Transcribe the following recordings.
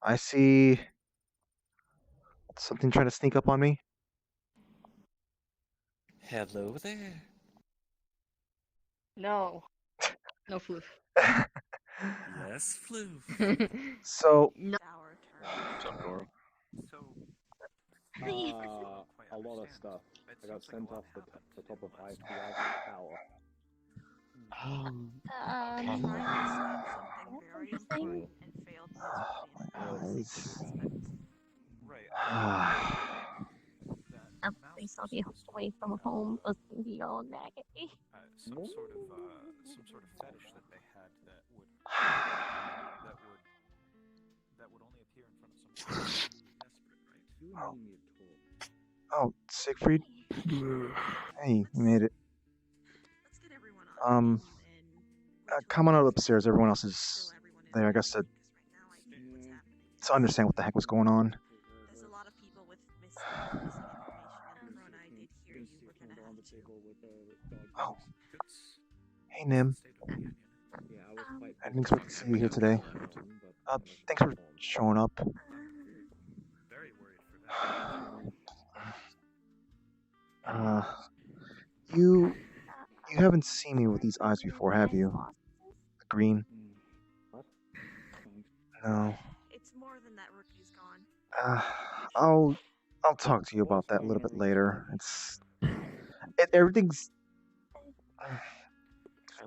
I see something trying to sneak up on me. Hello there. No. No floof. Yes, Floof. So, No. What's up, Dora? A lot of stuff. I got sent off the top of Eiffel Tower. eyes. At least I'll be away from home, listening to y'all nagging. Some sort of fetish that they had that would only appear in front of someone who's desperate, right? Oh, Siegfried? Hey, you made it. Come on out upstairs. Everyone else is there. I guess to understand what the heck was going on. There's a lot of people with missing information, and Rona, I did hear you were gonna have to. Oh. Hey, Nim. I didn't expect to see you here today. Thanks for showing up. Very worried for that. You haven't seen me with these eyes before, have you? The green? What? No. It's more than that rookie's gone. I'll talk to you about that a little bit later. Everything's I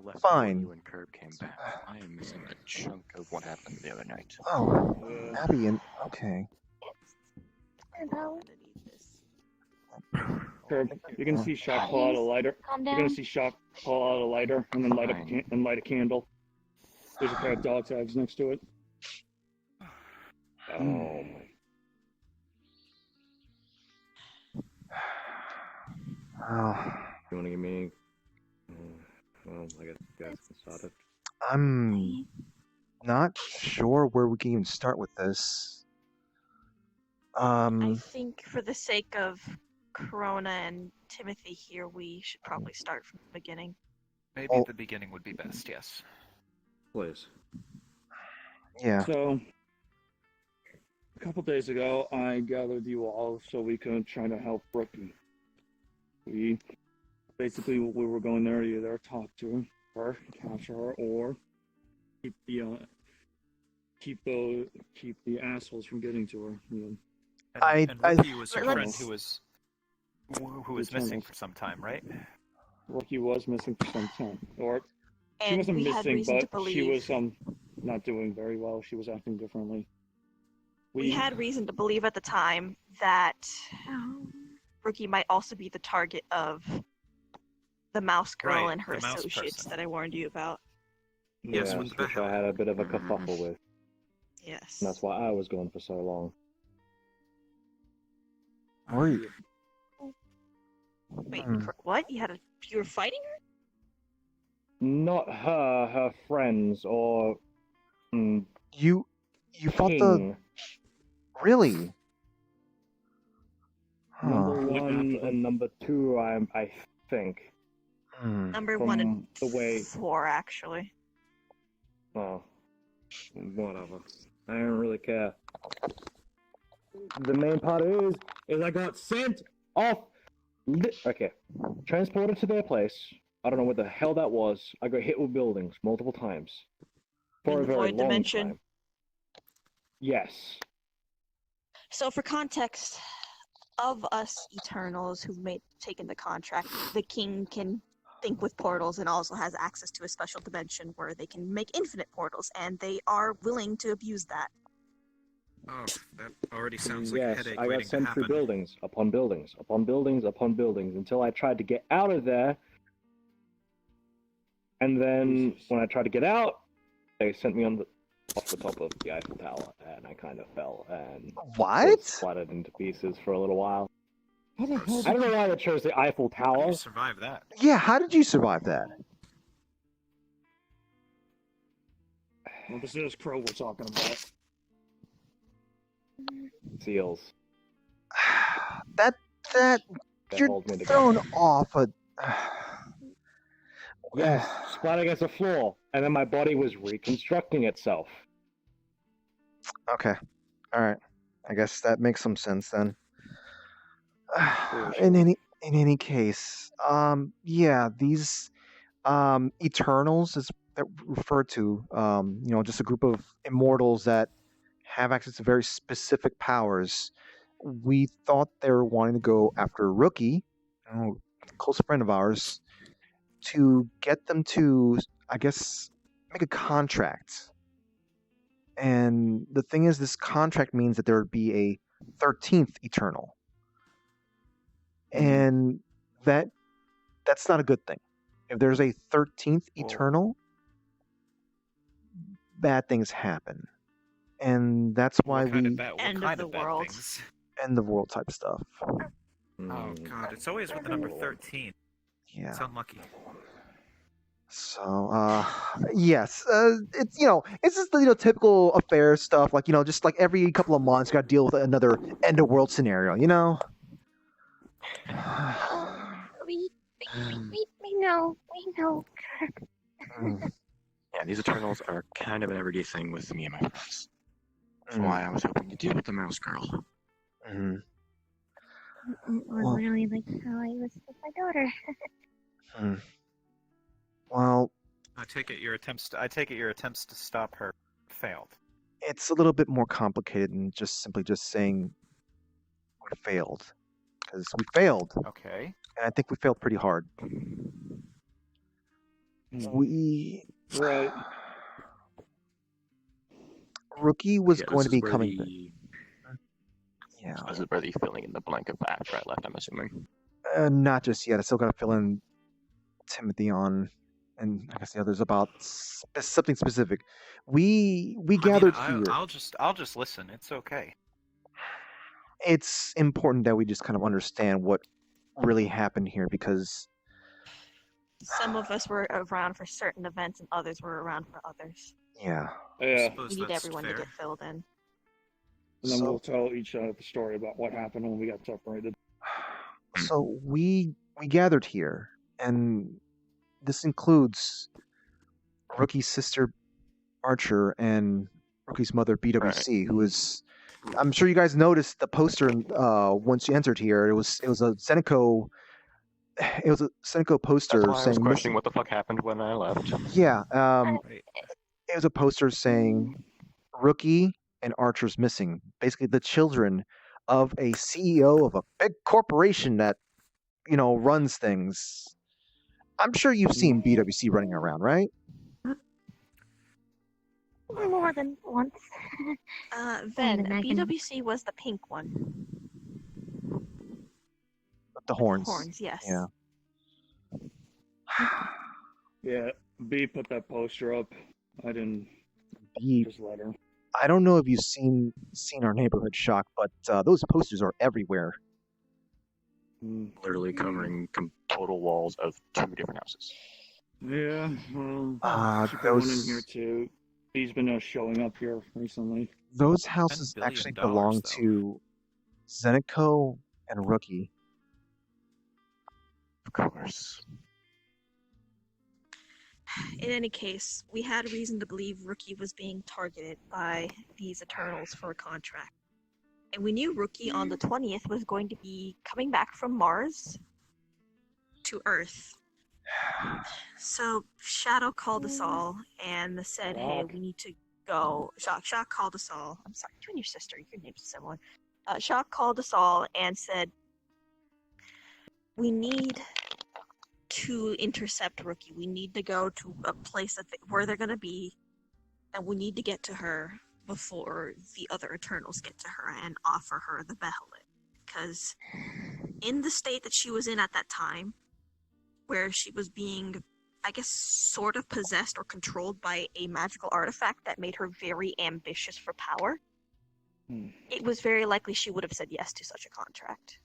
left fine. when you and Curb came back. I am missing a chunk of what happened the other night. Oh, Abby and okay. Curb, you're gonna see Shock pull out a lighter. You're gonna see Shock pull out a lighter and then light a candle. There's a pair of dog tags next to it. Oh. Oh. You wanna give me? Well, I guess you guys can start it. I'm not sure where we can even start with this. I think for the sake of Corona and Timothy here, we should probably start from the beginning. Maybe the beginning would be best, yes. Please. Yeah. So, a couple days ago, I gathered you all so we could try to help Rookie. We were going there to either talk to her, capture her, or keep the assholes from getting to her. You know. And Rookie was your friend who was missing for some time, right? Rookie was missing for some time, or she And wasn't we had missing, reason to but she believe- was not doing very well. She was acting differently. We had reason to believe at the time that Rookie might also be the target of the mouse girl Right, and her the mouse associates person. that I warned you about. Yes, Yeah, with the which I had a bit of a kerfuffle with. Yes. And that's why I was gone for so long. Where are you? Wait, what? You were fighting her? Not her, her friends, or... You fought King. Really? Number one and number two, I think. Number From 1 and the way... 4, actually. Oh, whatever. I don't really care. The main part is I got sent off. Okay, transported to their place. I don't know what the hell that was. I got hit with buildings multiple times for In a the very void long dimension? time. Yes. So, for context, of us Eternals who've taken the contract, the King can think with portals and also has access to a special dimension where they can make infinite portals, and they are willing to abuse that. Oh, that already sounds like a Yes, headache I got waiting to sent through happen. buildings upon buildings upon buildings upon buildings until I tried to get out of there. And then when I tried to get out, they sent me off the top of the Eiffel Tower, and I kind of fell and What? splattered into pieces for a little while. How the hell I don't know why they chose the Eiffel How Tower. you survive that? Yeah, how did you survive that? Well, this is Crow we're talking about. Seals. That They you're hold me together. thrown off a. Yes, splat against the floor, and then my body was reconstructing itself. Okay. All right. I guess that makes some sense then. For in sure. any case, yeah, these Eternals is that referred to, just a group of immortals that have access to very specific powers. We thought they were wanting to go after Rookie, a close friend of ours, to get them to, I guess, make a contract. And the thing is, this contract means that there would be a 13th Eternal. And that's not a good thing. If there's a 13th Eternal, bad things happen. And that's why What kind we of bad, what End of kind the of bad world. things? end the world type stuff. Oh god, it's always with the number 13. Yeah. It's unlucky. So, yes, it's it's just the typical affair stuff. Like just like every couple of months, got to deal with another end of world scenario. We know. We know. Mm, Yeah, these Eternals are kind of an everyday thing with me and my friends. That's mm, why I was hoping to deal with the mouse girl. mhm. It was Well- literally like how I was with my daughter. Mm. Well, I take it your attempts to stop her failed. it's a little bit more complicated than simply saying we failed, because we failed, Okay. and I think we failed pretty hard. We Right. Rookie was Yeah, going this to is be where coming. the Yeah, this is where the filling in the blank of after I left, I'm assuming. not just yet. I still got to fill in Timothy on, and I guess the others about something specific. We gathered here. I'll just listen. It's okay. It's important that we just kind of understand what really happened here, because Some of us were around for certain events, and others were around for others. yeah. I Yeah. suppose We need that's everyone fair. to get filled in. And then So- we'll tell each other the story about what happened when we got separated. So we gathered here, and this includes Rookie's sister Archer and Rookie's mother BWC, who is. I'm sure you guys noticed the poster once you entered here. It was a Seneco. It was a Seneco poster That's why I was saying questioning missing. what the fuck happened when I left. Yeah, Right. it was a poster saying Rookie and Archer's missing. Basically, the children of a CEO of a big corporation that runs things. I'm sure you've seen BWC running around, right? More than once. Ven, Megan. BWC was the pink one. With the horns. Horns, yes. Yeah. Yeah, B put that poster up. I didn't B, just let her. I don't know if you've seen our neighborhood, Shock, but those posters are everywhere. Literally covering total walls of 2 different houses. Yeah, well, she put one in those- here too. He's been showing up here recently. Those houses billion actually dollars, belong though. to Zeneco and Rookie. Of course. In any case, we had reason to believe Rookie was being targeted by these Eternals for a contract. And we knew Rookie on the 20th was going to be coming back from Mars to Earth. So Shadow called us all and said, hey, we need to go. Shock called us all. I'm sorry, you and your sister, your names are similar. Shock called us all and said, we need to intercept Rookie. We need to go to a place where they're going to be, and we need to get to her before the other Eternals get to her and offer her the Behelit. Because in the state that she was in at that time, where she was being, I guess, sort of possessed or controlled by a magical artifact that made her very ambitious for power, it was very likely she would have said yes to such a contract.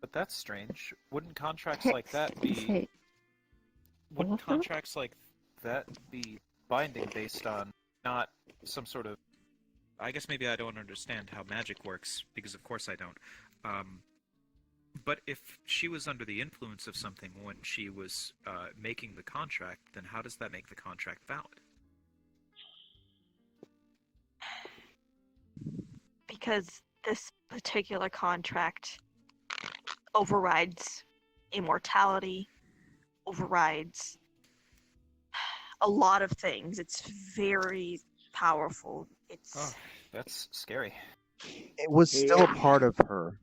But that's strange. Wouldn't contracts like that be binding based on not some sort of... I guess maybe I don't understand how magic works, because of course I don't. But if she was under the influence of something when she was making the contract, then how does that make the contract valid? because this particular contract overrides immortality, overrides a lot of things. It's very powerful. It's Oh, that's scary. It was still a part of her.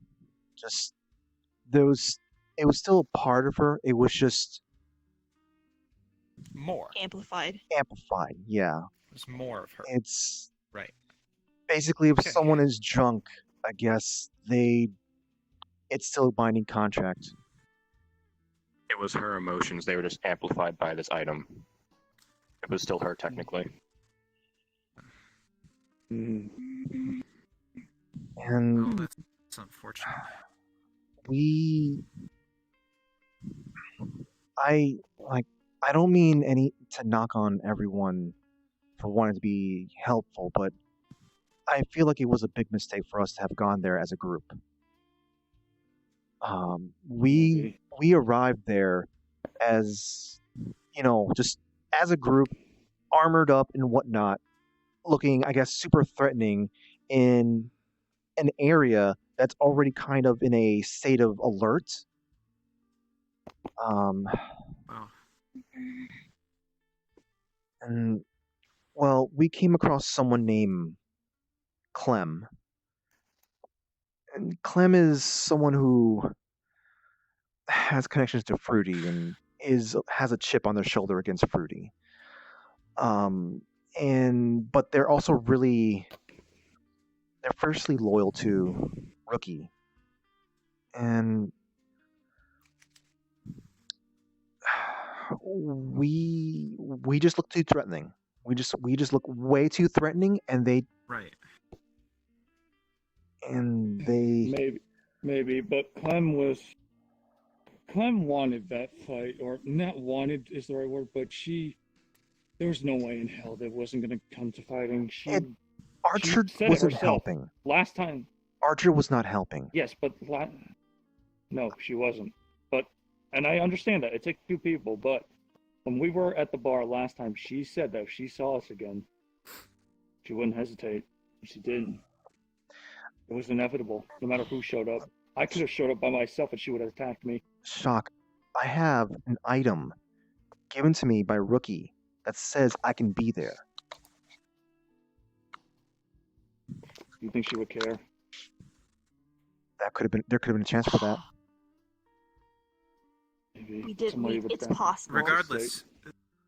Just those. It was still a part of her. It was just More. amplified. amplified. Yeah. There's more of her. It's Right. basically if Okay. someone is drunk, I guess it's still a binding contract. It was her emotions. They were just amplified by this item. It was still her, technically. Mhm. And Oh, that's unfortunate. I don't mean to knock on everyone for wanting to be helpful, but I feel like it was a big mistake for us to have gone there as a group. We arrived there as, just as a group, armored up and whatnot, looking, I guess, super threatening in an area that's already kind of in a state of alert. Wow. And well, we came across someone named Clem. And Clem is someone who has connections to Fruity and has a chip on their shoulder against Fruity. But they're also they're fiercely loyal to Rookie. And we just look too threatening. We just look way too threatening, and Right. Maybe, but Clem wanted that fight, or not wanted is the right word, but there was no way in hell that wasn't going to come to fighting. Archer said it wasn't herself. helping. Last time, Archer was not helping. yes, but no, she wasn't. And I understand that it takes two people, but when we were at the bar last time, she said that if she saw us again, she wouldn't hesitate. She didn't. It was inevitable, no matter who showed up. I could have showed up by myself and she would have attacked me. Shock. I have an item given to me by Rookie that says I can be there. You think she would care? There could have been a chance for that. Maybe. It's possible. Regardless,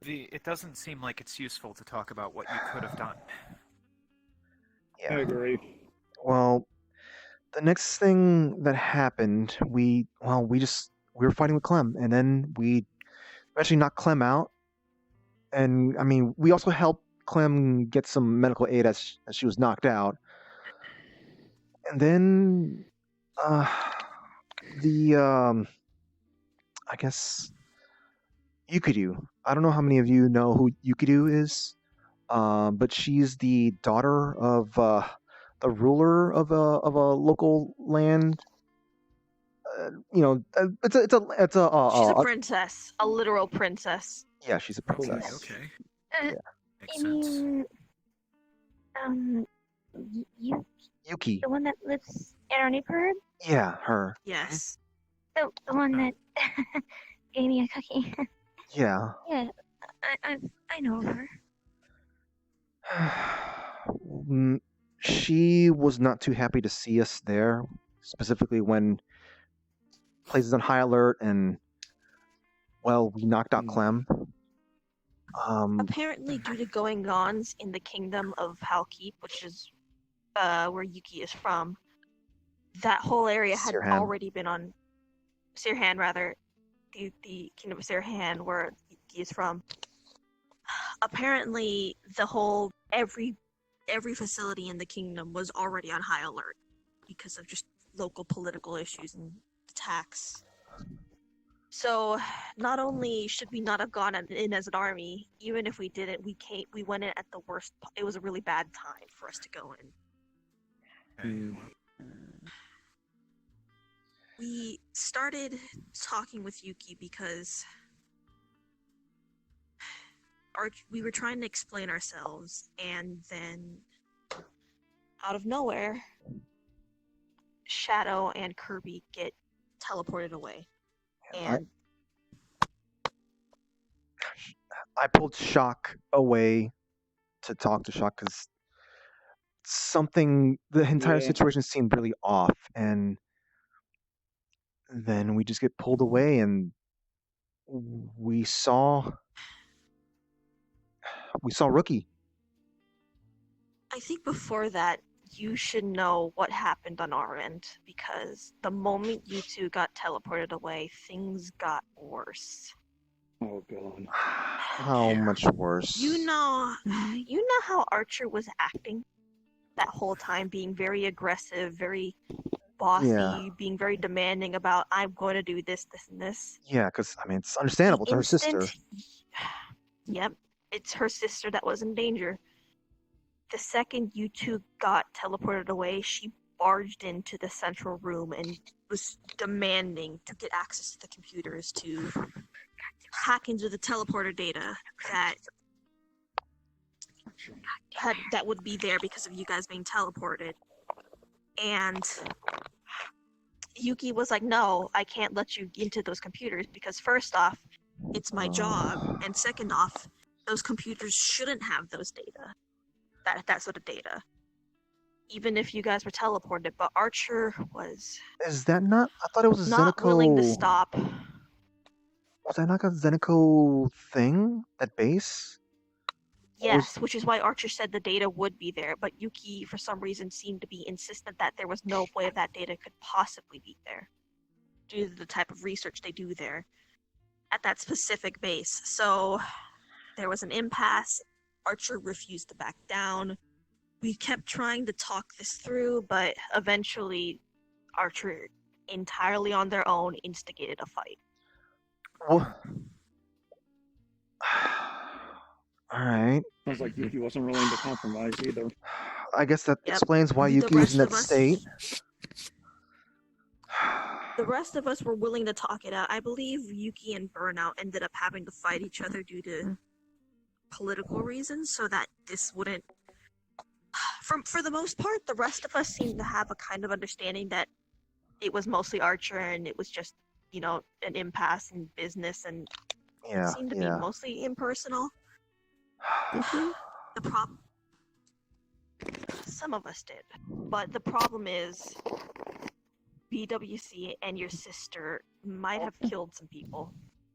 it doesn't seem like it's useful to talk about what you could have done. Yeah. I agree. Well, the next thing that happened, we were fighting with Clem, and then we eventually knocked Clem out. And I mean, we also helped Clem get some medical aid as she was knocked out. And then, I guess Yukidu. I don't know how many of you know who Yukidu is, but she's the daughter of the ruler of a local land. It's a She's a princess, a literal princess. yeah, she's a princess. Okay. Uh, Makes I sense. mean, you, Yuki. the one that lives in our neighborhood? Yeah, her. Yes. The one that gave me a cookie. Yeah. Yeah, I know her. She was not too happy to see us there, specifically when places on high alert and we knocked out Clem. Apparently, due to going-ons in the kingdom of Halkeep, which is where Yuki is from, that whole area had Sirhan. already been on Sirhan, rather, the kingdom of Sirhan, where Yuki is from. Apparently, every facility in the kingdom was already on high alert because of just local political issues and attacks. So, not only should we not have gone in as an army, even if we didn't, we went in at the worst. It was a really bad time for us to go in. We started talking with Yuki because we were trying to explain ourselves, and then out of nowhere, Shadow and Kirby get teleported away. And I pulled Shock away to talk to Shock because the entire Yeah. situation seemed really off, and then we just get pulled away, and we saw Rookie. I think before that, you should know what happened on our end, because the moment you two got teleported away, things got worse. Oh god. How much worse? You know how Archer was acting that whole time, being very aggressive, very bossy, Yeah. being very demanding about, I'm going to do this, this, and this. Yeah, because I mean it's understandable. It's her sister. Yep, it's her sister that was in danger. The second you two got teleported away, she barged into the central room and was demanding to get access to the computers to hack into the teleporter data that would be there because of you guys being teleported. And Yuki was like, no, I can't let you into those computers because first off, it's my job, and second off, those computers shouldn't have those data. That sort of data. Even if you guys were teleported, but Archer was Is that not? I thought it was a not Zenico. willing to stop. Was that not a Zenico thing? That base? Yes, which is why Archer said the data would be there, but Yuki, for some reason, seemed to be insistent that there was no way that data could possibly be there, due to the type of research they do there at that specific base. So there was an impasse. Archer refused to back down. We kept trying to talk this through, but eventually Archer, entirely on their own, instigated a fight. Well, all right. Sounds like Yuki wasn't willing to compromise either. I guess that Yep. explains why The Yuki was in rest that of us- state. The rest of us were willing to talk it out. I believe Yuki and Burnout ended up having to fight each other due to political reasons, so that this wouldn't. For the most part, the rest of us seemed to have a kind of understanding that it was mostly Archer and it was just, an impasse in business, and Yeah, it seemed to be yeah. mostly impersonal. The problem. Some of us did, but the problem is, BWC and your sister might have killed some people.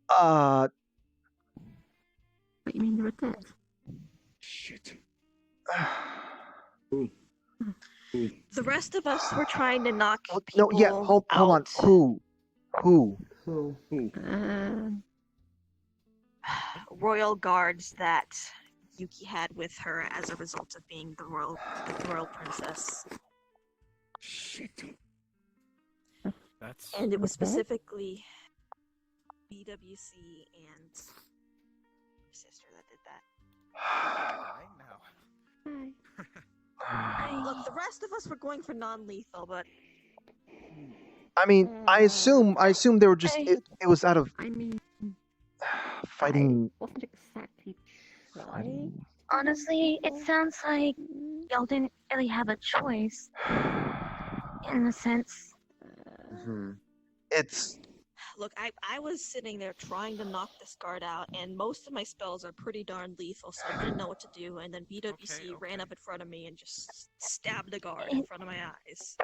What do you mean they were dead? Shit. The rest of us were trying to knock No, people yeah. Hold on. out. Who? Royal guards that Yuki had with her as a result of being the royal princess. Shit. That's And it was specifically BWC and your sister that did that. right now. Look, the rest of us were going for non-lethal, but I mean, I assume they were just. It was out of I mean, fighting. wasn't exactly trying. fighting. Honestly, it sounds like y'all didn't really have a choice. In a sense. It's look, I was sitting there trying to knock this guard out, and most of my spells are pretty darn lethal, so I didn't know what to do, and then BWC ran up in front of me and just stabbed a guard in front of my eyes.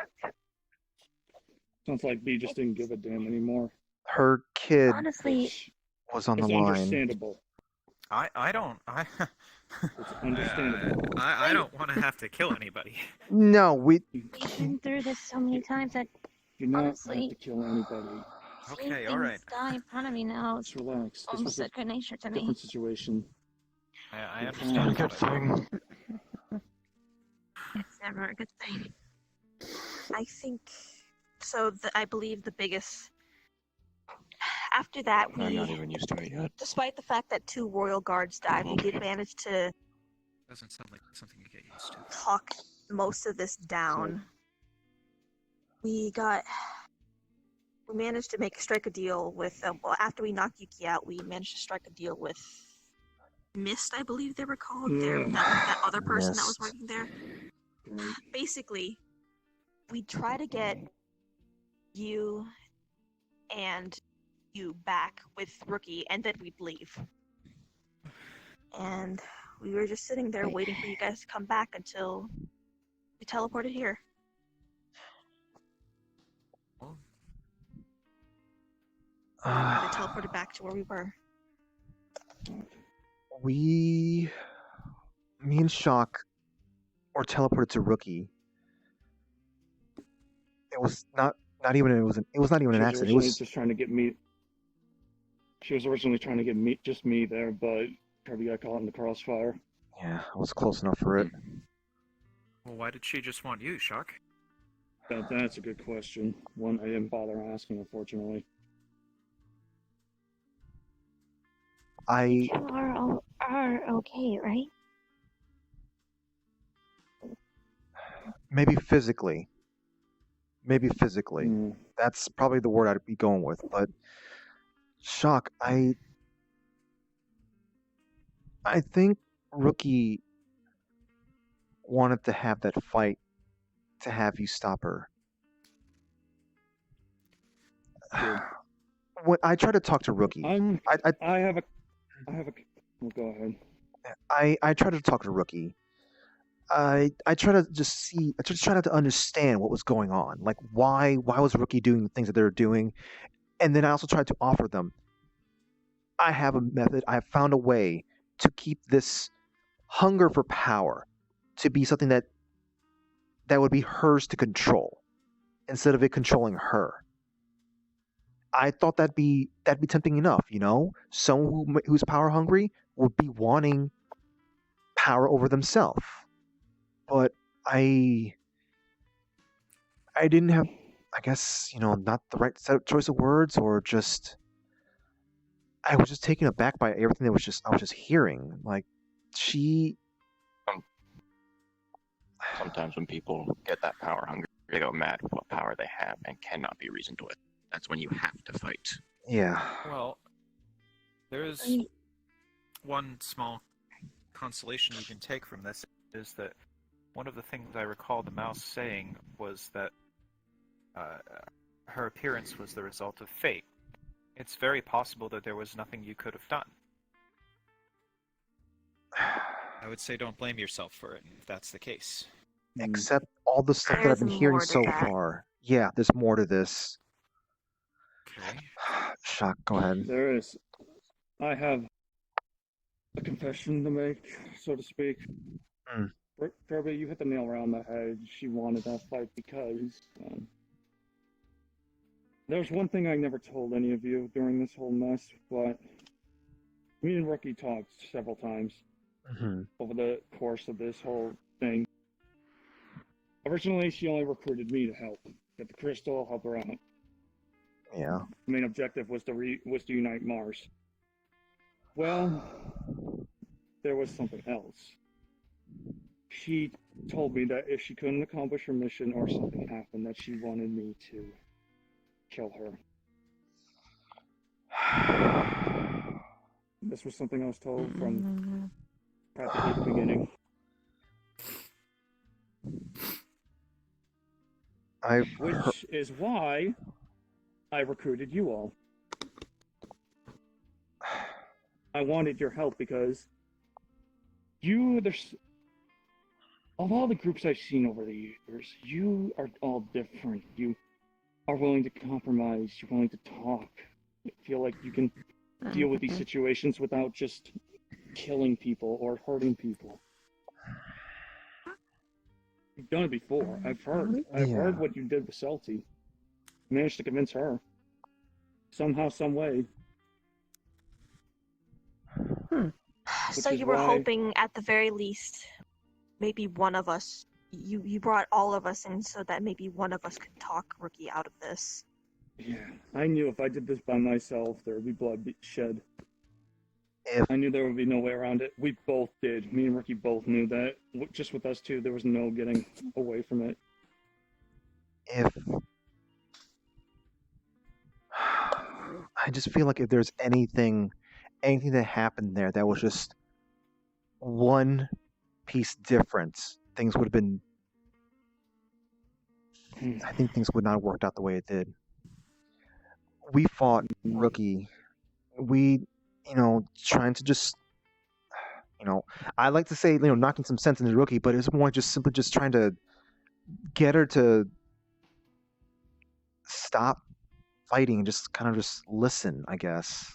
Sounds like B just didn't give a damn anymore. her kid Honestly, was on the It's line. understandable. I don't It's understandable. I don't want to have to kill anybody. No, we. we've been through this so many times that Do not honestly- have to kill anybody. Okay, seeing all right. things die in front of me now is Just relax. This almost was a second nature to me. different situation. I Not a understand. good thing. It's never a good thing. I think so. I believe the biggest. After that, I'm not we, even used to it yet. despite the fact that 2 royal guards died, we did manage to Doesn't sound like something you get used to. talk most of this down. We managed to strike a deal with. Well, after we knocked Yuki out, we managed to strike a deal with Mist, I believe they were called. That other person that was Mist. working there. Great. Basically, we try to get you and you back with Rookie, and then we'd leave. And we were just sitting there waiting for you guys to come back until we teleported here. And they teleported back to where we were. Me and Shock were teleported to Rookie. It was not even an accident. It was just trying to get me. She was originally trying to get just me there, but Kirby got caught in the crossfire. yeah, I was close enough for it. Well, why did she just want you, Shock? That's a good question. One I didn't bother asking, unfortunately. I You are okay, right? maybe physically. That's probably the word I'd be going with. But Shock, I think Rookie wanted to have that fight to have you stop her. When I tried to talk to Rookie, I have a. Well, go ahead. I tried to talk to Rookie. I try to just see. I just try to understand what was going on. Like why was Rookie doing the things that they were doing, and then I also tried to offer them. I have a method. I have found a way to keep this hunger for power to be something that would be hers to control, instead of it controlling her. I thought that'd be tempting enough, you know. Someone who's power hungry would be wanting power over themselves. But I didn't have, I guess, not the right choice of words, or just I was just taken aback by everything I was just hearing. Like she. Sometimes when people get that power hunger, they go mad with what power they have and cannot be reasoned with. That's when you have to fight. Yeah. Well, there's one small consolation you can take from this, is that one of the things I recall the mouse saying was that her appearance was the result of fate. It's very possible that there was nothing you could have done. I would say don't blame yourself for it, if that's the case. Except all the stuff that I've been There's hearing more to so that. far. Yeah, there's more to this. Okay. Shock, go ahead. There is. I have a confession to make, so to speak. Mm. Kirby, you hit the nail around the head. She wanted that fight because there's one thing I never told any of you during this whole mess, but me and Rookie talked several times over the course of this whole thing. Originally, she only recruited me to help get the crystal, help her out. Yeah. The main objective was to unite Mars. Well, there was something else. She told me that if she couldn't accomplish her mission or something happened, that she wanted me to kill her. This was something I was told from practically the beginning. Which is why I recruited you all. I wanted your help because of all the groups I've seen over the years, you are all different. You are willing to compromise. You're willing to talk. You feel like you can deal with these situations without just killing people or hurting people. You've done it before. I've heard what you did with Celty. Managed to convince her. Somehow, some way. So you were hoping, at the very least, maybe one of us, you brought all of us in so that maybe one of us could talk Rookie out of this. Yeah, I knew if I did this by myself, there would be blood shed. I knew there would be no way around it. We both did. Me and Rookie both knew that. Just with us two, there was no getting away from it. I just feel like if there's anything that happened there that was just one piece difference, things would have been I think things would not have worked out the way it did. We fought Rookie. We, trying to just, I like to say, knocking some sense into Rookie, but it's more just simply just trying to get her to stop fighting and just kind of just listen, I guess.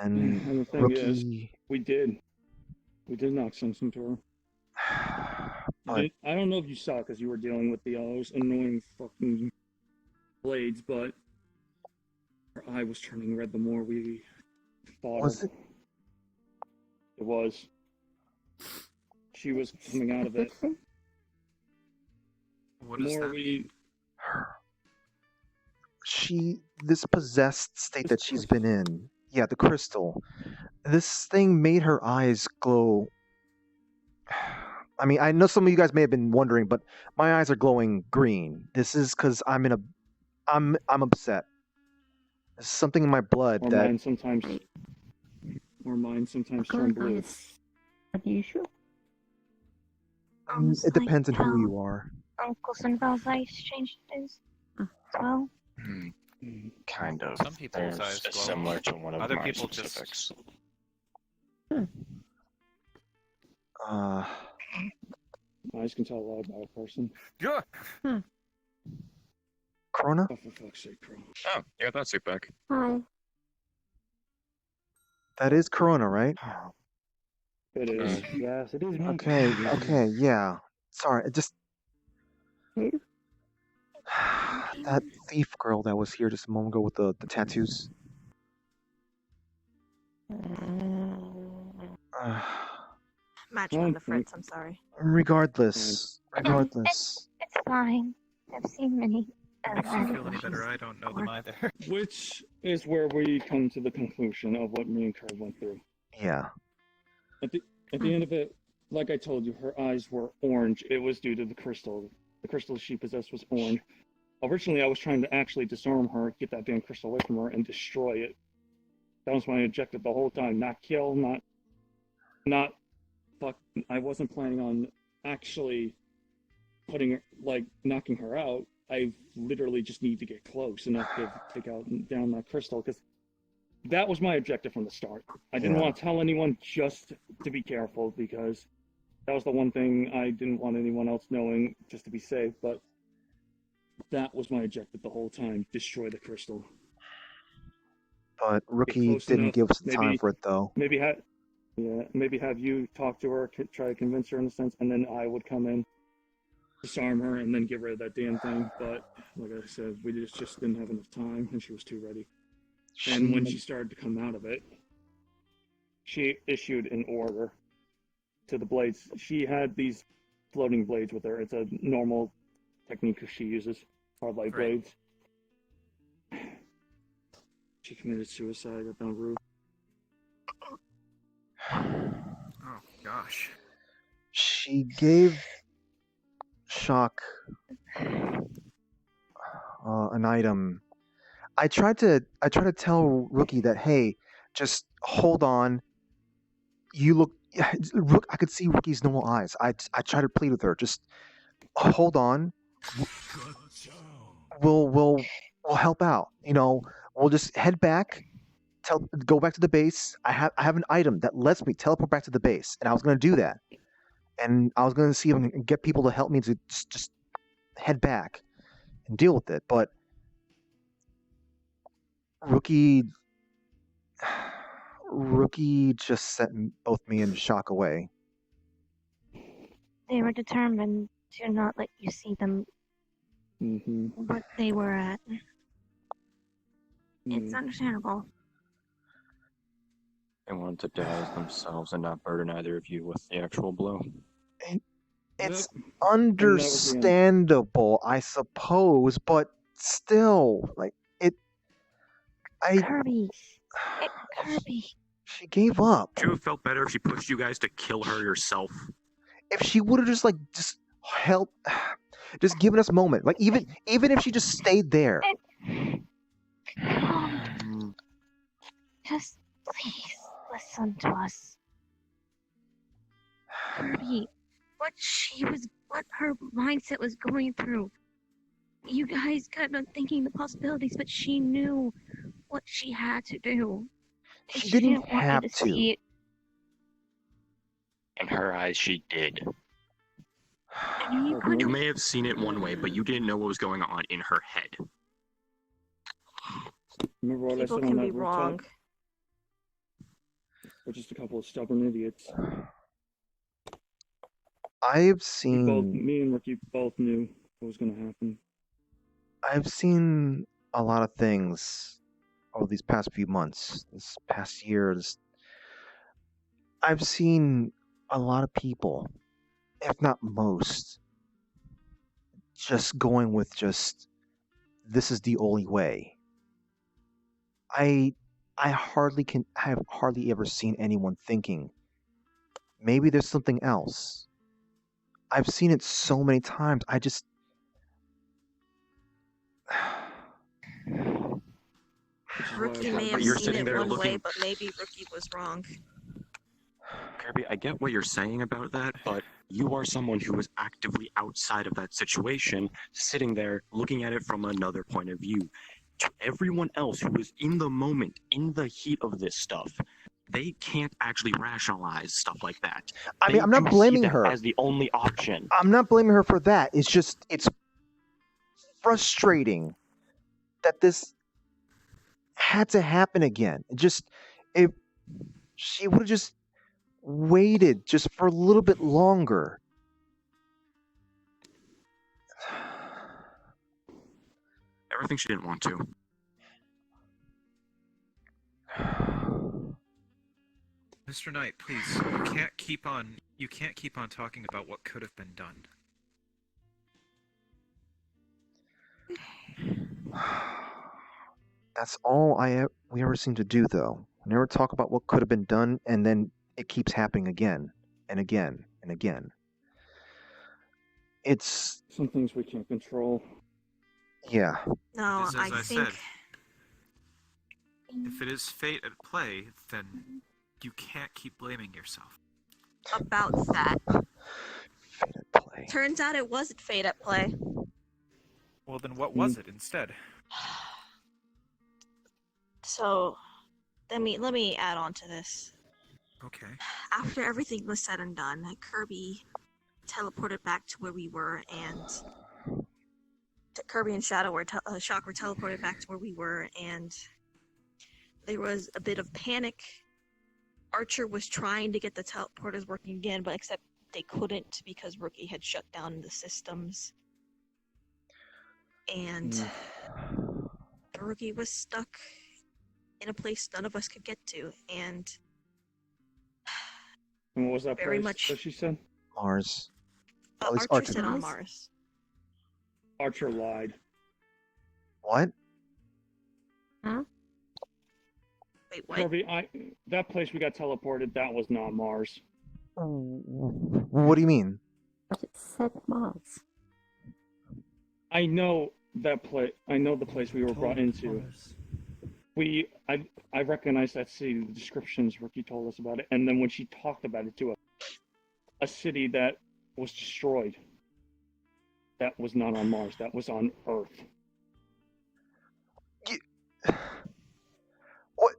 And And the thing Rookie, is, we did knock sense into her. but I don't know if you saw because you were dealing with those annoying fucking blades, but her eye was turning red the more we fought was her. it? It was. She was coming out of it. What The does more that we This possessed state that she's been in, yeah, the crystal, this thing made her eyes glow. I mean, I know some of you guys may have been wondering, but my eyes are glowing green. This is because I'm upset. There's something in my blood or that mine sometimes Good turn blue. eyes. Unusual. it depends on who you are. Uncle Sinbel's eyes changed his as well. Kind of. Some people's There's eyes glow. similar to one of Other my people just- specifics. Eyes can tell a lot about a person. Yeah. Corona? Oh, for fuck's sake, Crow. Oh, you got that suit back. Hi. That is Corona, right? It is. Yes, it is me. Okay, yeah. Sorry, it just Who? that thief girl that was here just a moment ago with the tattoos. Uh, Imagine on the fritz, I'm sorry. regardless, It's fine. I've seen many. Makes you feel any better? I don't know them either. Which is where we come to the conclusion of what me and Kurt went through. yeah. At the end of it, like I told you, her eyes were orange. It was due to the crystal. The crystal she possessed was orange. Originally, I was trying to actually disarm her, get that damn crystal away from her, and destroy it. That was my objective the whole time. Not kill, not fuck. I wasn't planning on actually putting her, knocking her out. I literally just need to get close enough to take down that crystal, because that was my objective from the start. I didn't want to tell anyone, just to be careful, because that was the one thing I didn't want anyone else knowing, just to be safe. But that was my objective the whole time: destroy the crystal. But Rookie close didn't enough, give us the time maybe- for it though. Maybe have you talk to her, try to convince her in a sense, and then I would come in, disarm her, and then get rid of that damn thing. But like I said, we just didn't have enough time, and she was too ready. And when she started to come out of it, she issued an order to the blades. She had these floating blades with her. It's a normal technique she uses, hard light Right. blades. She committed suicide up on roof. Oh gosh. She gave Shock an item. I tried to tell Rookie that, hey, just hold on. You look, Rook. I could see Rookie's normal eyes. I tried to plead with her. Just hold on. We'll help out. We'll just head back. Go back to the base. I have an item that lets me teleport back to the base, and I was gonna do that. And I was gonna see if I can get people to help me to just head back and deal with it. But Rookie just sent both me and Shock away. They were determined to not let you see them Mm-hmm. what they were at. It's understandable. They wanted to douse themselves and not burden either of you with the actual blow. It's Yep. understandable, I suppose, but still, Kirby. Kirby. she gave up. Would you have felt better if she pushed you guys to kill her yourself? If she would have just helped, just given us a moment, even if she just stayed there. Just please listen to us. Kirby, what her mindset was going through. You guys kept on thinking the possibilities, but she knew what she had to do. And She didn't didn't want you have to to. see it. In her eyes, she did. And you couldn't. You may have seen it one way, but you didn't know what was going on in her head. Remember what People I said can on be that wrong. rooftop? We're just a couple of stubborn idiots. I've We both, seen me and Ricky both knew what was going to happen. I've seen a lot of things over these past few months, this past year. I've seen a lot of people, if not most, just going with just this is the only way. I I have hardly ever seen anyone thinking maybe there's something else. I've seen it so many times. I just Which is why Rookie I may thought have you're seen sitting it there one way, looking- but maybe Rookie was wrong. Kirby, I get what you're saying about that, but you are someone who is actively outside of that situation, sitting there looking at it from another point of view. To everyone else who is in the moment, in the heat of this stuff, they can't actually rationalize stuff like that. I mean, They I'm not do see blaming that her. as the only option. I'm not blaming her for that. It's just it's frustrating that this had to happen again. It just if she would have just waited just for a little bit longer. Everything she didn't want to. Mr. Knight, please, you can't keep on talking about what could have been done. That's all we ever seem to do, though. We never talk about what could have been done, and then it keeps happening again and again and again. It's some things we can't control. yeah. No, Because as I think said, if it is fate at play, then you can't keep blaming yourself. about that. Fate at play. Turns out it wasn't fate at play. Well, then what was it instead? So, let me add on to this. Okay. After everything was said and done, Kirby teleported back to where we were, and Kirby and Shadow were Shock were teleported back to where we were, and there was a bit of panic. Archer was trying to get the teleporters working again, but except they couldn't because Rookie had shut down the systems. And Rookie was stuck in a place none of us could get to, and And what was that very place much that she said? Mars. At least Archer Archer said on does. Mars. Archer lied. What? Wait, what? Kirby, that place we got teleported, that was not Mars. What do you mean? But it said Mars. I know that place. I know the place we were brought into. I recognize that city. The descriptions Ricky told us about it, and then when she talked about it to a city that was destroyed. That was not on Mars. That was on Earth. What?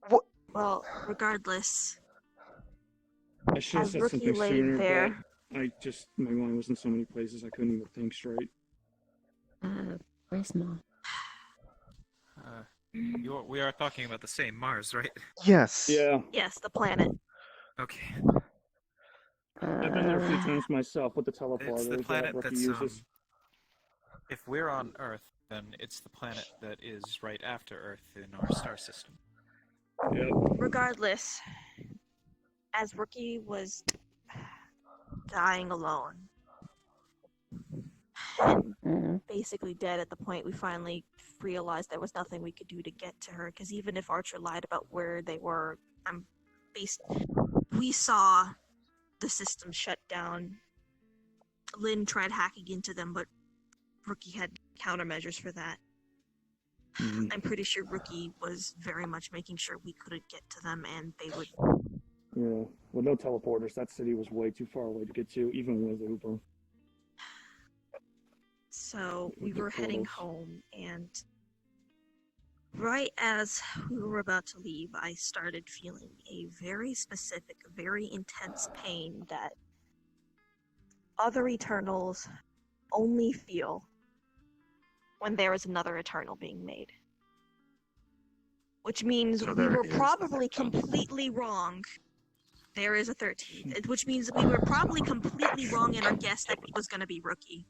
What? Well, regardless, I should have as said Rookie something laid sooner, there, but my mind was in so many places I couldn't even think straight. Where's Mars? We are talking about the same Mars, right? Yes. Yeah, yes, the planet. Okay. I've been there a few times myself with the teleporter It's the that planet Ricky that's uses. if we're on Earth, then it's the planet that is right after Earth in our star system. Yep. Regardless, as Rookie was dying alone, and basically dead at the point we finally realized there was nothing we could do to get to her, because even if Archer lied about where they were, we saw the system shut down. Lynn tried hacking into them, but Rookie had countermeasures for that. I'm pretty sure Rookie was very much making sure we couldn't get to them, and they would. Yeah, with no teleporters, that city was way too far away to get to, even with Uber. So we With the were heading portals. home, and right as we were about to leave, I started feeling a very specific, very intense pain that other Eternals only feel when there is another Eternal being made. Which means So we there were is a probably 13th. completely wrong. There is a 13th, which means we were probably completely wrong in our guess that it was going to be Rookie.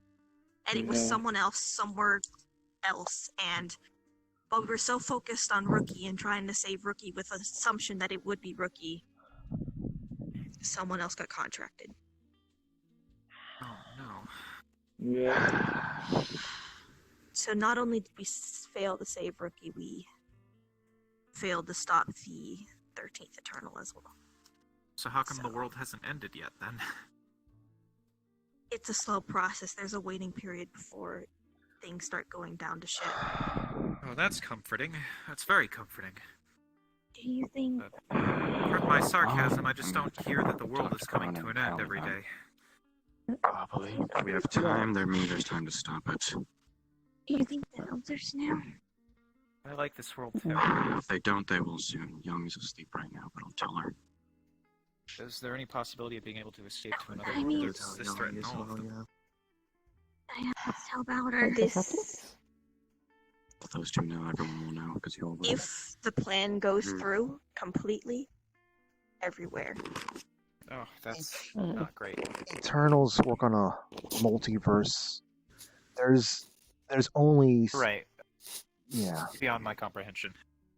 And it was Yeah. someone else somewhere else, but we were so focused on Rookie and trying to save Rookie with the assumption that it would be Rookie, someone else got contracted. Oh no. Yeah. So not only did we fail to save Rookie, we failed to stop the 13th Eternal as well. So how come the So- world hasn't ended yet then? It's a slow process. There's a waiting period before things start going down to shit. Oh, that's comforting. That's very comforting. Do you think Pardon my sarcasm, I just don't hear that the world Talk is to coming Conan to an and end Callie every then. day. Probably. If we have time, there's time to stop it. do you think the elders know? I like this world too. If they don't, they will soon. Young is asleep right now, but I'll tell her. Is there any possibility of being able to escape to another I world, mean- or does this threaten all of them? I have to tell about her. This, If those two know, everyone will know, because you'll will. if the plan goes through completely, everywhere. Oh, that's not great. Eternals work on a multiverse. There's only Right, yeah. beyond my comprehension.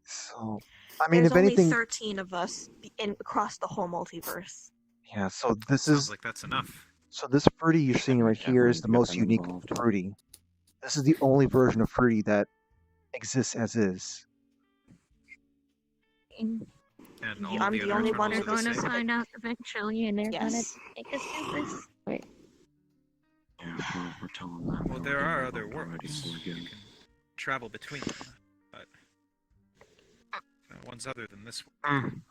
So I mean, There's if only anything, 13 of us across the whole multiverse. yeah. So this Sounds is like that's enough. so this fruity you're seeing right here is the Definitely most get them unique involved. fruity. This is the only version of fruity that exists as is. And And all I'm the the other only Eternals one they're are the going to same. find out eventually, and they're going to Yes. make us do this. Yeah, we're telling them. Well, they're there are getting other involved already, worlds. so we're You good. can travel between them, but ones other than this one.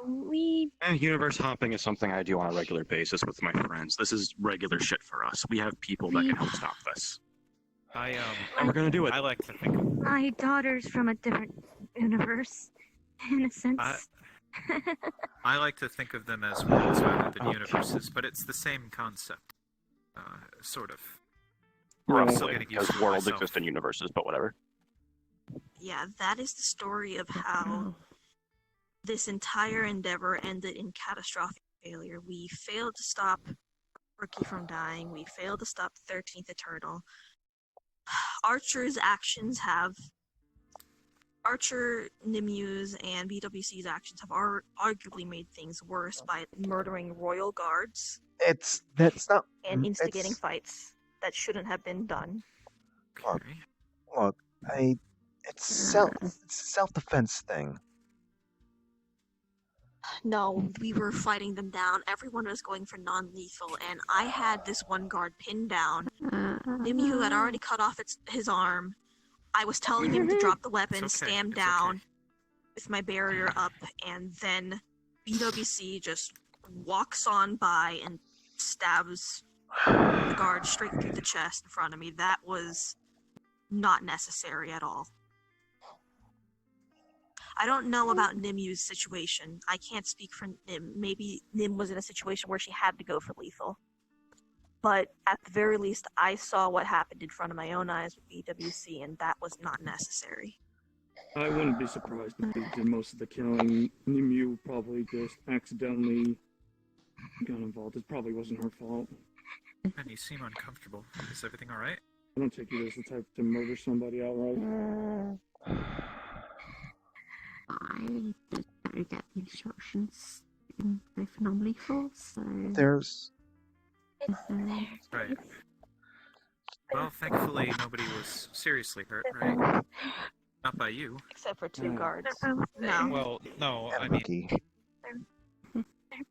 We Universe hopping is something I do on a regular basis with my friends. This is regular shit for us. We have people that can help stop this. I And we're gonna do it. I like to think of my daughter's from a different universe, in a sense. I like to think of them as worlds rather than Okay. universes, but it's the same concept, sort of. Roughly, still getting used to it worlds myself. exist in universes, but whatever. Yeah, that is the story of how this entire endeavor ended in catastrophic failure. We failed to stop Rookie from dying. We failed to stop the 13th Eternal. Archer's actions have... Archer, Nimue's, and BWC's actions have arguably made things worse by murdering royal guards That's not and instigating it's, fights that shouldn't have been done. Look. Okay. look. It's a self-defense thing. No, we were fighting them down. Everyone was going for non-lethal, and I had this one guard pinned down. Nimue had already cut off his arm. I was telling him to drop the weapon, It's okay, stand it's down okay. with my barrier up, and then BWC just walks on by and stabs the guard straight through the chest in front of me. That was not necessary at all. I don't know about Nimue's situation. I can't speak for Nim. Maybe Nim was in a situation where she had to go for lethal. But at the very least, I saw what happened in front of my own eyes with BWC, and that was not necessary. I wouldn't be surprised if they did most of the killing. Nimue probably just accidentally got involved. It probably wasn't her fault. And you seem uncomfortable. Is everything alright? I don't take you as the type to murder somebody outright. I did very get the instructions with non-lethal, so... There's Right. Well, thankfully nobody was seriously hurt, right? Not by you. Except for two guards. They're both there. No. Well, no, I and mean, Rookie. They're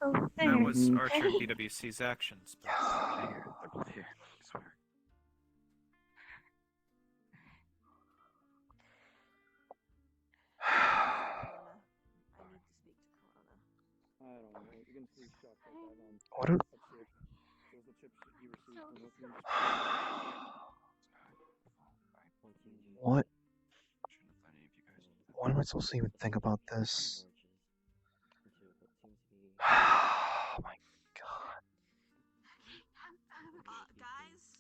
both there. that was Mhm. Archer and BWC's actions, but They're both here. I swear. I don't know. You can see shots like that on What are upstairs. Those are the chips that you received from looking. What? What am I supposed to even think about this? Oh my god. Guys,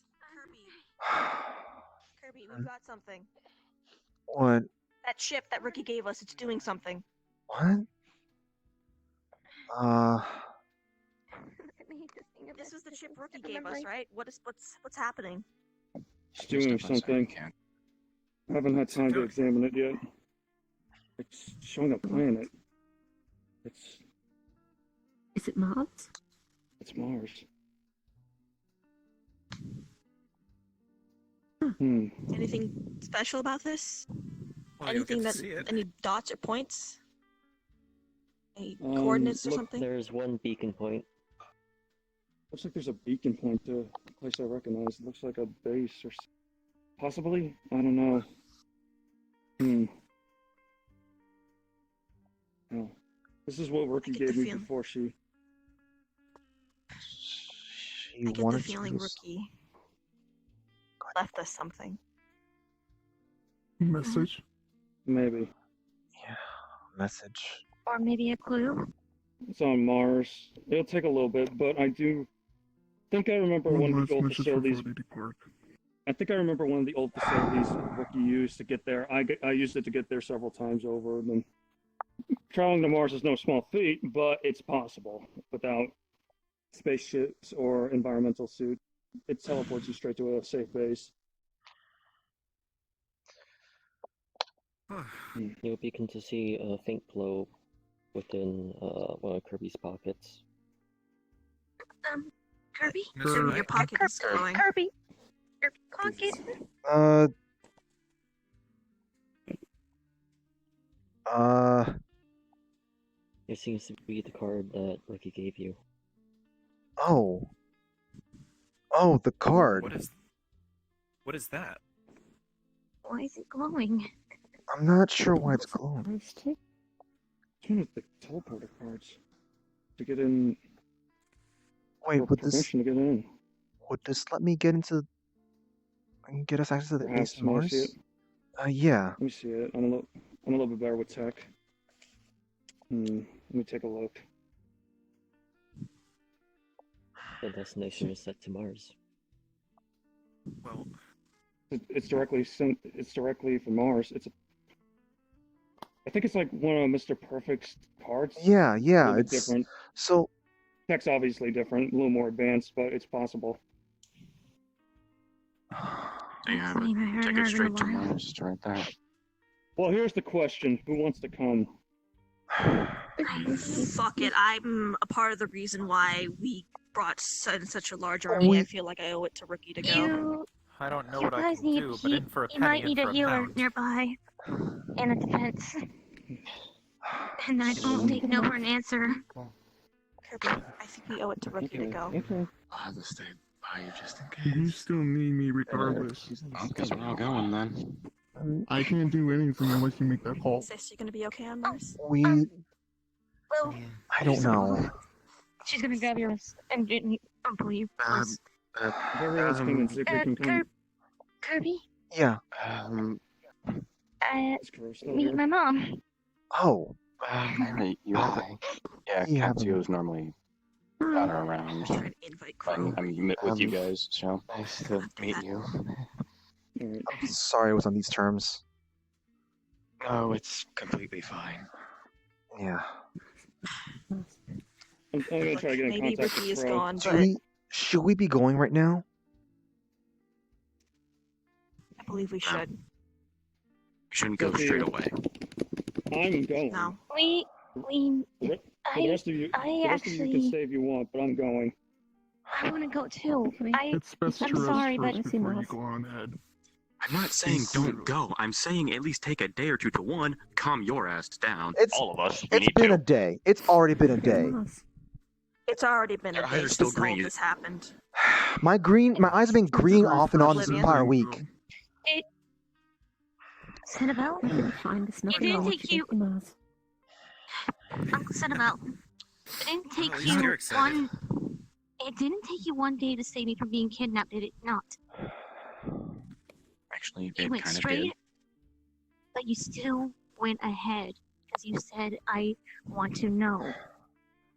Kirby, we've got something. What? That ship that Ricky gave us, it's doing something. What? This is the chip Rookie gave us, right? What's happening? It's doing something. I haven't had time to examine it yet. It's showing a planet. Is it Mars? It's Mars. Anything special about this? Well, you'll Anything get that to see it. any dots or points? Any coordinates or look, something? There's one beacon point. Looks like there's a beacon point to a place I recognize. It looks like a base or possibly? I don't know. Oh. This is what Rookie gave me before she I get the wanted feeling to Rookie left us something. Message? Maybe. Yeah, message. Or maybe a clue? It's on Mars. It'll take a little bit, but I do think I remember one of the old facilities. I think I remember one of the old facilities Rookie used to get there. I used it to get there several times over. And then traveling to Mars is no small feat, but it's possible without spaceships or environmental suit. It teleports you straight to a safe base. You'll begin to see a faint glow within one of Kirby's pockets. Kirby? Kirby, your pocket is glowing. Kirby! Your pocket? It seems to be the card that Ricky gave you. Oh. Oh, the card. What is that? Why is it glowing? I'm not sure why it's glowing. It's one of the teleporter cards to get in. Wait, would this permission to get in? would this let me get into and get us access to the Perhaps, base of may I Mars? see it? Yeah. Let me see it. I'm a little bit better with tech. Let me take a look. The destination is set to Mars. Well, It's directly from Mars. I think it's like one of Mr. Perfect's cards. Yeah, A yeah. little bit It's different. so Tech's obviously different, a little more advanced, but it's possible. They have I mean, I a heard ticket her straight to in a while. Mars. It's right there. Well, here's the question: who wants to come? Fuck it, I'm a part of the reason why we brought such a large army. I feel like I owe it to Rookie to go. You I don't know you what I guys can need do, but in for a you might penny, need in a for a healer pound. nearby. And a defense. And I don't take no for an answer. Kirby, I think we owe it to Rookie to go. I'll have to stay by you just in case. You still need me regardless. I guess we're all going then. I can't do anything unless you make that call. Sis, you gonna be okay on Mars? Well, I don't know. she's gonna grab your wrist and pull you. Everyone's coming. Zikri can come. Kirby? Yeah. Is Kuro still Meet here? my mom. Oh. Right, you hi. Yeah, Yeah, Katsuo's normally not around. I'm with you guys, so nice to meet you. I'm sorry I was on these terms. Oh, it's completely fine. Yeah. I'm gonna try to get in Maybe contact Rookie with is Kuro. gone, Should but we be going right now? I believe we should. We shouldn't go straight away. I'm going. No. For the rest of you, the rest of you can stay if you want, but I'm going. I want to go too. It's best I'm to sorry, rest but first before you go on ahead. I'm not saying don't go. I'm saying at least take a day or two to one, calm your ass down. All of us. It's been a day. It's already been a day. It's already been a Your day eyes are still since all green. this happened. My eyes have been green off and on this Oblivion. entire week. Cinnabelle? It didn't take you. Uncle Cinnabelle. It didn't take Oh, you you're excited. It didn't take you one day to save me from being kidnapped, did it not? Actually, You it went kind of straight did. but you still went ahead because you said, I want to know.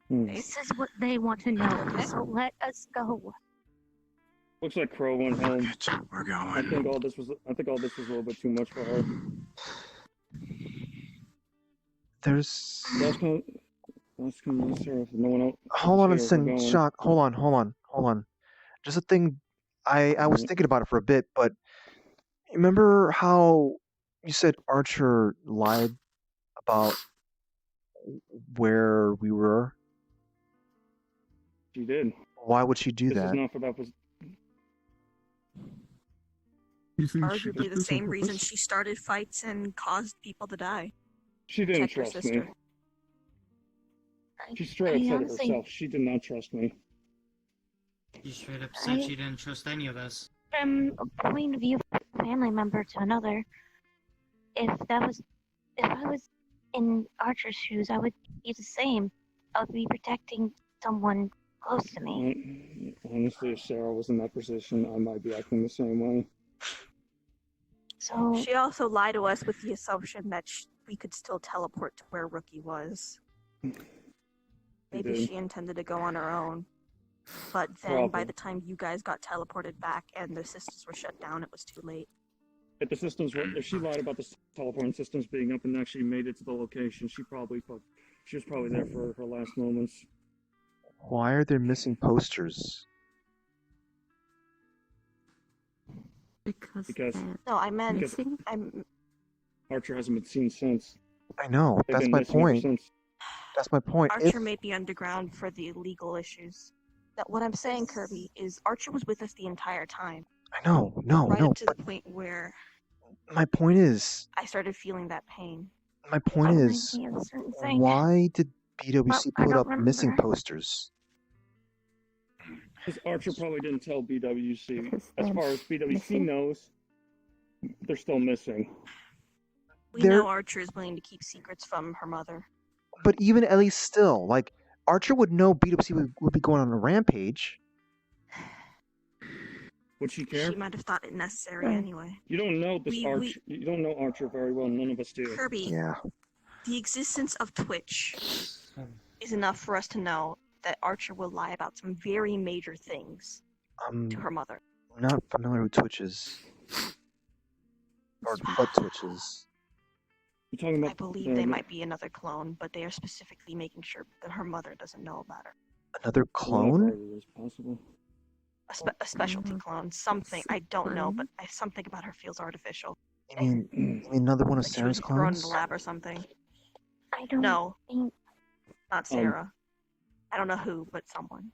This is what they want to know, so let us go. Looks like Crow went home. We're going. I think all this was a little bit too much for her. There's. Let's come, Sarah. No one else. Hold on a Sarah, we're second, going. Shock. Hold on. Just a thing. I was thinking about it for a bit, but remember how you said Archer lied about where we were? She did. Why would she do This that? is not for that. Arguably the same reason she started fights and caused people to die. She didn't Protect her trust me. sister. She straight up said it honestly- herself. She did not trust me. She straight up said she didn't trust any of us. From a point of view of a family member to another, if I was in Archer's shoes, I would be the same. I would be protecting someone close to me. Honestly, if Sarah was in that position, I might be acting the same way. So She also lied to us with the assumption that we could still teleport to where Rookie was. Maybe did. she intended to go on her own. But then by Probably. the time you guys got teleported back and the systems were shut down, it was too late. If the systems were, if she lied about the teleporting systems being up and actually made it to the location, she was probably there for her last moments. Why are there missing posters? Because No, I meant Because- I'm Archer hasn't been seen since. I know. They've That's been my missing ever point. since. That's my point. Archer If may be underground for the legal issues. That what I'm saying, Kirby, is Archer was with us the entire time. I know, no, Right no. up to the point where My point is, I started feeling that pain. my point is, me of a certain thing. why did BWC I put don't up missing remember. posters? Because Archer probably didn't tell BWC. Because As they're far as BWC missing? knows, they're still missing. We There- know Archer is willing to keep secrets from her mother. But even at least still, like Archer would know BWC would be going on a rampage. Would she care? She might have thought it necessary Right. anyway. You don't know this We- Archer. You don't know Archer very well. None of us do. Kirby, Yeah. the existence of Twitch is enough for us to know that Archer will lie about some very major things I'm to her mother. not familiar with Twitches. Or what Twitches. You're talking I about. believe they might be another clone, but they are specifically making sure that her mother doesn't know about her. Another clone? It is possible. A specialty clone, something I don't know, but something about her feels artificial. You mean another one of Like she was Sarah's grown in clones? the lab or something. I don't No, think. not Sarah. I don't know who, but someone.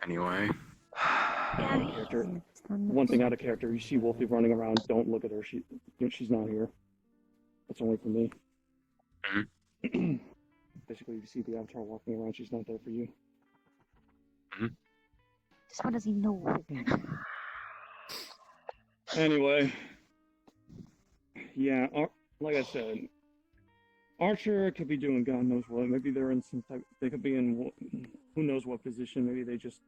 Anyway, Yeah, Character. One thing out of character. You see Wolfie running around. Don't look at her. She's not here. That's only for me. Basically, you see the Avatar walking around. She's not there for you. this one doesn't know. Anyway, yeah, like I said, Archer could be doing God knows what. Maybe they're in some type. They could be in who knows what position. Maybe they just.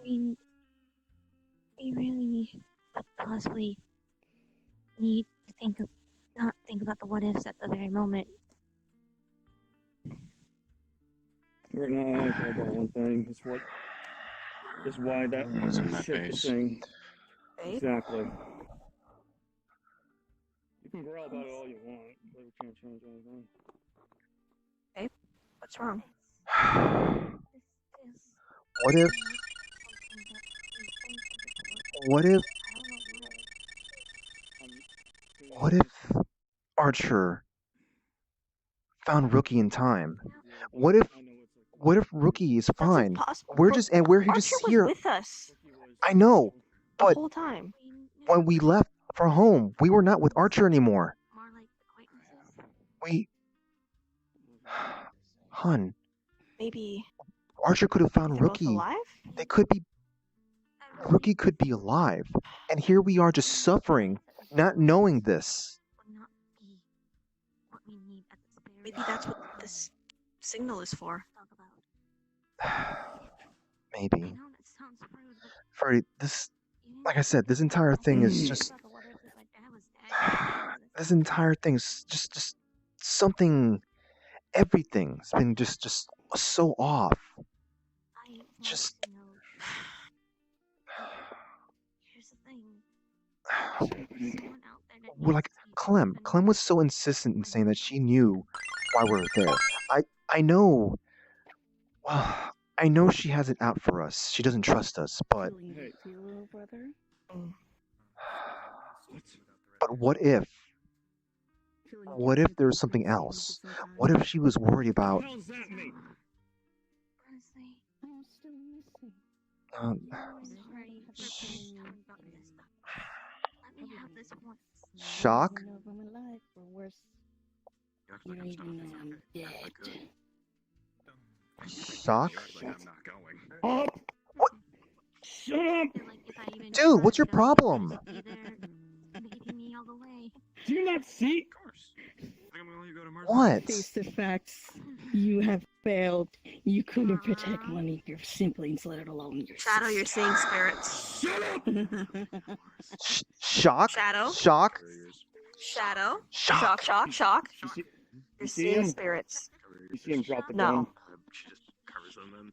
We really possibly need to not think about the what ifs at the very moment. We're not only talking about one thing. It's why that What's in that shit base? thing. Babe? Exactly. You can growl about it all you want, but we can't change anything. What's wrong? What if what if Archer found Rookie in time? What if Rookie is fine? impossible. We're just Archer just was here. with us I know, the but whole time. when we left for home, we were not with Archer anymore. More like acquaintances. We Hun, Maybe Archer could have found they're both Rookie. alive? They could be Rookie could be alive. And here we are just suffering, not knowing this. Would not be what we need at this very Maybe that's what this signal is for. talk about. I Maybe. know that sounds rude, but Freddy, this you like I said, this entire thing is just about the what if my dad was this entire thing's just something. Everything's been just so off. I want Just to know. Here's the thing. There's someone out there that well, needs like to be Clem. and Clem was so insistent in saying that she knew why we were there. I know. Well, I know she has it out for us. She doesn't trust us, but Feeling guilty, little brother? but what if? Feeling What guilty if there was because something you saved else? us some What time? if she was worried about? How's that mean? honestly, I'm still missing. Um, I'm sorry for being talking about this, but let me have this once. You Shock? don't even know if I'm alive, or worse, You act you like don't I'm even know stopping. I'm Okay, dead. act like good. Shock? You act like I'm not going. Up! What? Shut up! I feel like if I even Dude, tried, what's your I'd always problem? be there leading me all the way. Do you not see? Of course. I think I'm gonna let you go to Mars. What? Face the facts. You have failed. You couldn't protect one of your siblings, let alone your Shadow, you're sister. seeing spirits. Shut up! Shock? Shadow? Shock? Shadow? Shock? Shock? You see, You're see seeing him? spirits. You see him drop the No. gun? She just covers them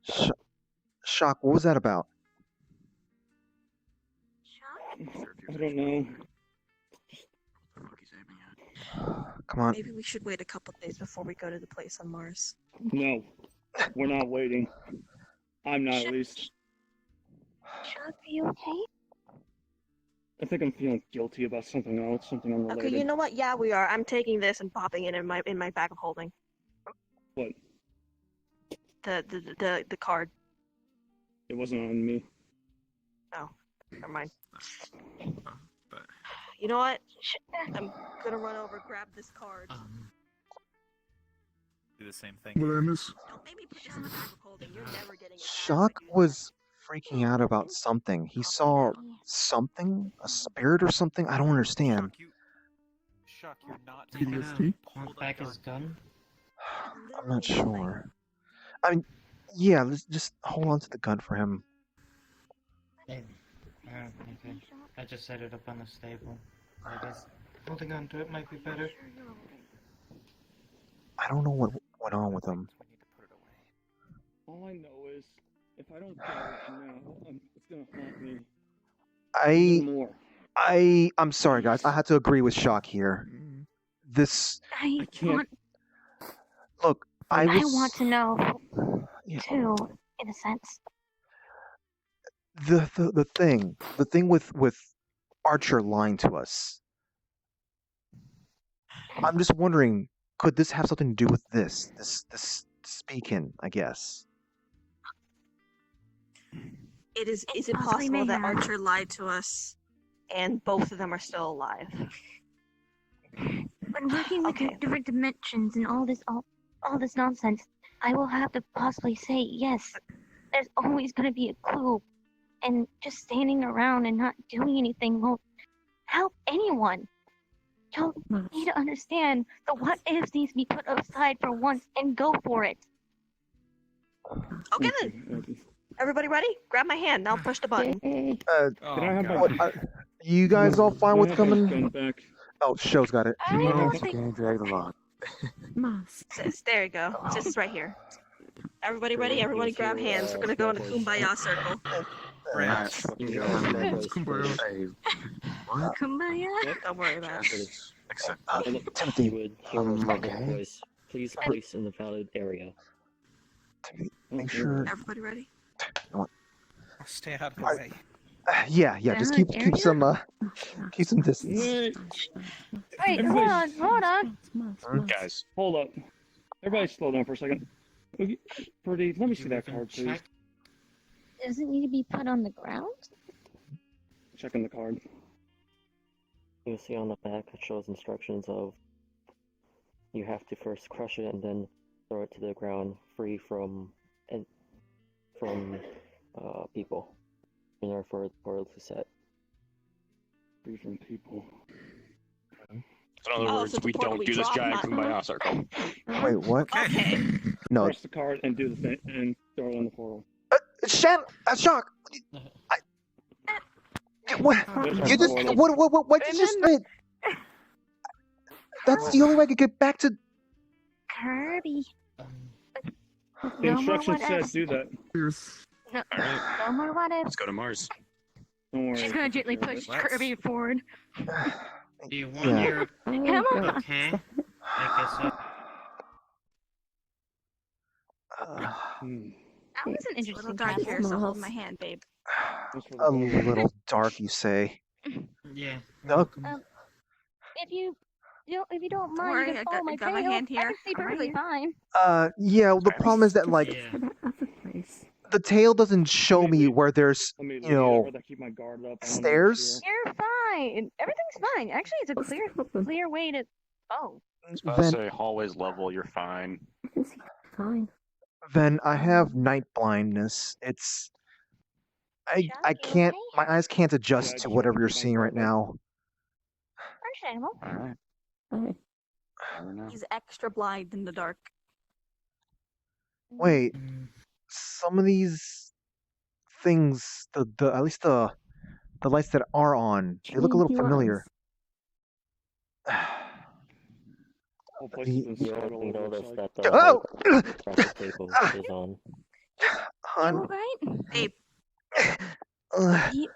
Sh- Shock, what was that about? Shock? I don't know. Fuck, he's aiming at. Come on. Maybe we should wait a couple days before we go to the place on Mars. No, we're not waiting. I'm not, at least. Shock, are you okay? I think I'm feeling guilty about something else, something unrelated. Okay, you know what? Yeah, we are. I'm taking this and popping it in my bag of holding. What? The card. It wasn't on me. Oh, never mind. But You know what? I'm gonna run over, grab this card. do the same thing. What I miss? Don't make me put this in the bag of holding. You're never getting it back. Shock was freaking out about something. He saw something? A spirit or something? I don't understand. Shock, you're not. PTSD? Want back his gun? I'm not sure. I mean, yeah, let's just hold on to the gun for him. Yeah. Okay. I just set it up on the table. I guess holding on to it might be better. I don't know what went on with him. All I know is, if I don't get it now, it's gonna haunt me. I More. I'm sorry, guys. I had to agree with Shock here. This I can't. want. look. I was want to know yeah, too, in a sense. the thing with Archer lying to us. I'm just wondering, could this have something to do with this speaking? I guess. Is it Possibly possible that mayhem. Archer lied to us, and both of them are still alive? When working with Okay. different dimensions and all this nonsense, I will have to possibly say yes. There's always going to be a clue, and just standing around and not doing anything won't help anyone. You need to understand the what ifs needs to be put aside for once and go for it. Okay then. Everybody ready? Grab my hand. Now push the button. Can I have my You guys all fine with Can I have my coming? gun back? Oh, Show's got it. I don't think Drag them on. There you go. This is right here. Everybody ready? Everybody grab hands. We're gonna go in a kumbaya circle. Hey, what? Kumbaya. Don't worry about it. Except Timothy, You would hear a muffled okay. voice. Please place in the valid area. make sure. Everybody ready? Stay out of the way. Yeah, just keep some distance. Wait, hold on. Guys, Hold up. Everybody slow down for a second. Pretty, let me see that card, please. Does it need to be put on the ground? Checking the card. You'll see on the back it shows instructions of you have to first crush it and then throw it to the ground free from people in order for the portal to set. Free from people. in other words, so the we portal don't we do this drop, giant not- kumbaya circle. Wait, what? Okay. No, Press the card and do the thing and throw it in the portal. Shock. What? You just what did you just say? That's the only way I could get back to. Kirby. The No more instructions what said ifs. do that. No, Alright, no more what ifs. let's go to Mars. Don't worry. She's gonna gently push Kirby forward. Do you want Yeah. your Come on. okay? I guess so. That was an It's a little interesting dark here, castle. so hold my hand, babe. A little dark, you say? Yeah. Doug? If you don't Don't mind, worry, you can I follow got- my got my trail. hand I here. can see I'm right perfectly here. fine. Yeah. Well, the problem is that like Yeah. To the other place. the tail doesn't show me where there's Let me you leave. I'd know rather keep my guard up. I wanna make stairs. sure. You're fine. Everything's fine. Actually, it's a What's clear, the problem? clear way to. Oh. Then hallways level, you're fine. I can see fine. then I have night blindness. It's I Chuck, you can't. okay? My eyes can't Yeah, adjust I to just whatever wanna you're keep my seeing right guard up. now. Understandable. Alright, Hey. never know. He's extra blind in the dark. Wait, Mm, some of these things, the at least the lights that are on, they look a little Change your familiar. Whole place has The been You scarred all already over. noticed It's like, that the oh, holographic table is on. You hun, alright? Babe, uh, you...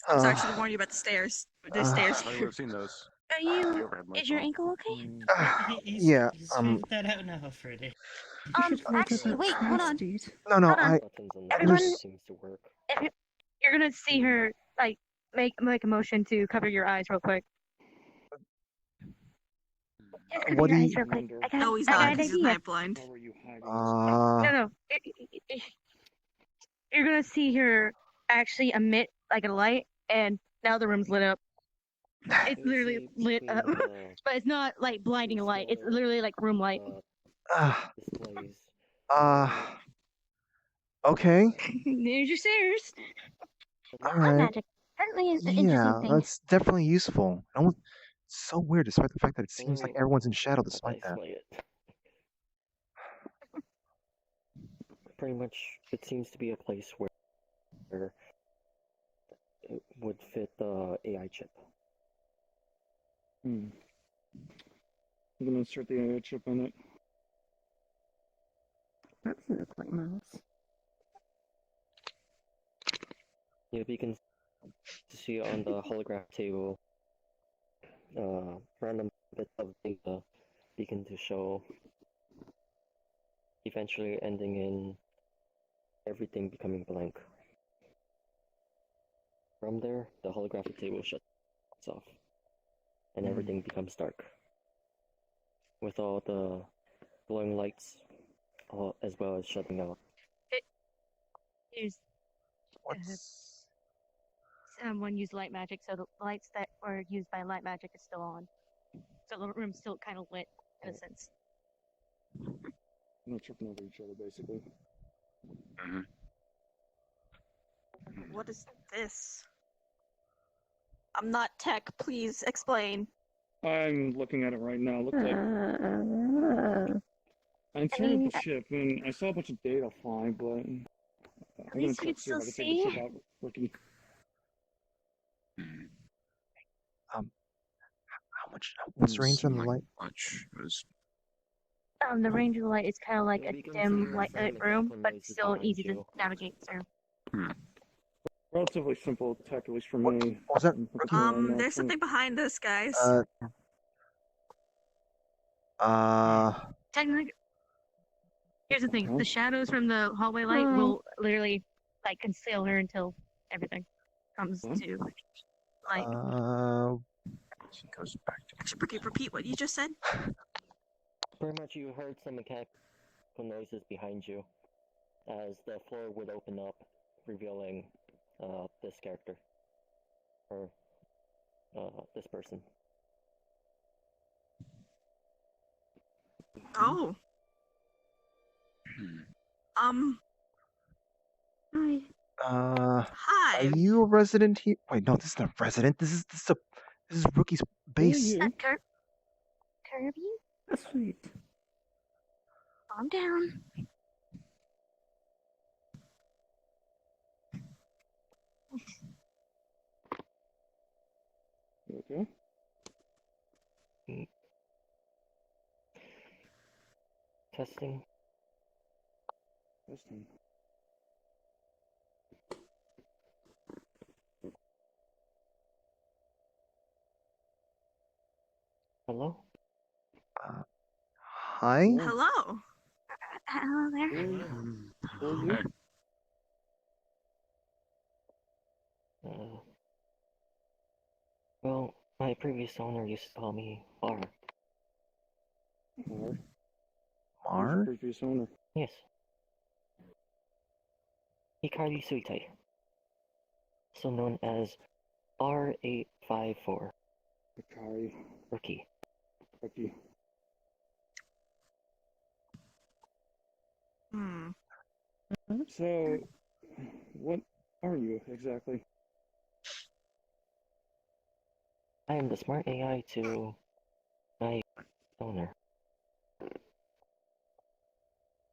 I'm sorry, I should have warned you about the stairs. There's stairs I would here. have seen those. Are you? Overhead Is your myself. ankle okay? yeah. He's figured that out now, Freddy. You should look at Actually, that wait, hold house, on. dude. No, Hold on. Buttons on Everyone- the seems to work. You're gonna see her like make a motion to cover your eyes real quick. Just cover What your do eyes you- real quick. I got, No, he's I got not, an because he's idea. night blind. How are you hiding? No. You're gonna see her actually emit like a light, and now the room's lit up. It's literally lit up, but it's not like blinding light. It's literally like room light. Displays. Okay. There's your stairs. All Eye right. magic certainly is the Yeah, interesting thing. that's definitely useful. It's so weird, despite the fact that it seems like everyone's in shadow despite that. Display it. Pretty much, it seems to be a place where it would fit the AI chip. I'm gonna insert the AI chip in it. That doesn't look like mouse. You can see on the holograph table random bits of data begin to show, eventually ending in everything becoming blank. From there, the holographic table shuts off, and everything becomes dark, with all the glowing lights, as well as shutting out. There's someone used light magic, so the lights that were used by light magic is still on. So the room's still kind of lit in a sense. We're tripping over each other, basically. What is this? I'm not tech. Please explain. I'm looking at it right now. Looks like I inserted the chip, and I saw a bunch of data fly, but I'm gonna least you check can see if I still can take the see. chip out, rookie. What's the range on the light? Much. It was The range of the light is kind of like a dim light room, but still easy to you. navigate through. Relatively simple tech, at least for me. What was that? There's something behind us, guys. Technically, here's the thing: the shadows from the hallway light will literally like conceal her until everything comes to light. goes back to Actually, repeat what you just said. Pretty much, you heard some mechanical noises behind you, as the floor would open up, revealing this character, or this person. Oh. Hi. Hi. Are you a resident here? Wait, no, this is not a resident. This is Rookie's base. Kirby, That's sweet. calm down. Okay. Testing. Testing. Hello? Hi? Hello. Hello there. Who are you? Well, my previous owner used to call me Bar. Mar? Who's Mar? your previous owner? Yes. Hikari Suitai. Also known as R854. Hikari. Rookie. Rookie. Hmm. So, what are you exactly? I am the smart AI to my owner.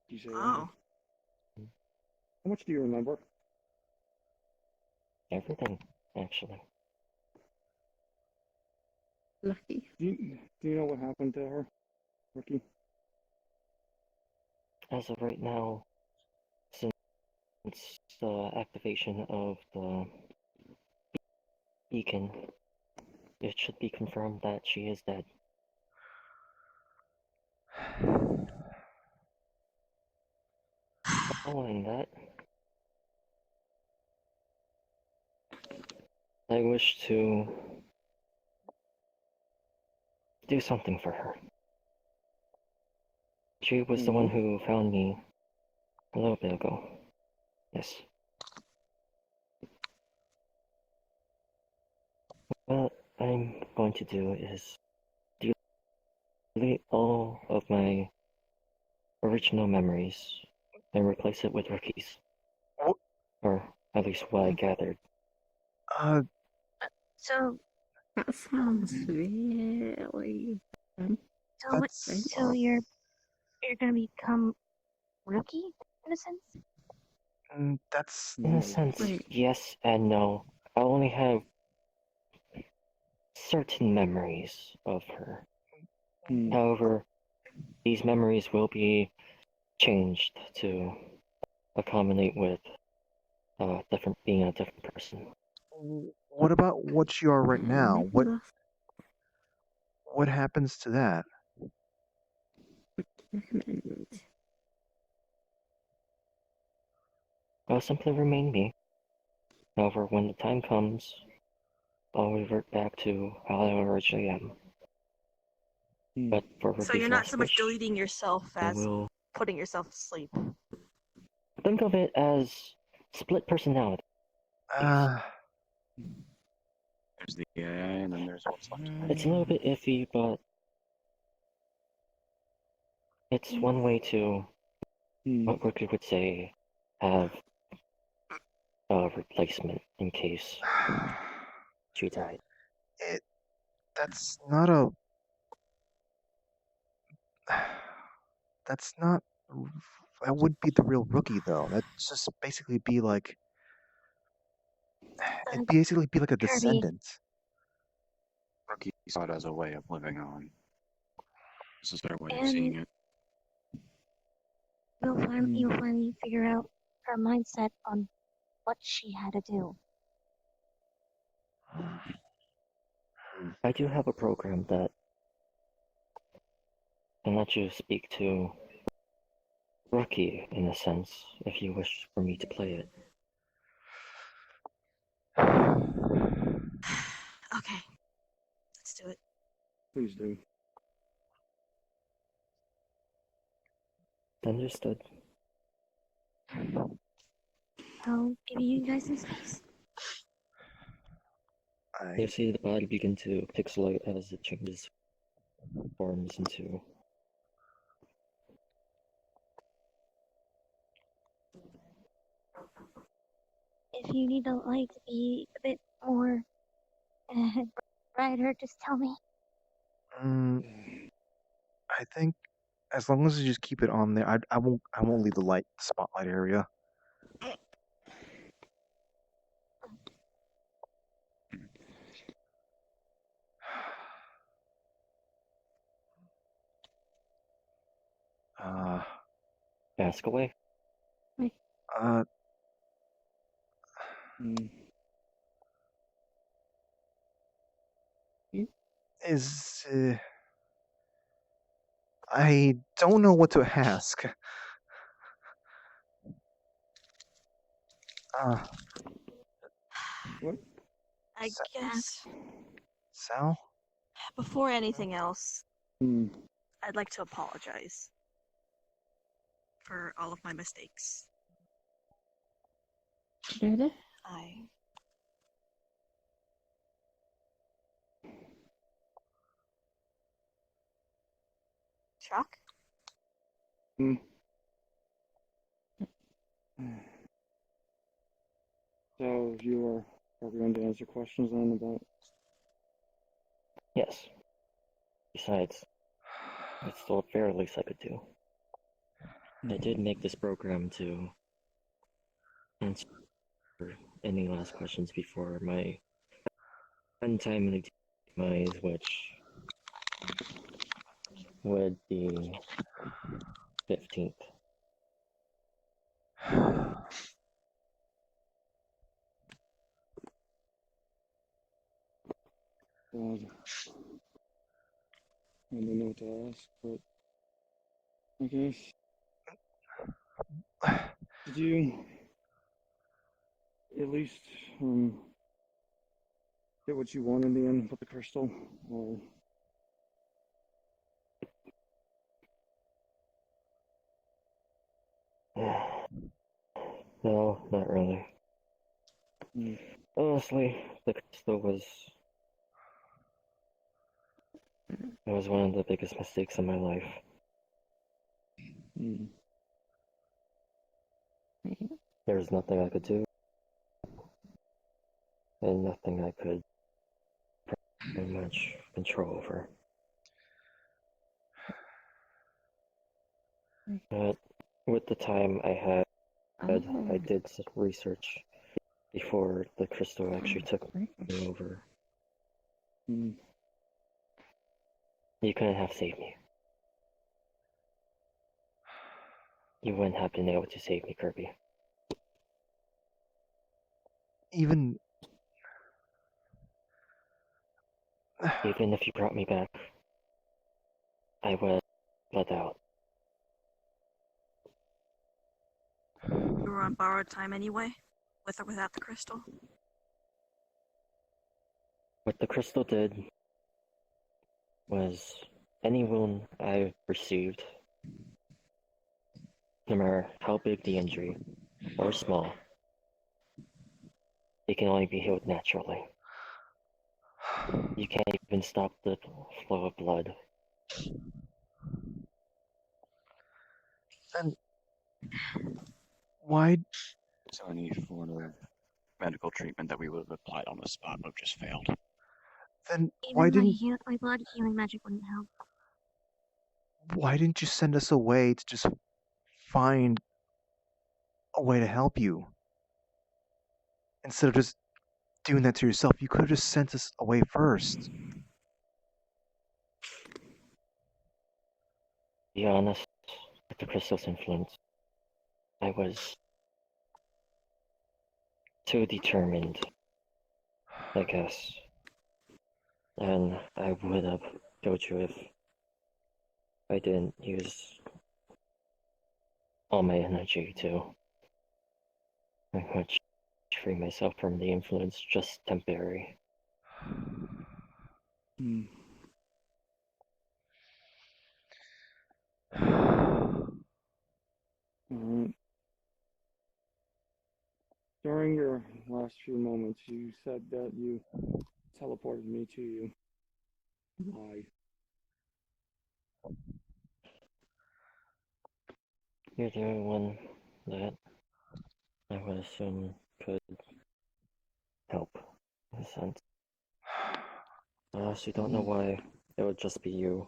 You say Oh. that? How much do you remember? Everything, actually. Lucky. Do you know what happened to her, Rookie? As of right now, since the activation of the beacon, it should be confirmed that she is dead. Following that, I wish to do something for her. She was the one who found me a little bit ago. Yes. What I'm going to do is delete all of my original memories and replace it with Rookie's. Or at least what I gathered. So, That sounds really fun. so you're gonna become rookie in a sense? That's In a sense, yes and no. I only have certain memories of her. However, these memories will be changed to accommodate with being a different person. What about what you are right now? What happens to that? I'll simply remain me. However, when the time comes, I'll revert back to how I originally am. But for So you're Rookie's not last so much wish, deleting yourself I as will putting yourself to sleep. think of it as split personality. There's the AI, and then there's what's left. It's a little bit iffy, but it's one way to, what Rookie would say, have a replacement in case she died. That's not a. That's not. That would be the real rookie, though. That'd just basically be like. It'd basically be like a Kirby. descendant. Rookie saw it as a way of living on. This is their way of And seeing it. you'll finally figure out her mindset on what she had to do. I do have a program that can let you speak to Rookie, in a sense, if you wish for me to play it. Okay. Let's do it. Please do. Understood. I'll give you guys some space. You see the body begin to pixelate as it changes forms into. If you need the light to be a bit more brighter, just tell me. I think as long as you just keep it on there, I won't leave the spotlight area. Ask away. Uh, is I don't know what to ask. What? I guess Sal? before anything else, Hmm. I'd like to apologize for all of my mistakes. I shock. Hmm. So you are going to answer questions then about? Yes. Besides, that's still a fair least I could do. I did make this program to answer any last questions before my untimely demise, which would be 15th. God. I don't know what to ask, but I guess. Did you at least get what you want in the end with the crystal? Or No, not really. Honestly, the crystal was one of the biggest mistakes in my life. There was nothing I could do, and nothing I could pretty much control over. But with the time I had, I did some research before the crystal actually took me over. You couldn't have saved me. You wouldn't have been able to save me, Kirby. Even Even if you brought me back, I would let out. You were on borrowed time anyway, with or without the crystal. What the crystal did was any wound I received, no matter how big the injury or small, it can only be healed naturally. You can't even stop the flow of blood. Then why? So any form of medical treatment that we would have applied on the spot would have just failed. Then Even my blood healing magic wouldn't help. why didn't you send us away to just find a way to help you? Instead of just doing that to yourself, you could have just sent us away first. To be honest, with the crystal's influence, I was too determined, I guess. And I would have killed you if I didn't use all my energy to pretty much free myself from the influence, just temporary. Alright. During your last few moments, you said that you teleported me to you. Why? You're the only one that I would assume could help, in a sense. I honestly don't know why it would just be you.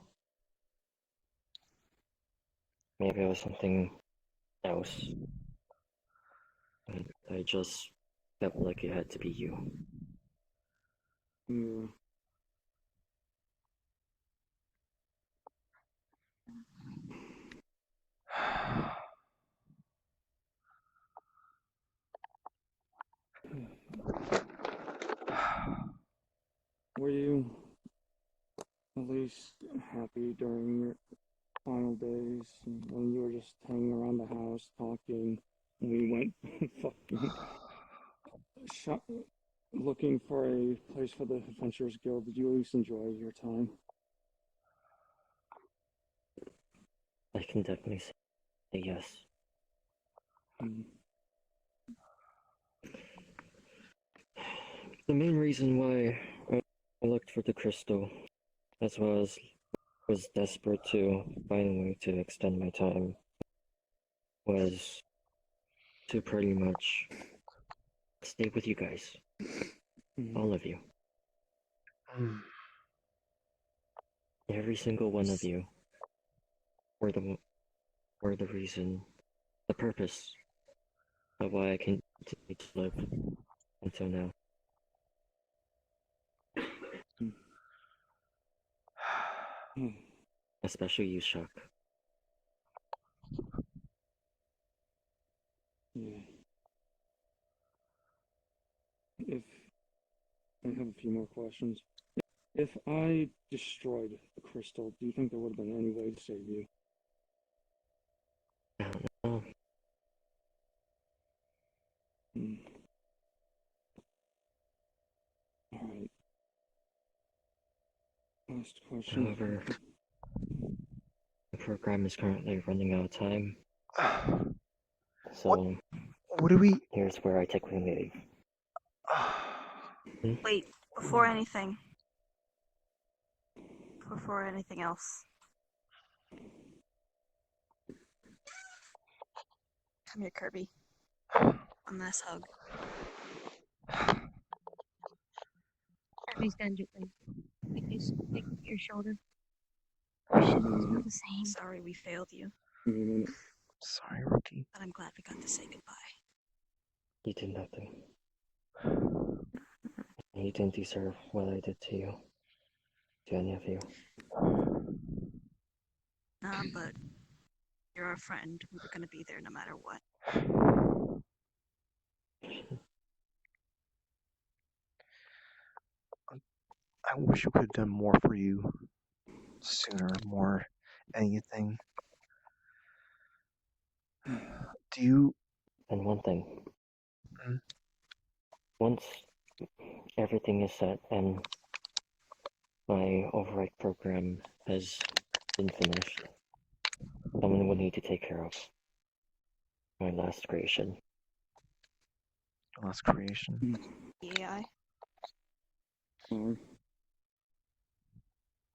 Maybe it was something else. I just felt like it had to be you. Yeah. always happy during your final days when you were just hanging around the house talking. We went fucking looking for a place for the Adventurers Guild. Did you at least enjoy your time? I can definitely say yes. The main reason why I looked for the crystal, as well as was desperate to find a way to extend my time, was to pretty much stay with you guys. All of you. Every single one of you were the reason, the purpose of why I continue to live until now. Especially you, Shock. Yeah. If I have a few more questions. If I destroyed the crystal, do you think there would have been any way to save you? I don't know. Alright. Last question. However, the program is currently running out of time. So, what do we... here's where I take my leave. Wait, before anything else. Come here, Kirby. One last hug. Kirby's gonna take your shoulder. We should do the same. Sorry we failed you, Sorry, Rookie. but I'm glad we got to say goodbye. You did nothing. You didn't deserve what I did to you. To any of you. Nah, but you're our friend. We were gonna be there no matter what. I wish we could have done more for you sooner, more anything. Do you... And one thing. Once everything is set and my override program has been finished, someone will need to take care of my last creation. Last creation? Yeah.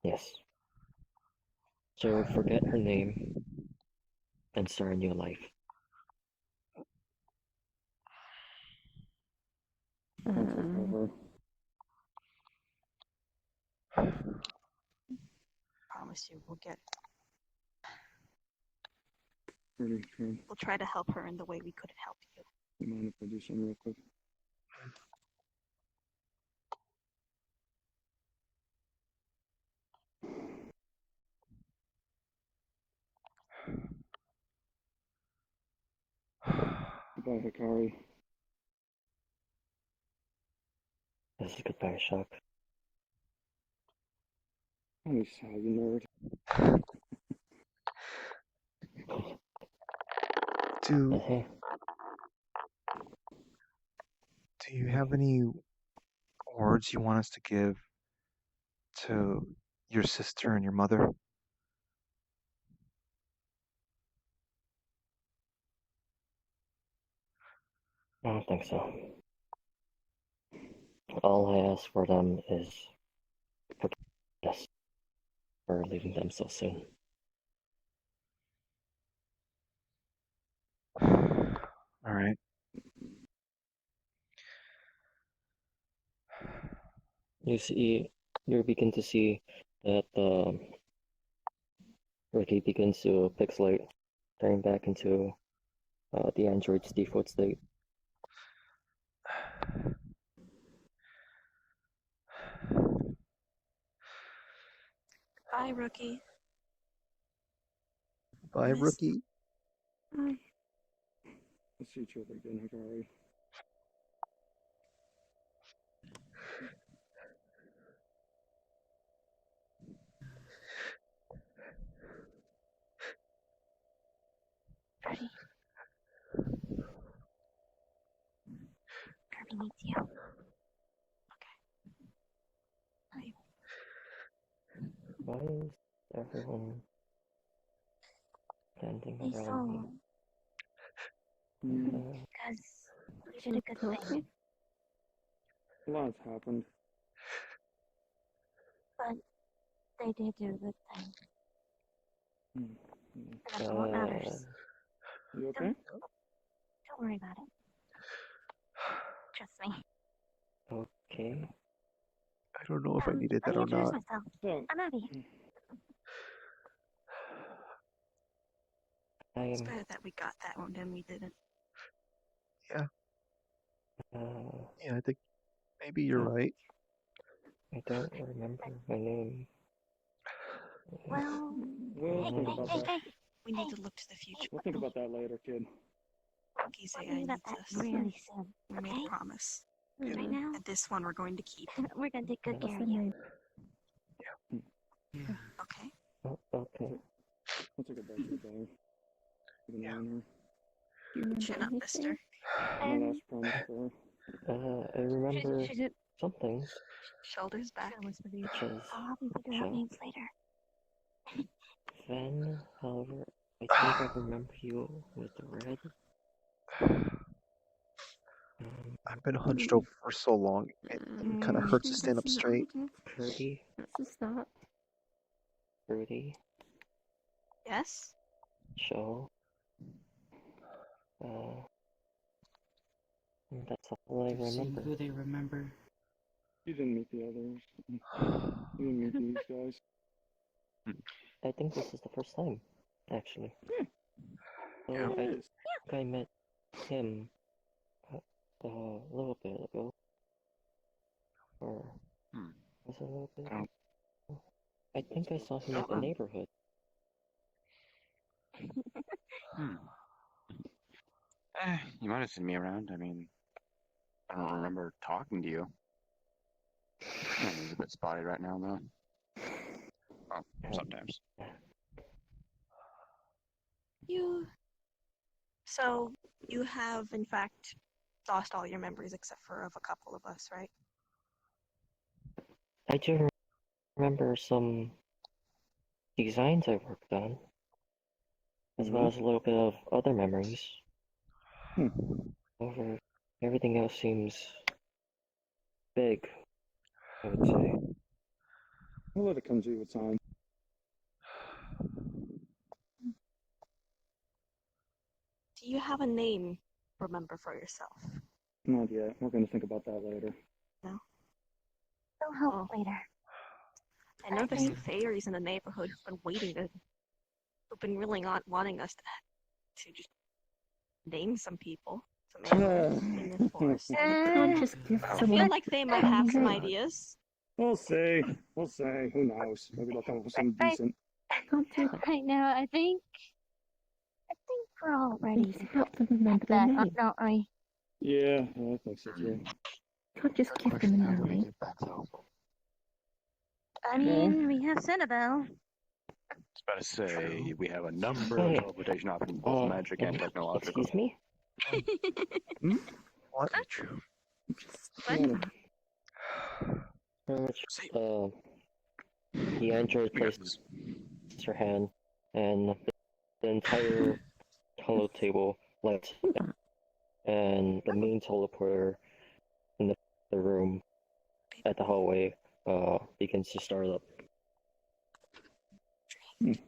Yes. So forget her name and start a new life. Promise you, we'll get. Pretty good. We'll try to help her in the way we could help you. You mind if I do something real quick? Goodbye, Hikari. This is goodbye, Shock. Holy cow, you nerd. Do you have any words you want us to give to your sister and your mother? I don't think so. All I ask for them is forgiveness for leaving them so soon. All right. You begin to see that Ricky begins to pixelate, turning back into the android's default state. Bye, Rookie. Bye, Rookie. Bye. Let's see each other again, Hikari. something be around sold. me. Because you did a good thing. A lot's happened. But they did do a good thing. Mm. And that's all that matters. You okay? Don't worry about it. Trust me. Okay. I don't know if I needed Let that me or introduce not. myself. So, I'm Abby. It's I'm. better that we got that one than we didn't. Yeah, Uh, yeah, I think maybe you're right. I don't remember my name. Well, we'll think about that. We need to look to the future. We'll think about that later, kid. Gize, we'll I think need about that this. really soon. We made Okay? a promise. Right now, And this one we're going to keep. we're gonna take good care of you. Yeah. Okay? Oh, okay. We'll take a back to the bar. Keep an eye on Chin up, mister. her. My last promise for her. I remember She's a something. Shoulders back. Which is I'll help you figure out Joe. names later. Then, however, I think I remember you with the red. I've been hunched over for so long. It kind of hurts to stand up straight. Kirby. Let's stop. Rudy. Yes? Joe. That's all I See remember. who they remember. You didn't meet the others. You didn't meet these guys. I think this is the first time, actually. So Yeah, I it think is. I met him a little bit ago. Or was it a little bit ago? I think I saw him at the neighborhood. You might have seen me around. I mean, I don't remember talking to you. He's a bit spotty right now, though. Well, sometimes. So, you have, in fact, lost all your memories except for of a couple of us, right? I do remember some designs I worked on, as well as a little bit of other memories. However, everything else seems big, I would say. We'll let it come to you with time. Do you have a name, remember, for yourself? Not yet. We're going to think about that later. No? They'll help later. I know there's some fairies in the neighborhood who've been really wanting us to just name some people. Some animals in the forest. I feel like they might have some ideas. We'll see. We'll see. Who knows? Maybe they'll come up with something decent. Right now, I think we're all ready to help them remember their that, name. don't we? Yeah, I think so too. Can't just give them a name. I mean, we have Cinnabelle. I was about to say, we have a number of teleportation options, both magic and technological. Excuse me? What? That's true. The android placed her hand, and the entire holo table lights, and the main teleporter in the room at the hallway begins to start up. It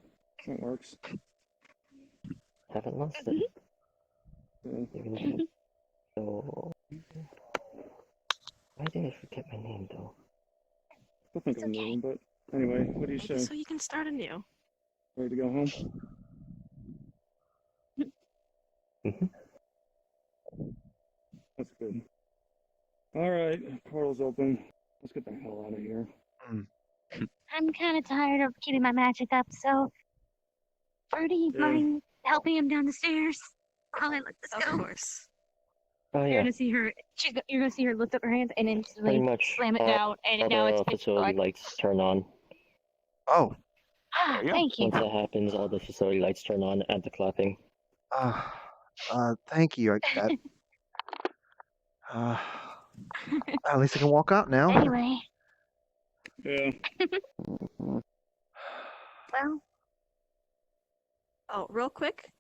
works. Haven't lost it. Yeah. Even though, why did I forget my name though? We'll think of a new one, but anyway, what do you Maybe say? so you can start anew. Ready to go home? That's good. Alright, portal's open. Let's get the hell out of here. I'm kind of tired of keeping my magic up, so Birdie, mind helping him down the stairs? Alright, let's go. Of course. Oh You're yeah, gonna see her. You're gonna see her lift up her hands and pretty instantly much slam it all, down, and all now it's the pitch facility black. lights turn on. Oh. Ah, thank you. Once that happens, all the facility lights turn on at the clapping. Thank you. At least I can walk out now. Anyway, Yeah. well, Oh, real quick.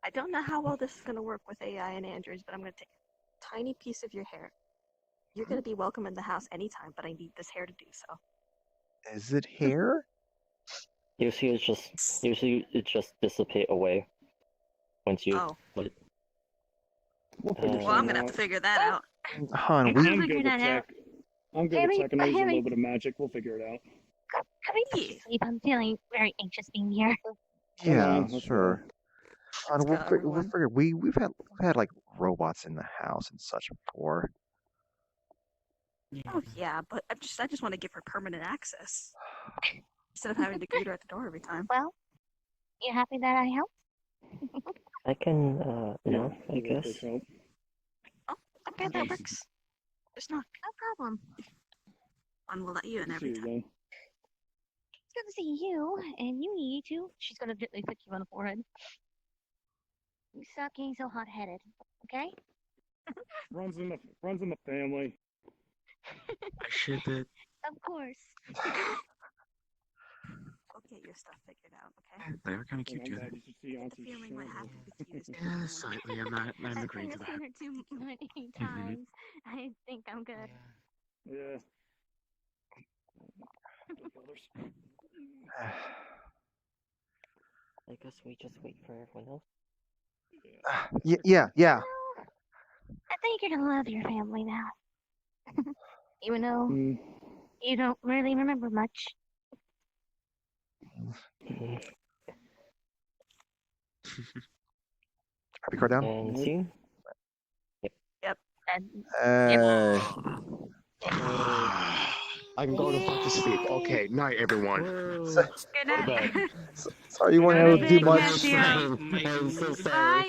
I don't know how well this is gonna work with AI and androids, but I'm gonna take a tiny piece of your hair. You're gonna be welcome in the house anytime, but I need this hair to do so. Is it hair? Usually it just dissipate away once you Oh. let it. We'll figure Well, I'm something gonna have out. to figure that out. Hon, I'm we good figure with that out. tech. I'm good with tech. I know there's a little bit of magic. We'll figure it out. Can we just sleep? I'm feeling very anxious being here. yeah, Let's sure. Hon, Let's go, we'll everyone. figure. We've had like robots in the house and such before. Oh yeah, but I just want to give her permanent access instead of having to greet her at the door every time. Well, you happy that I helped? I can no, I We'll guess. this out. Oh, okay, that works. Just knock. No problem. One will let you in See every you time. again. It's good to see you, and you need to. She's gonna gently flick you on the forehead. Stop getting so hot-headed, okay? Runs in the family. I ship it. Of course. Go get your stuff figured out, okay? They are kind of cute I'm together. glad you should see I get the Auntie feeling what Sharon. happened with you is Yeah, slightly. I'm I've agreeing to seen that. her too many times. I think I'm good. Yeah. I guess we just wait for everyone else. Yeah. I think you're gonna love your family now. Even though you don't really remember much. Happy car down. And see? Yep. I can go to fuck to sleep. Okay, night everyone. Good night. Sorry you weren't able to do much. I'm so sorry.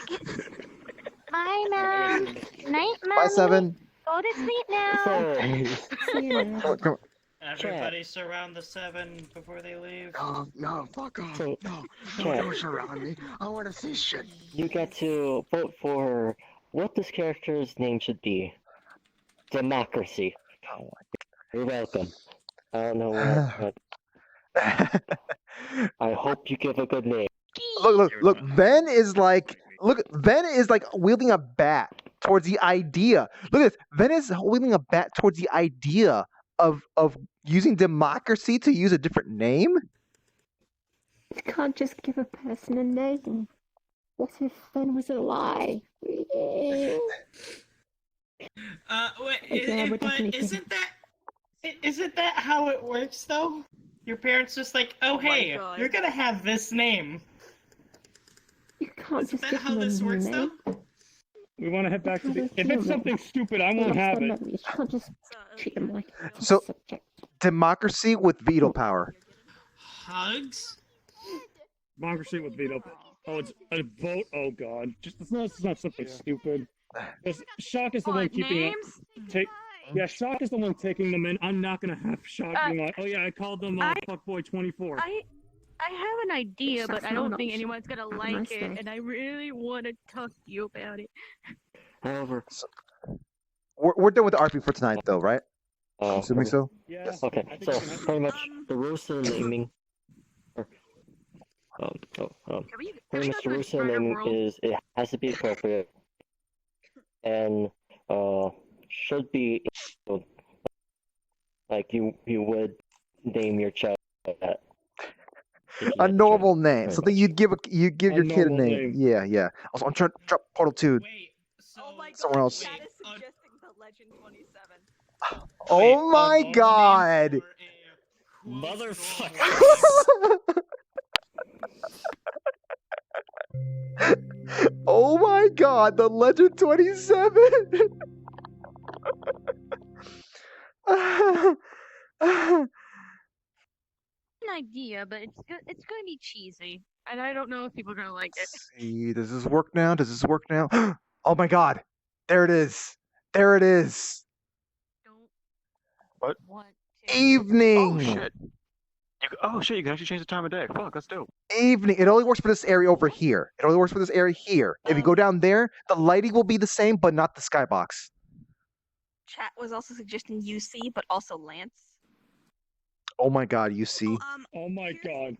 Bye, Mom. Night, Mom. Bye, Seven. Go to sleep now. Sorry. See you later. Come on. Everybody surround the 7 before they leave. No, fuck off. So, No, Chat, don't surround me. I want to see shit. you get to vote for what this character's name should be. Democracy. You're welcome. I don't know what. I hope you give a good name. Look. Ben is like wielding a bat towards the idea. Look at this. Ben is wielding a bat towards the idea of using democracy to use a different name. You can't just give a person a name. What if Ben was a lie? Wait, Yeah, we're but definitely isn't that how it works though? Your parents just like, oh my hey, God. you're gonna have this name. You can't Isn't just that give how them this a works name. though? We want to head back to the. Because If it's it's something stupid, I won't have it. You can't just treat them like a So subject. democracy with veto power. Hugs? Democracy with veto. Oh, it's a vote. Oh God, it's not something stupid. Shock is the one keeping it. Yeah, Shock is the one taking them in. I'm not gonna have Shock being like, oh yeah, I called them fuckboy 24. I have an idea, but I don't think anyone's gonna Have a like nice it, day. and I really want to talk to you about it. However, We're done with the RP for tonight, though, right? I'm assuming so. Yeah. Okay, so pretty much the rules to the naming. Pretty much the rules to the naming is it has to be appropriate, and should be like you would name your child that. A normal name, Pretty something you'd give your kid a normal name. name. Yeah. Also, I'm trying to drop Portal 2 Oh my somewhere God, else. Chat is suggesting the Legend 27. Oh my God! Motherfucker. Oh my God! The Legend 27. An idea, but it's gonna be cheesy, and I don't know if people are gonna like it. See, does this work now? Oh my God! There it is. What? Evening. Oh shit! You can actually change the time of day. Fuck, that's dope. Evening. It only works for this area over here. If you go down there, the lighting will be the same, but not the skybox. Chat was also suggesting UC, but also Lance. Oh my God! You see? Oh my God.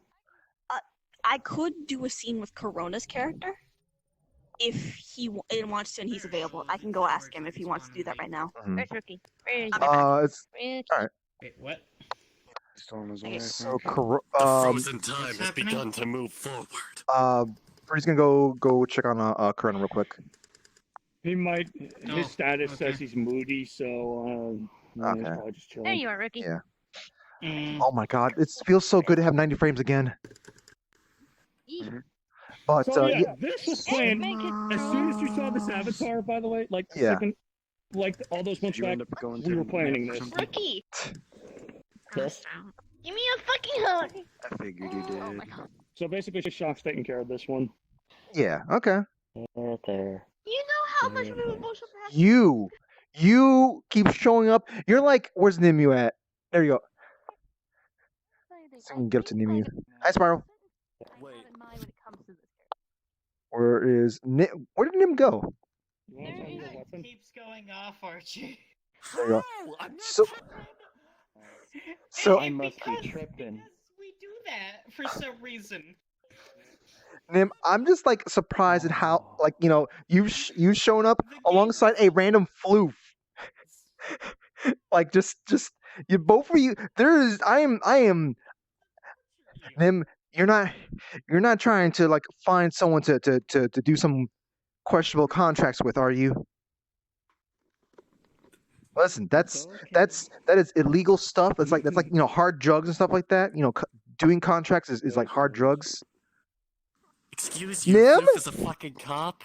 I could do a scene with Corona's character if he wants to and he's available. I can go ask him if he wants to do that right now. Mhm. Where's Rookie? Where is It's Rookie? all right. Wait, what? Storm is away. So, The frozen time What's has happening? begun to move forward. Freddie's gonna go check on Corona real quick. He might. Oh, His status okay. says he's moody, so yeah, he's Okay. probably just chilling. There you are, Rookie. Yeah. Mm. Oh my God, it feels so good to have 90 frames again. But So yeah, yeah, this was planned as soon as you saw this avatar. By the way, like the Yeah. second, like all those months You back, end up going we to were planning Mac or this. something? Rookie! Yes. Give me a fucking hug! I figured you did. Oh my god. So basically, Shock's taking care of this one. yeah, okay. Right there. You know how much of an emotional You keep showing up. You're like, where's Nimu at? There you go. So we can get up to Nimu. Hi, Spiral. Wait. Where is Nim? Where did Nim go? You want to tell me your weapon? Keeps going off, Archie. There you go. I'm not So, I must be tripping. We do that for some reason. Nim, I'm just like surprised at how, like, you know, you've shown up alongside a random floof. Like, just you both of you. I am. Nim, you're not trying to like find someone to do some questionable contracts with, are you? Listen, that is illegal stuff. That's like you know, hard drugs and stuff like that. You know, doing contracts is like hard drugs. Excuse you, Nim? Floof is a fucking cop.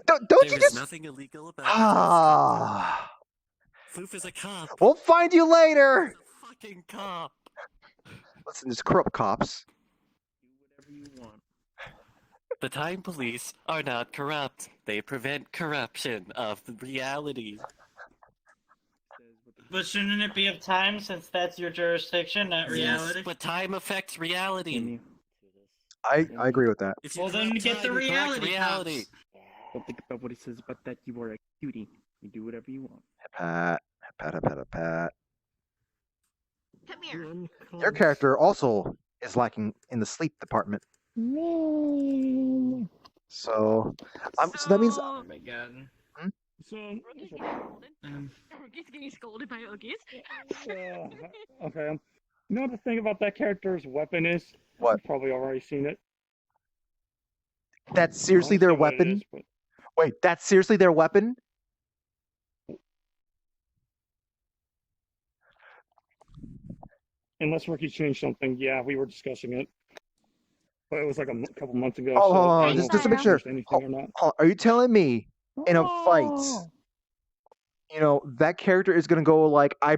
Don't There you is just nothing illegal about ah? Floof is a cop. We'll find you later. Fucking cop. Listen, there's corrupt cops. Whatever you want. The Time Police are not corrupt. They prevent corruption of the reality. But shouldn't it be of time, since that's your jurisdiction, not reality? Yes, but time affects reality. I agree with that. If Well, then corrupt get the time, you correct reality cops. Don't think about what he says about that. You are a cutie. You do whatever you want. Pat. Come here. Your character also is lacking in the sleep department. So that means. Oh my god. So Rookie's getting scolded. Rookie's getting scolded by Oogies. okay. You know what the thing about that character's weapon is? What? You've probably already seen it. That's seriously their weapon? Wait, that's seriously their weapon? Unless Rookie changed something. Yeah, we were discussing it. But it was like a couple months ago. Oh, so hold I on, don't know just if to make he sure. changed anything or not. Are you telling me in a fight, you know, that character is gonna go like I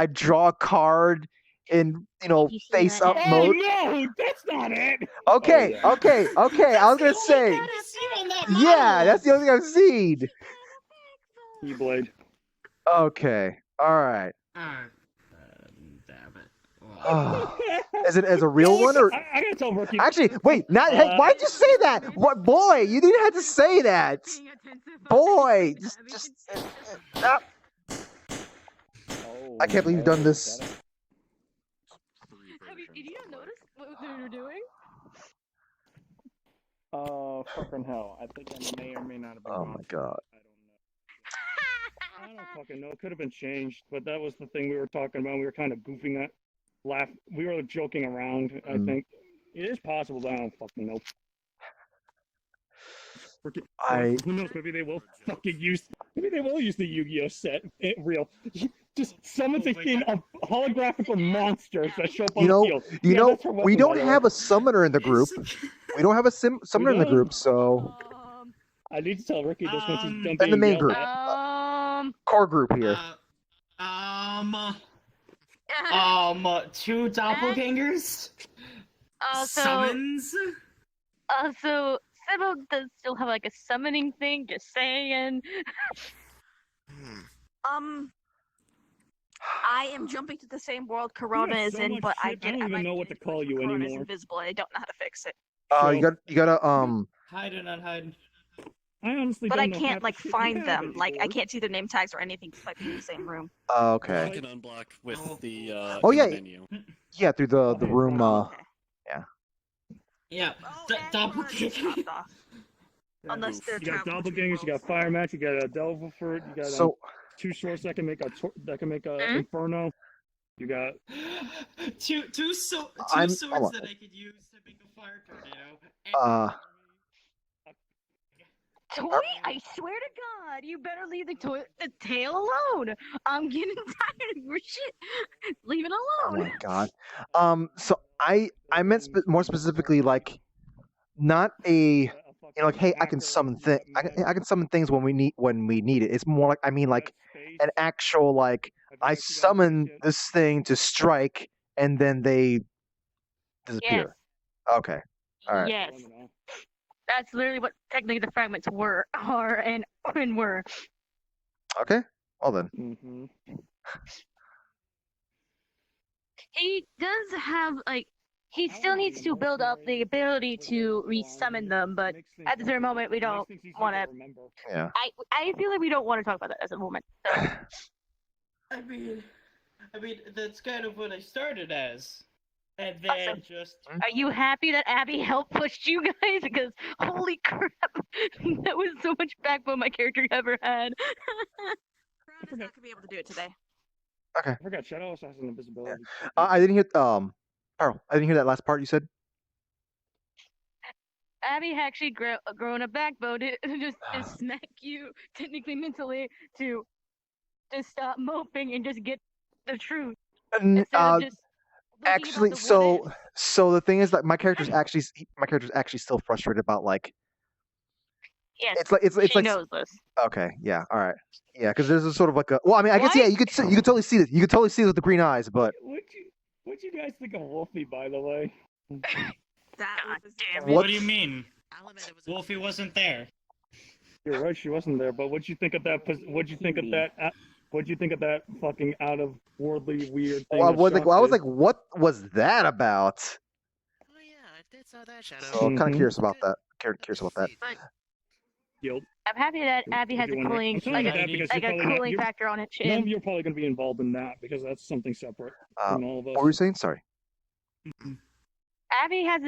draw a card in, you know, face up Oh mode? no, that's not it. Okay. I was gonna say, yeah, that's the only thing I've seen. You blade. Okay, all right. Damn it. Is it as a real one or? I gotta tell Rookie. Actually, wait. Hey, why'd you say that? What, boy? You didn't have to say that. Boy, just. Ah. I can't believe you've done this. Did you not notice what we were doing? Fucking hell. I think I may or may not have been Oh gone. my god. I don't fucking know. It could have been changed, but that was the thing we were talking about. We were kind of goofing that, we were joking around. I think it is possible, but I don't fucking know. Who knows? Maybe they will fucking use. Maybe they will use the Yu-Gi-Oh set. Real. Just summons a thing of holographical monsters that show up on the field. You Yeah, know, that's her we weapon, don't by the way. have a summoner in the group. We don't have a summoner in the don't? group, so I need to tell Ricky this once he's done in the being main yelled group, at. core group here. Two doppelgangers? Summons? So Sybil does still have like a summoning thing, just saying. I am jumping to the same world Corona have is so in, much but I shit, get I don't even know what to call you Corona's anymore. invisible and I don't know how to fix it. You gotta Hide and unhide. I honestly But don't I know can't half like the shit find you have them. Like I anymore. can't see their name tags or anything because I'd be in the same room. Okay. You can unblock with the Oh in yeah, the menu. yeah, through the room. Yeah. Yeah, Oh, and doppelganger. dropped off. Unless they're You got traveling too doppelgangers, you got close. fire match, you got a devil fruit, you got So 2 swords that can make a Hmm? inferno. You got two swords hold that on. I could use to make a fire tornado. Toy, I swear to God, you better leave the tail alone. I'm getting tired of your shit. Leave it Oh alone. my god. So I meant more specifically like not a like hey I can summon I can summon things when we need it. It's more like I mean like an actual like I summon this thing to strike and then they disappear. Okay. All right. Yes. That's literally what technically the fragments are, and were. Okay. Well then. Mm-hmm. He does have, like, he still needs to build up the ability to resummon them, but at the current moment, we don't want to. Yeah. I feel like we don't want to talk about that at the moment. So. I mean, that's kind of what I started as. And then just. Are you happy that Abby helped push you guys? Because holy crap, that was so much backbone my character ever had. Brown is not gonna be able to do it today. Okay. I forgot Shadow Assassin invisibility. I didn't hear Carl, I didn't hear that last part you said. Abby actually grown a backbone to just smack you technically mentally to stop moping and just get the truth instead of just actually so the thing is that my character's actually still frustrated about like yes, it's she like knows this. okay, yeah, all right, yeah, because there's a sort of like a well, I mean, I guess yeah, you could totally see this, you could totally see it with the green eyes, but What'd you guys think of Wolfie, by the way? That was What do you mean? Wolfie wasn't there. You're right, she wasn't there. But what'd you think of that? What'd you think of that? What'd you think of that fucking out of worldly weird thing? I was like, what was that about? Oh yeah, I did saw that shadow. So I'm kind of curious about that. Curious about that. But Guild. I'm happy that Abby has a cooling, like a cooling factor on it. None of you are probably going to be involved in that because that's something separate from all of us. What were you saying? Sorry. Abby has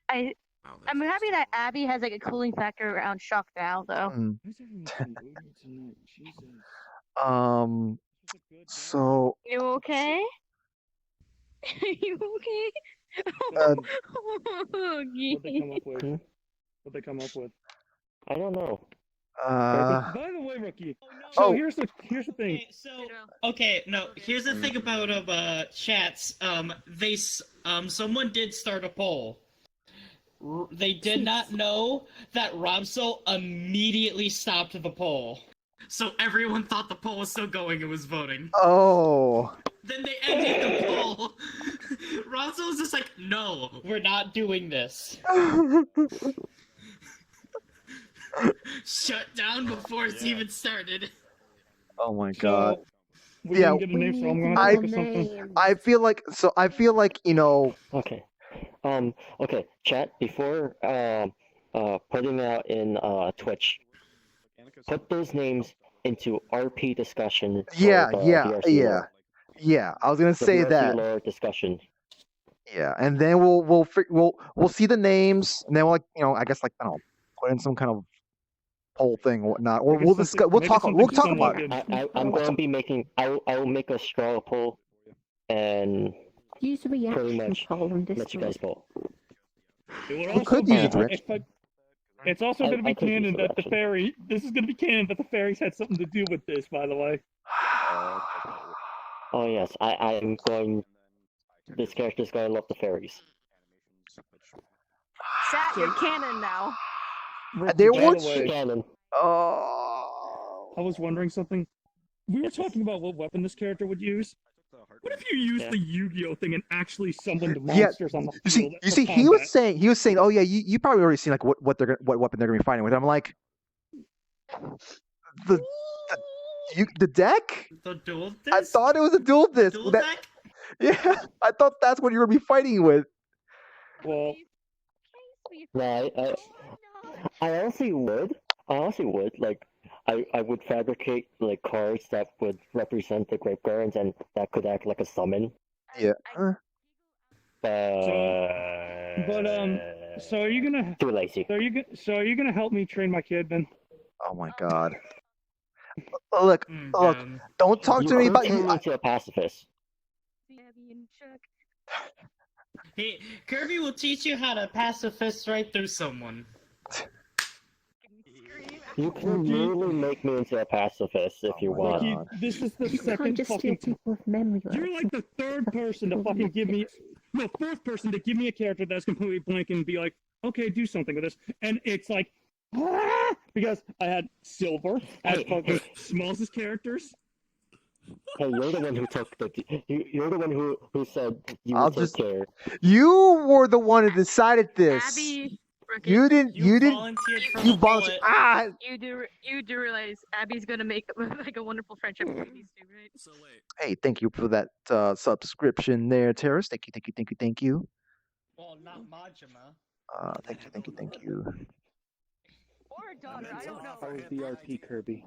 I'm happy that Abby has like a cooling factor around shock now, though. So. You okay? You okay? What they come up with? I don't know. By the way, Rookie. So here's the thing. Here's the thing about chats. Someone did start a poll. They did not know that Robso immediately stopped the poll. So everyone thought the poll was still going and was voting. Oh. Then they ended the poll. Robso was just like, no, we're not doing this. Shut down before it's even started. Oh my god. We didn't get a name, so I'm gonna have to think of something. I feel like you know. Okay. Okay. Chat before putting out in Twitch. Put those names into RP discussion. Yeah. Lore. Yeah. I was gonna say VRC that. Lore discussion. Yeah, and then we'll see the names, and then we'll, like, you know, I guess, like, I don't know, put in some kind of poll thing or whatnot, or we'll discuss. We'll talk about it. I'm going to be making. I'll make a straw poll, and Use the pretty reaction much poll on let you guys vote. It would We also could be, use it. it's also going to be I could use canon the that the reaction. fairy. This is going to be canon that the fairies had something to do with this. By the way. Oh yes, I'm going. This character's going to love the fairies. Sat, you're canon now. There By was the way, canon. Oh. I was wondering something. We were talking about what weapon this character would use. What if you use the Yu-Gi-Oh thing and actually summoned monsters on the field? You see, he was saying, oh yeah, you probably already seen like what weapon they're gonna be fighting with. I'm like, the deck. The dual disc? I thought it was a dual disc. Dual deck? Yeah, I thought that's what you were gonna be fighting with. Well, No, I honestly would. Like, I would fabricate like cards that would represent the Grape Gardens and that could act like a summon. Yeah. But So are you gonna? Too lazy. So are you gonna help me train my kid then? Oh my god. Look, look. Um, Don't talk You to me could about turn you. me into a pacifist. Kirby will teach you how to pacifist right through someone. You can literally make me into a pacifist if you want. Rookie, this is the You can't second just fucking. steal people with memory loss. You're like the third person to fucking give me. No, fourth person to give me a character that's completely blank and be like, okay, do something with this. And it's like, because I had Silver as fucking smallest characters. Hey, you're the one who took the. You're the one who said you I'll would take just. care. You were the one who decided this. Abby, Rookie, You didn't. You didn't. volunteered for You the volunteered. bullet. Ah. you do realize Abby's gonna make like a wonderful friendship between these two, right? So wait. Hey, thank you for that subscription there, Terrace. Thank you, thank you, thank you, thank you. Well, not Majima. Thank you, thank you, thank you. Or a daughter, I don't know. How was VRP, Kirby?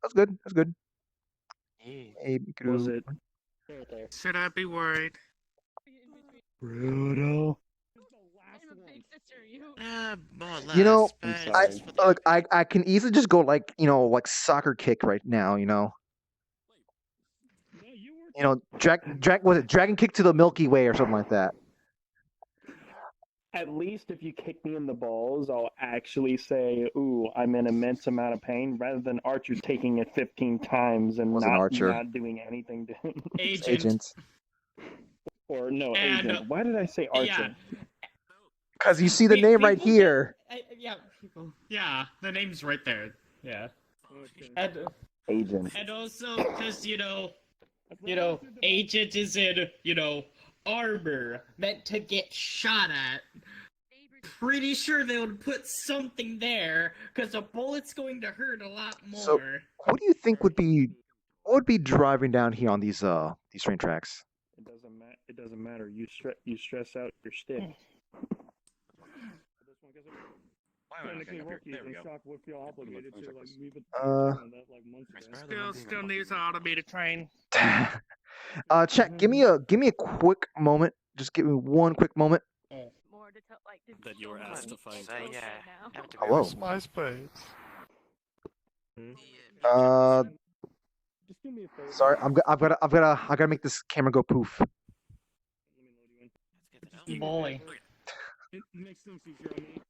That's good. That's good. Hey, Was it Should I be worried? brutal? I'm a big sister, you. More or less. You know, but I just for the look. I can easily just go like like soccer kick right now. Dragon kick to the Milky Way or something like that. At least if you kick me in the balls, I'll actually say, "Ooh, I'm in immense amount of pain," rather than Archer taking it 15 times and Wasn't Archer. not doing anything to him. Agent. Or no, And, agent. Why did I say Archer? Yeah. Because you see the name right people here. Yeah, people. Yeah, the name's right there. Yeah. And, Agent. and also, because, agent is in, armor, meant to get shot at. Pretty sure they would put something there, because a bullet's going to hurt a lot more. So, what do you think would be driving down here on these train tracks? It doesn't matter. You stress out your stick. Technically, Rookie is in shock. Would feel obligated to leave it. Still needs an automated train. Chat, give me a quick moment. Just give me one quick moment. More to tell, like, That you were asked to find. Hello. MySpace. Just do me a favor. Sorry, I gotta make this camera go poof. Boy. It makes sense easier on me.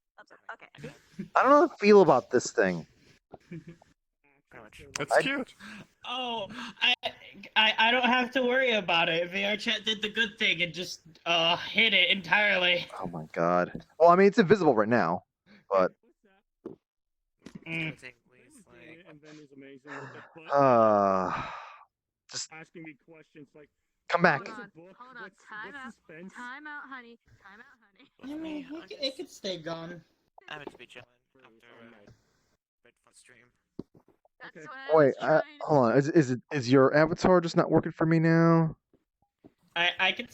Okay. I don't know how I feel about this thing. That's cute. Oh, I don't have to worry about it. VR chat did the good thing and just hid it entirely. Oh my god. Well, I mean, it's invisible right now, but And then is amazing. just Asking me questions like. come back. Hold on, time out, honey. Time out, honey. I mean, it could stay gone. I'm going to be chilling after Red Fun stream. That's what I Wait, was trying to hold on. Is your avatar just not working for me now? I could.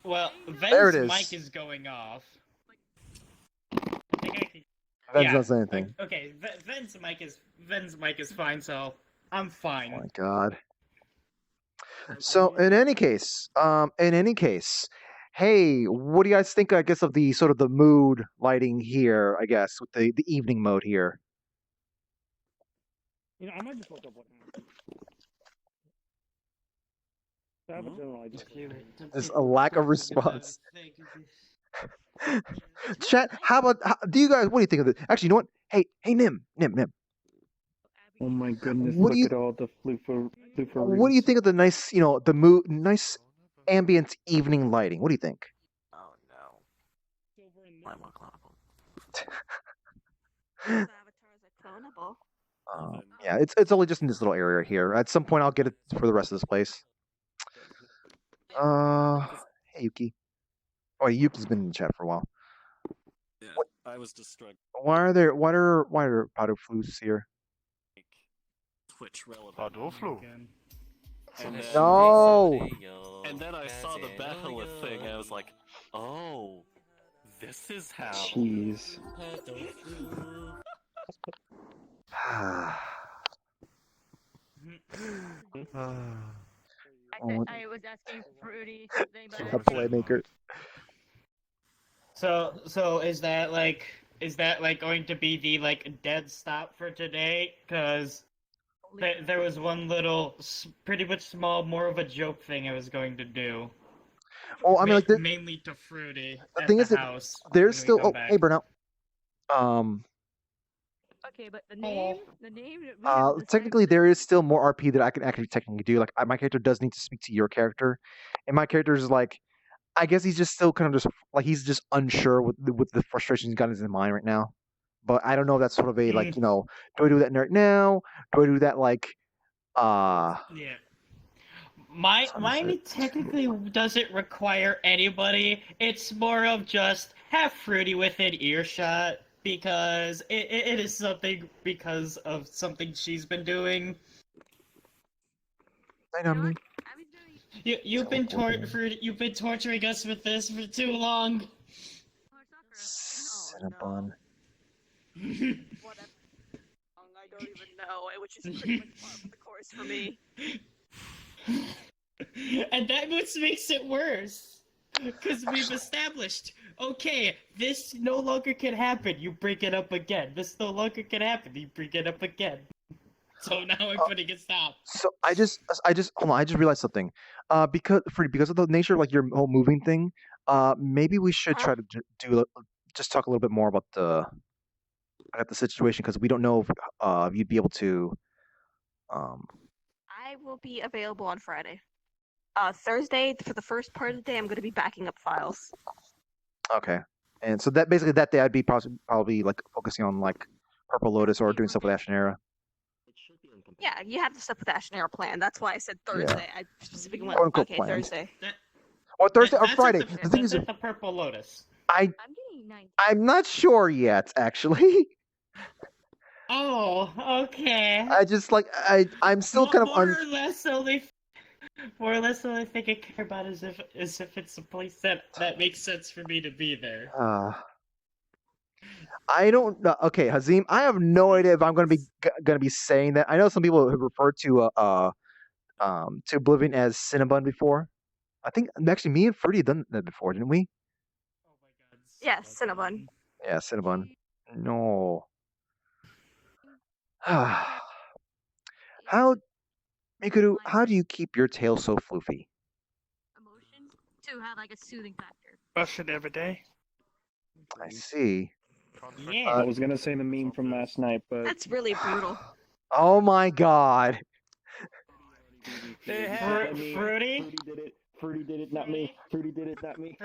Well, There it Ven's is. mic is going off. Ven's not saying anything. Okay, Ven's mic is fine, so I'm fine. Oh my god. So in any case, hey, what do you guys think? I guess of the sort of the mood lighting here. I guess with the evening mode here. I might just look up what happened. There's a lack of response. Chat. Do you guys? What do you think of this? Actually, you know what? Hey, Nim. Oh my goodness! What do you- Look at all the floofer. What do you think of the nice, the mood, nice ambient evening lighting? What do you think? Oh no. I'm more clonable. Those avatars are clonable. Yeah, it's only just in this little area here. At some point, I'll get it for the rest of this place. Hey Yuki. Oh, Yuki's been in the chat for a while. Yeah, I was distracted. Why are powder flus here? Twitch relevant. Pardon, flu. And then, No. And then I saw the Battleith thing. I was like, oh, this is how. Jeez. I was asking Fruity. A playmaker. So is that like going to be the like dead stop for today? Because there was one little, pretty much small, more of a joke thing I was going to do. Well, I mean, like mainly to Fruity the at thing the is that house. there's when we still. come Oh, back. hey, Burnout. Um, Okay, but the name, we haven't decided. technically there is still more RP that I can actually technically do. Like my character does need to speak to your character, and my character is like, I guess he's just still kind of just like he's just unsure with the frustrations he's got in his mind right now. But I don't know if that's sort of a like, do I do that right now? Do I do that like Yeah. Mine technically doesn't require anybody. It's more of just have Fruity within earshot because it is something because of something she's been doing. You've been you've been torturing us with this for too long. Cinnabon. Whatever. I don't even know, which is pretty much par for the course for me. And that makes it worse. Because we've established, okay, this no longer can happen, you bring it up again. This no longer can happen, you bring it up again. So now I'm putting a stop. So I just hold on, I just realized something. Because of the nature of like your whole moving thing, maybe we should try to just talk a little bit more about the situation because we don't know if you'd be able to. I will be available on Friday. Thursday, for the first part of the day, I'm going to be backing up files. Okay, and so that basically that day I'd be probably like focusing on like Purple Lotus or doing stuff with Ashenera. Yeah, you have the stuff with Ashenera planned. That's why I said Thursday. I specifically went, Quote-unquote okay, planned. Thursday. Or Thursday or That's Friday. at The thing is, the Purple Lotus. I'm not sure yet. Actually, Oh, okay. I just like I'm still kind of more or less only. More or less, the only thing I care about is if it's a place that makes sense for me to be there. I don't know. Okay, Hazim, I have no idea if I'm going to be saying that. I know some people have referred to Oblivion as Cinnabon before. I think actually me and Fruity done that before, didn't we? Yes, Cinnabon. Yeah, Cinnabon. No. How, Mikuru, how do you keep your tail so floofy? To have like a soothing factor. Brush it every day. I see. Yeah. I was gonna say the meme from last night, but That's really brutal. Oh my god. Fruity? Fruity did it, not me. Fruity did it, not me.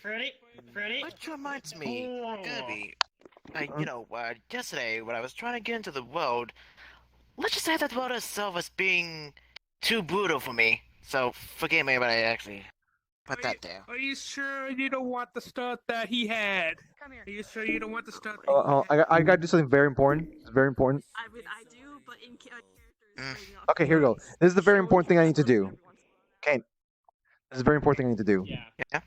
Fruity? Which reminds me, Kirby, yesterday when I was trying to get into the world, let's just say that world itself was being too brutal for me. So forgive me, but I actually put that there. Are you sure you don't want the stuff that he had? Come here. Are you sure you don't want the stuff? I got to do something very important. It's very important. I do, but in characters. Okay, here we go. This is the very important thing I need to do. Okay. This is a very important thing I need to do. Yeah.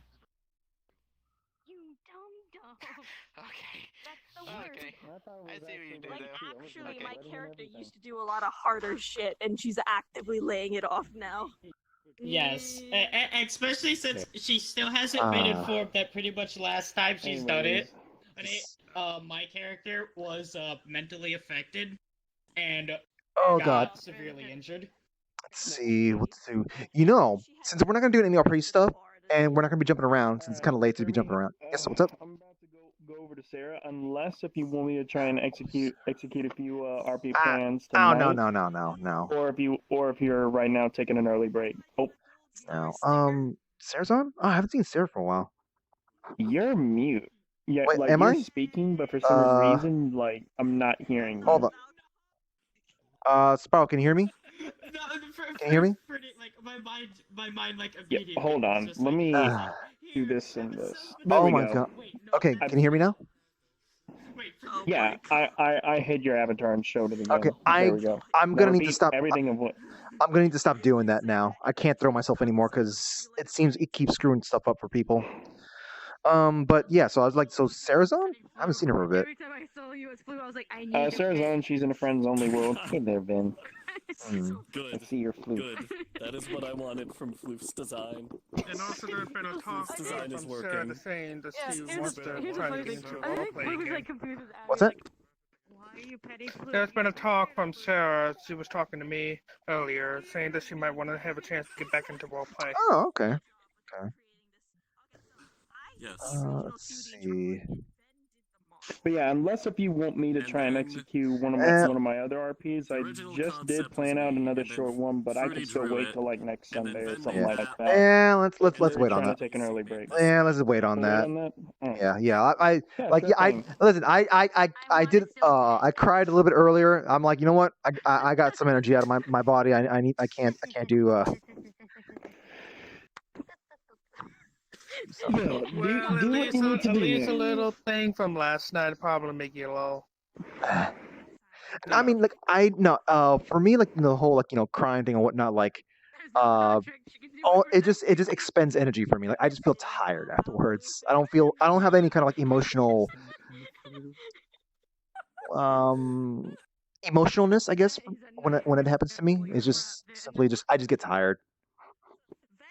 I see what you do actually, my character used to do a lot of harder shit, and she's actively laying it off now. Yes, especially since she still hasn't been informed that pretty much last time she's done it, my character was mentally affected and got severely injured. Let's see what to do. Since we're not going to do any RP stuff, and we're not going to be jumping around, since it's kind of late to be jumping around. Yes, what's up? I'm about to go over to Sarah, unless if you want me to try and execute a few RP plans Oh, tonight. no. Or if you're right now taking an early break. Oh. No. Sarah's on? Oh, I haven't seen Sarah for a while. You're mute. Yeah, Wait, like am you're I? speaking, but for some reason, like I'm not hearing you. Hold on. Sparrow, can you hear me? Can you hear me? Like my mind, like immediately. Yeah, hold on. Let me do this and this. Oh my god. Okay, can you hear me now? Yeah, I hid your avatar and showed it again. Okay, there we go. I'm gonna need to Repeat stop. everything of what. I'm gonna need to stop doing that now. I can't throw myself anymore because it seems it keeps screwing stuff up for people. But yeah, so I was like, so Sarah's on? I haven't seen her for a bit. Every time I saw you as Blue, I was like, I need Sarah's on. She's in a friends only world. Hey there, Ben. Good. Let's see your flute. Good. That is what I wanted from Floof's design. And also, there's been a talk Floof's design is from Sarah working. saying that Yeah, she here's wants the- to here's the try to funny get thing. into I role think play Blue was again. like confused with Abby. What's that? Why are you petting Blue? There's been a talk from Sarah. She was talking to me earlier, saying that she might want to have a chance to get back into role play. Oh, okay. Okay. Yes. Let's see. But yeah, unless if you want me to try and execute one of my other RPs, I just did plan out another short one, but I can still wait till like next Sunday or something Yeah. like that. Yeah, let's wait on Trying that. to take an early break. Yeah, let's just wait on We'll wait that. on that? Alright. Yeah. I Yeah, like sure I thing. listen. I did. I cried a little bit earlier. I'm like, you know what? I got some energy out of my body. I can't do. No, Well, do at what least, you need to at do. least a man. little thing from last night probably make you low. I mean, like for me, like the whole crying thing and whatnot, like it just expends energy for me. Like I just feel tired afterwards. I don't have any kind of like emotionalness, I guess, when it happens to me. It's just simply I just get tired.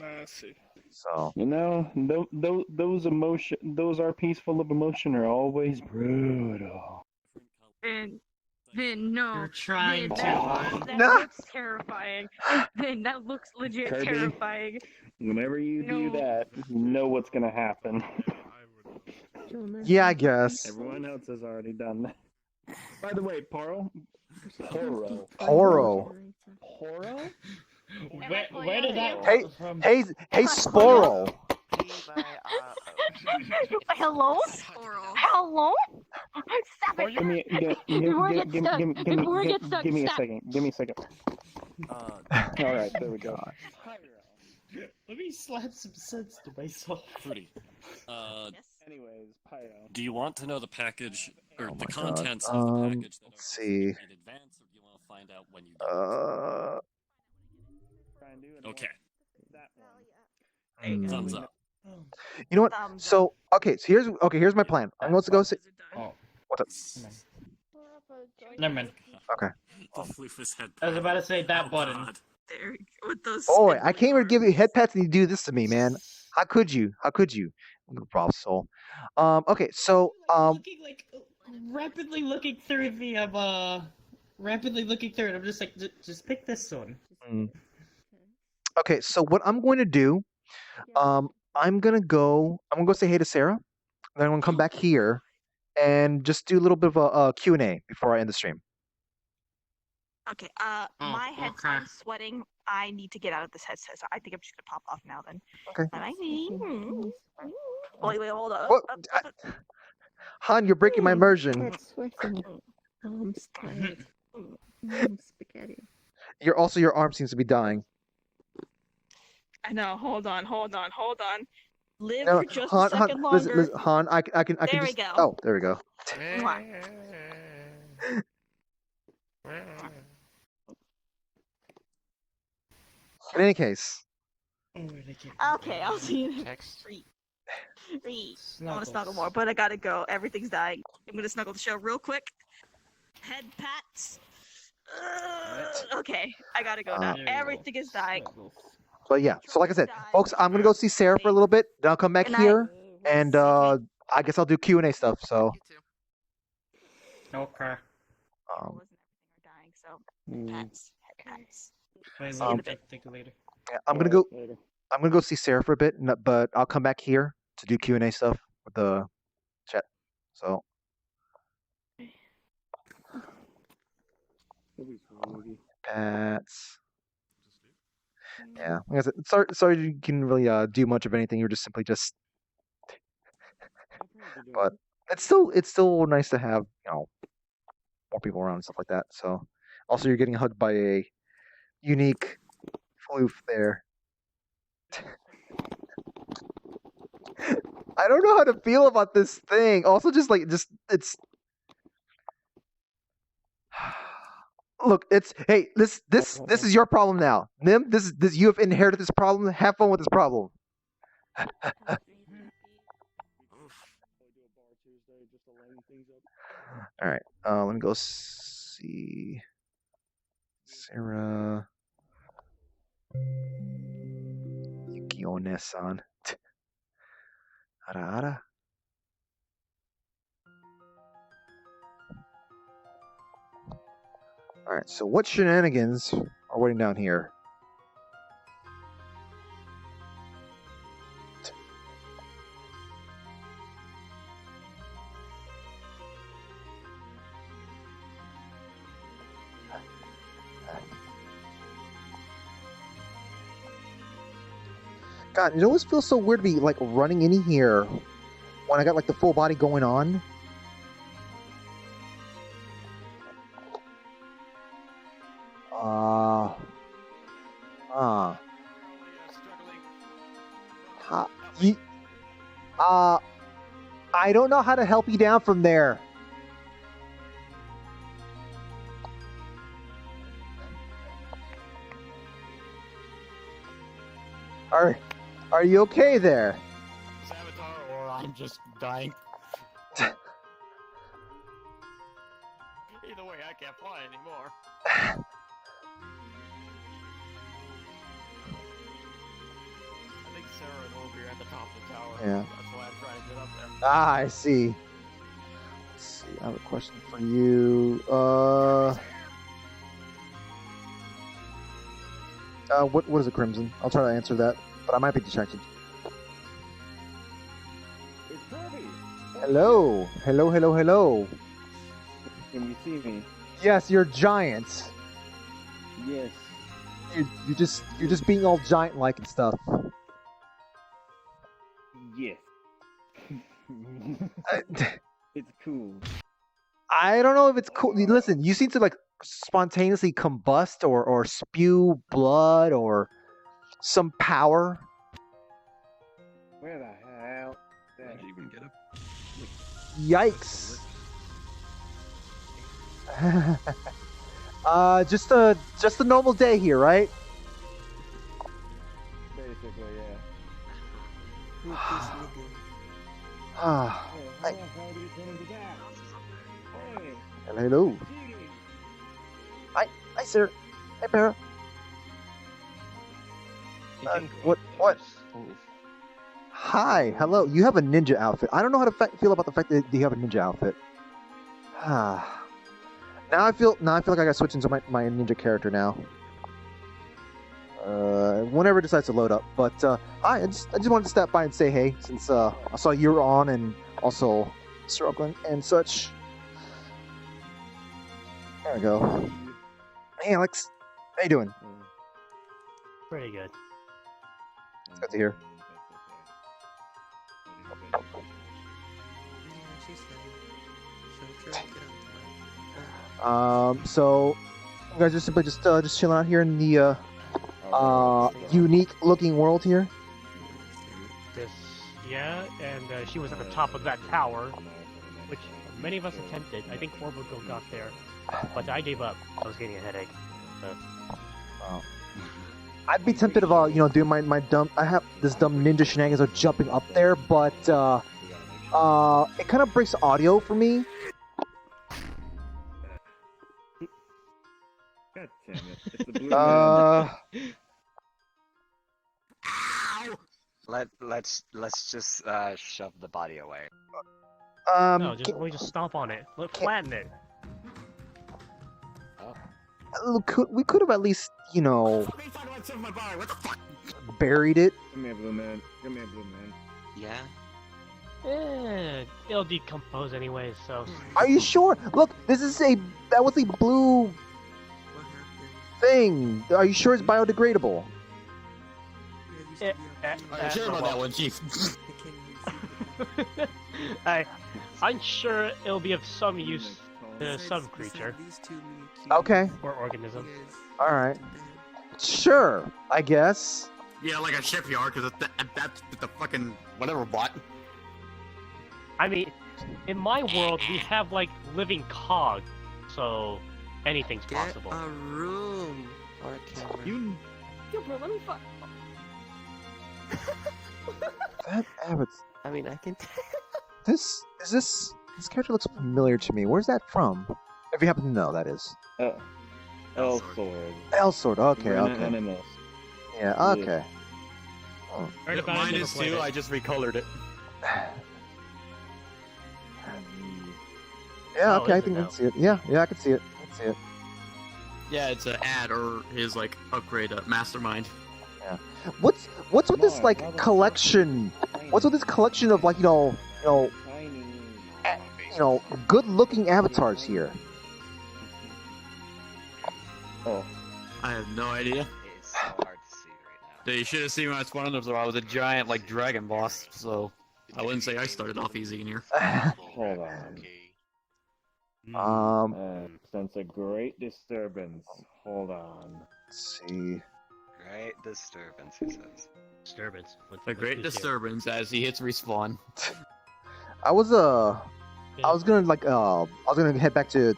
I see. So You know, those RPs full of emotion are always brutal. Then no. You're trying Vin, to. that No. looks terrifying. Then that looks legit Kirby? terrifying. Whenever you do No. that, you know what's gonna happen. yeah, I guess. Everyone else has already done that. By the way, Poro? Horo. Poro? Where did that Hey, come from? hey, Sporo. Hello? Hello? Stop it! Give me a second. Give me a second. Alright, there we go. Let me slap some sense to myself. Fruity. Anyways, Pyro. Do you want to know the package or the God. contents of the package that Let's see. in advance, or do you want to find out when you get Okay. Thumbs up. You know what? So here's my plan. I'm going to go see. Oh. What's up? Never mind. Okay. The floofus head. I was about to say that button. There, with those. Boy, I came here to give you head pats and you do this to me, man. How could you? How could you? Problem soul. Okay, so Rapidly looking through the rapidly looking through it. I'm just like, just pick this one. Okay, so what I'm going to do, I'm gonna go say hey to Sarah, then I'm gonna come back here and just do a little bit of a Q&A before I end the stream. Okay. My head's okay. I'm sweating. I need to get out of this headset, so I think I'm just gonna pop off now. Then. Okay. Wait, hold on. What? Han, you're breaking my immersion. Your arm seems to be dying. I know. Hold on. Live No, for just Han, a second longer. listen, Han, I can There we just. go. Oh, there we go. Mwah. In any case, Okay, I'll see you next week. I want to snuggle more, but I gotta go. Everything's dying. I'm gonna snuggle the show real quick. Head pats. Okay, I gotta go now. Everything is dying. but yeah. So like I said, folks, I'm gonna go see Sarah for a little bit. Then I'll come back Good night. here, and I guess I'll do Q&A stuff. So. Okay. Dying, so pats. Head pats. Wait, See you in a bit. think later. Yeah, I'm gonna go see Sarah for a bit, but I'll come back here to do Q&A stuff with the chat. So Pats. Yeah, like I said, sorry you can really do much of anything. You're just simply just. But it's still nice to have more people around and stuff like that. So also you're getting hugged by a unique floof there. I don't know how to feel about this thing. Also, it's. Look, this is your problem now, Nim. This you have inherited this problem. Have fun with this problem. All right. Let me go see Sarah Yukione-san. Ara ara. All right. So what shenanigans are waiting down here? God, it always feels so weird to be like running in here when I got like the full body going on. Ye- I don't know how to help you down from there. Are you okay there? Avatar, or I'm just dying. Either way, I can't fly anymore. I think Sarah and Obi are at the top of the tower. Yeah. That's why I'm trying to get up there. Ah, I see. Let's see. I have a question for you. What is a crimson? I'll try to answer that, but I might be distracted. It's Kirby. Hello. Hello. Can you see me? Yes, you're giant. Yes. You're just being all giant-like and stuff. Yes. It's cool. I don't know if it's cool. Listen, you seem to like spontaneously combust or spew blood or some power. Where the hell? Did you even get up? Yikes. Just a normal day here, right? Basically, yeah. Ah. Hey, how did it turn into that? Hey. Hello. Hi, sir. Hi, Para. What? Hi, hello. You have a ninja outfit. I don't know how to feel about the fact that you have a ninja outfit. Ah. Now I feel like I got to switch into my ninja character now. Whenever it decides to load up. But hi, I just wanted to stop by and say hey, since I saw you were on and also Sir Oakland and such. There we go. Hey, Alex. How you doing? Pretty good. It's good to hear. So you guys are simply just chilling out here in the unique looking world here. Yeah, and she was at the top of that tower, which many of us attempted. I think Orbital got there, but I gave up. I was getting a headache. Wow. I'd be tempted of doing my dumb. I have this dumb ninja shenanigans of jumping up there, but it kind of breaks audio for me. God damn it! It's the blue man. Let's just shove the body away. No, we just stomp on it. Flatten it. We could have at least, buried it. Give me a blue man. Yeah. It'll decompose anyway, so. Are you sure? Look, that was a blue thing. Are you sure it's biodegradable? I'm sure about that one, Chief. I'm sure it'll be of some use to some creature. Okay. Or organism. Alright. Sure, I guess. Yeah, like a shipyard, because that's the fucking whatever bot. I mean, in my world, we have, like, living cogs, so anything's possible. Get a room or a camera. Yo, bro, let me fuck. That Abbott's. I mean, I can. Is this This character looks familiar to me. Where's that from? If you happen to know, that is. L-Sword. L-Sword. Okay, Rena okay. Animals. Yeah, okay. Oh. Heard about it, Mine never is played too. it. I just recolored it. Yeah, Oh, okay, I is it think I now? can see it. Yeah, I can see it. I can see it. Yeah, it's an ad or his like upgrade mastermind. Yeah. What's with this like collection? What's with this collection of like good-looking avatars here? Oh, I have no idea. It's so hard to see right now. Dude, you should have seen when I spawned them, so I was a giant like dragon boss. So I wouldn't say I started off easy in here. hold on. Sense a great disturbance. Hold on. Let's see. Great disturbance, he says. Disturbance. A great disturbance as he hits respawn. I was gonna head back to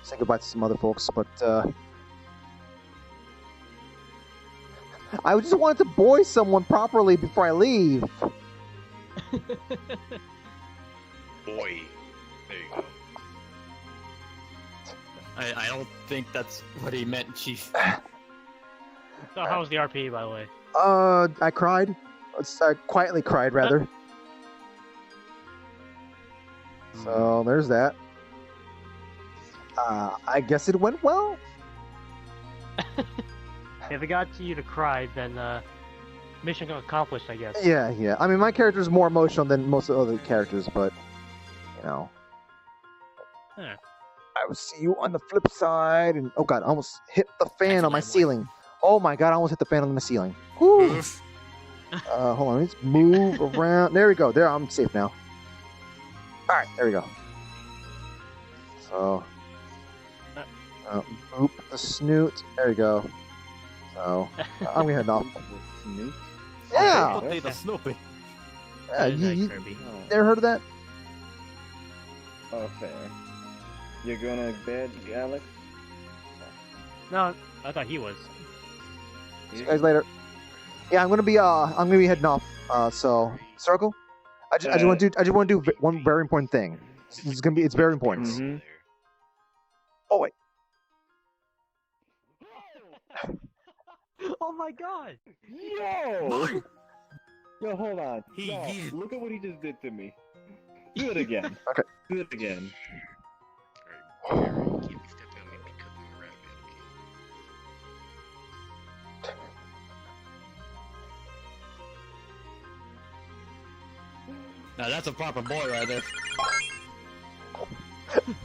say goodbye to some other folks, but I just wanted to boy someone properly before I leave. Boy. There you go. I don't think that's what he meant, Chief. So how was the RP, by the way? I cried. I quietly cried, rather. So there's that. I guess it went well. If it got you to cry, then mission accomplished, I guess. Yeah. I mean, my character is more emotional than most of the other characters, but you know. Huh. I will see you on the flip side. And oh god, I almost hit the fan on my ceiling. Oh my god, I almost hit the fan on my ceiling. Whew. Hold on, let's move around. There we go. There, I'm safe now. All right, there we go. So, boop the snoot. There we go. So, I'm gonna head off. Yeah. The Snoopy. Yeah, you never heard of that? Oh, fair. You're going to bed, Alex? No, I thought he was. See you guys later. Yeah, I'm gonna be heading off. So circle. I just want to do one very important thing. It's very important. Mm-hmm. Oh wait. Oh my god! Yo! Yo, hold on. Look at what he just did to me. Do it again. Okay. Do it again. Now that's a proper boy right there.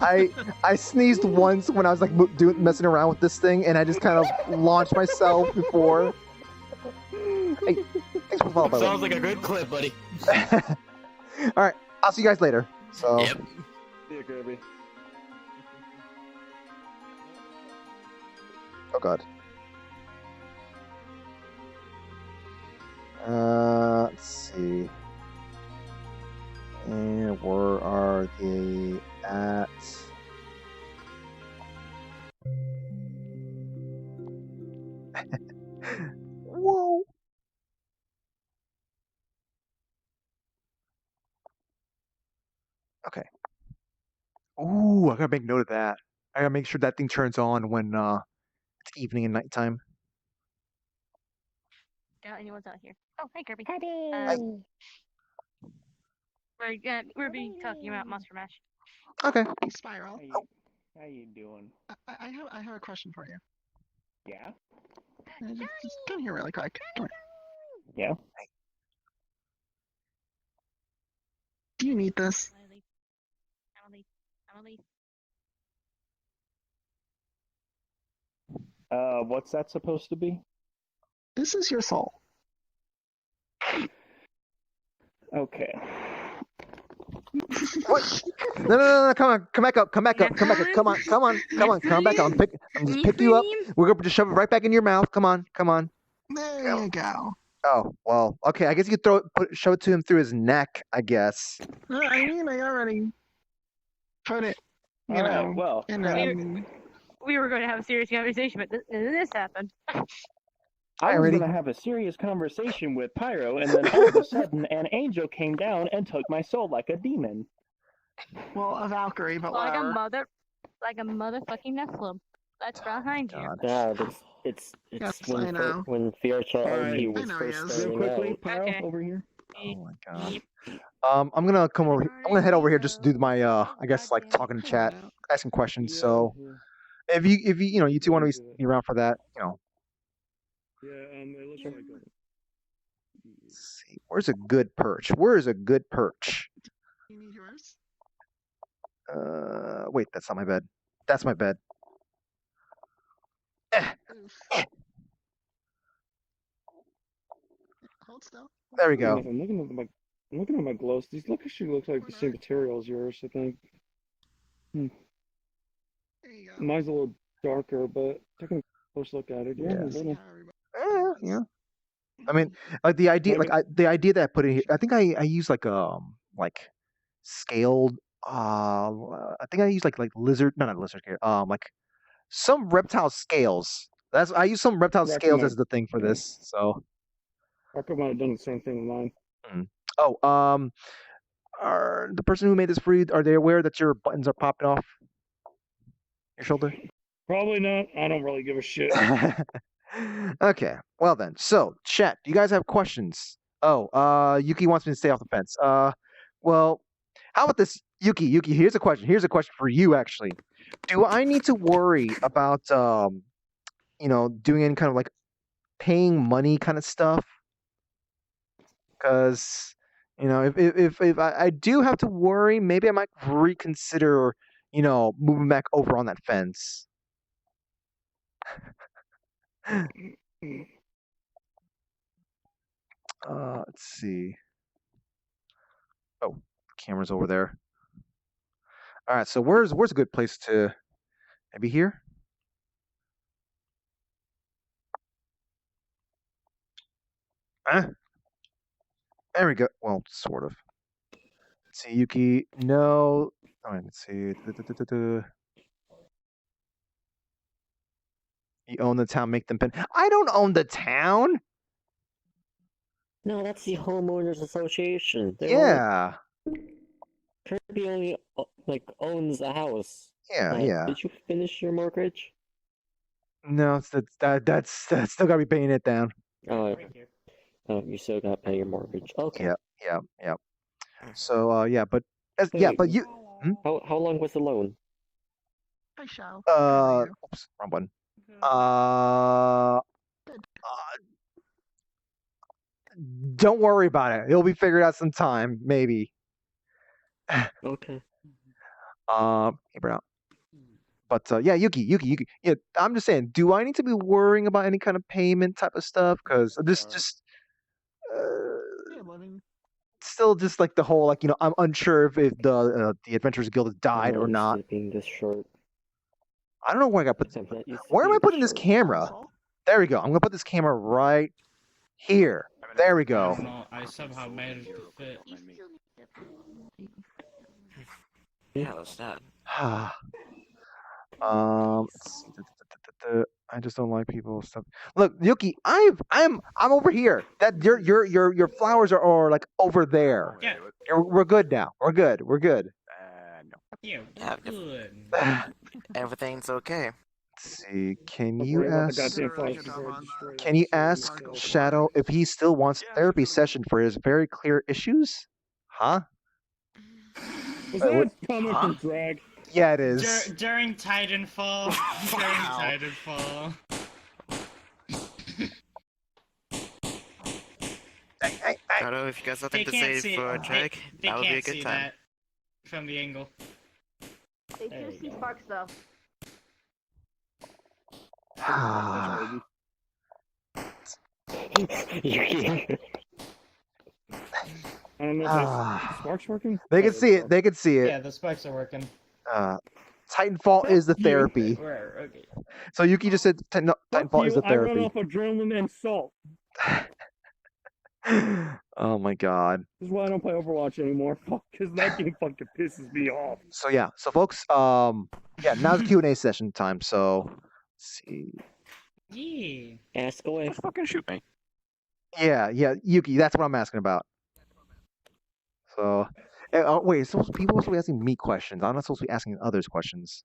I sneezed once when I was like messing around with this thing, and I just kind of launched myself before. Hey, thanks for following. Sounds like a good clip, buddy. All right, I'll see you guys later. So. Yep. See you, Kirby. Oh god. Let's see. And where are they at? Whoa. Okay. Ooh, I gotta make note of that. I gotta make sure that thing turns on when it's evening and nighttime. Yeah, anyone's out here. Oh, hey Kirby. We're being talking about Monster Mash. Okay. Hey, Spiral. How you doing? I have a question for you. Yeah? Just come here really quick. Come here. Yeah? Do you need this? Emily. What's that supposed to be? This is your soul. Okay. What? No, come on, come back up, come on, come back up. I'm just pick you up. We're gonna just shove it right back in your mouth. Come on. There you go. Oh well, okay. I guess you could shove it to him through his neck. I guess. I mean, I already put it. You know. Well, in we were going to have a serious conversation, but this happened. I was Alrighty. gonna have a serious conversation with Pyro, and then all of a sudden, an angel came down and took my soul like a demon. Well, a Valkyrie, but Like a whatever. motherfucking Nephilim. That's behind you. Yeah, it's Yes, when I know. when VRC Alright. was I know first he is. Real starting quickly, out. Pyro, Okay. over here. Oh my god. I'm gonna come over. I'm gonna head over here just to do my I guess like talking to chat, asking questions. So if you you two want to be around for that, Yeah, it looks like let's see. Where's a good perch? Where is a good perch? You need yours? Wait, that's not my bed. That's my bed. Hold still. There we go. I'm looking at my glows. These actually look like the same material as yours, I think. There you go. Mine's a little darker, but taking a close look at it, yeah, Yes. a little. Yeah. I mean, like the idea, the idea that I put in here. I think I use like scaled. I think I use like lizard. No, not lizard scale. Like some reptile scales. I use some reptile Right, scales come as the thing for this. So. I might have done the same thing with mine. Oh, are the person who made this for you? Are they aware that your buttons are popping off your shoulder? Probably not. I don't really give a shit. Okay. Well then. So, chat. Do you guys have questions? Oh, Yuki wants me to stay off the fence. Well, how about this, Yuki? Yuki, here's a question. Here's a question for you, actually. Do I need to worry about doing any kind of like paying money kind of stuff? Because if I do have to worry, maybe I might reconsider moving back over on that fence. Let's see. Oh, camera's over there. All right, so where's a good place to maybe here? There we go. Well, sort of. Let's see, Yuki. No. All right, let's see. You own the town, make them pay. I don't own the town. No, that's the homeowners association. Yeah. Kirby only owns a house. Yeah, yeah. Did you finish your mortgage? No, that's still gotta be paying it down. Oh, you still got to pay your mortgage. Okay. Yep. So yeah, but Wait, but you. How long was the loan? I shall. Oops, wrong button. Don't worry about it. It'll be figured out sometime, maybe. Okay. Hey, Brown. But yeah, Yuki. Yeah, I'm just saying. Do I need to be worrying about any kind of payment type of stuff? Because this just still just like the whole I'm unsure if the Adventurers Guild has died or not. Being this short. I don't know where I got put. Where am I putting this camera? There we go. I'm gonna put this camera right here. There we go. I somehow managed to fit. Yeah, that's that. Let's see. I just don't like people stuff. Look, Yuki, I'm over here. That your flowers are like over there. Yeah. We're good now. We're good. No. Yeah, good. Everything's okay. Let's see. Can Don't you worry about ask? the goddamn flowers before I destroy them. Can you ask Shadow if he still wants therapy session for his very clear issues? Huh? Was that comment from Drag? Yeah, it is. During Titanfall. During Titanfall. Shadow, if you got something They to can't say see for it. Drake, They that would be a can't good see time. that from the angle. They do see sparks though. I don't know if Sparks working. They can see it. They can see it. Yeah, the spikes are working. Titanfall is the therapy. Okay. So Yuki just said Titanfall is the I run therapy. off adrenaline and salt. Oh my god. This is why I don't play Overwatch anymore. Fuck, because that game fucking pisses me off. So yeah. So folks, yeah, now's Q&A session time. So let's see. Yeah. Ask away. Just fucking shoot me. Yeah, Yuki, that's what I'm asking about. So, wait, so people are supposed to be asking me questions. I'm not supposed to be asking others questions.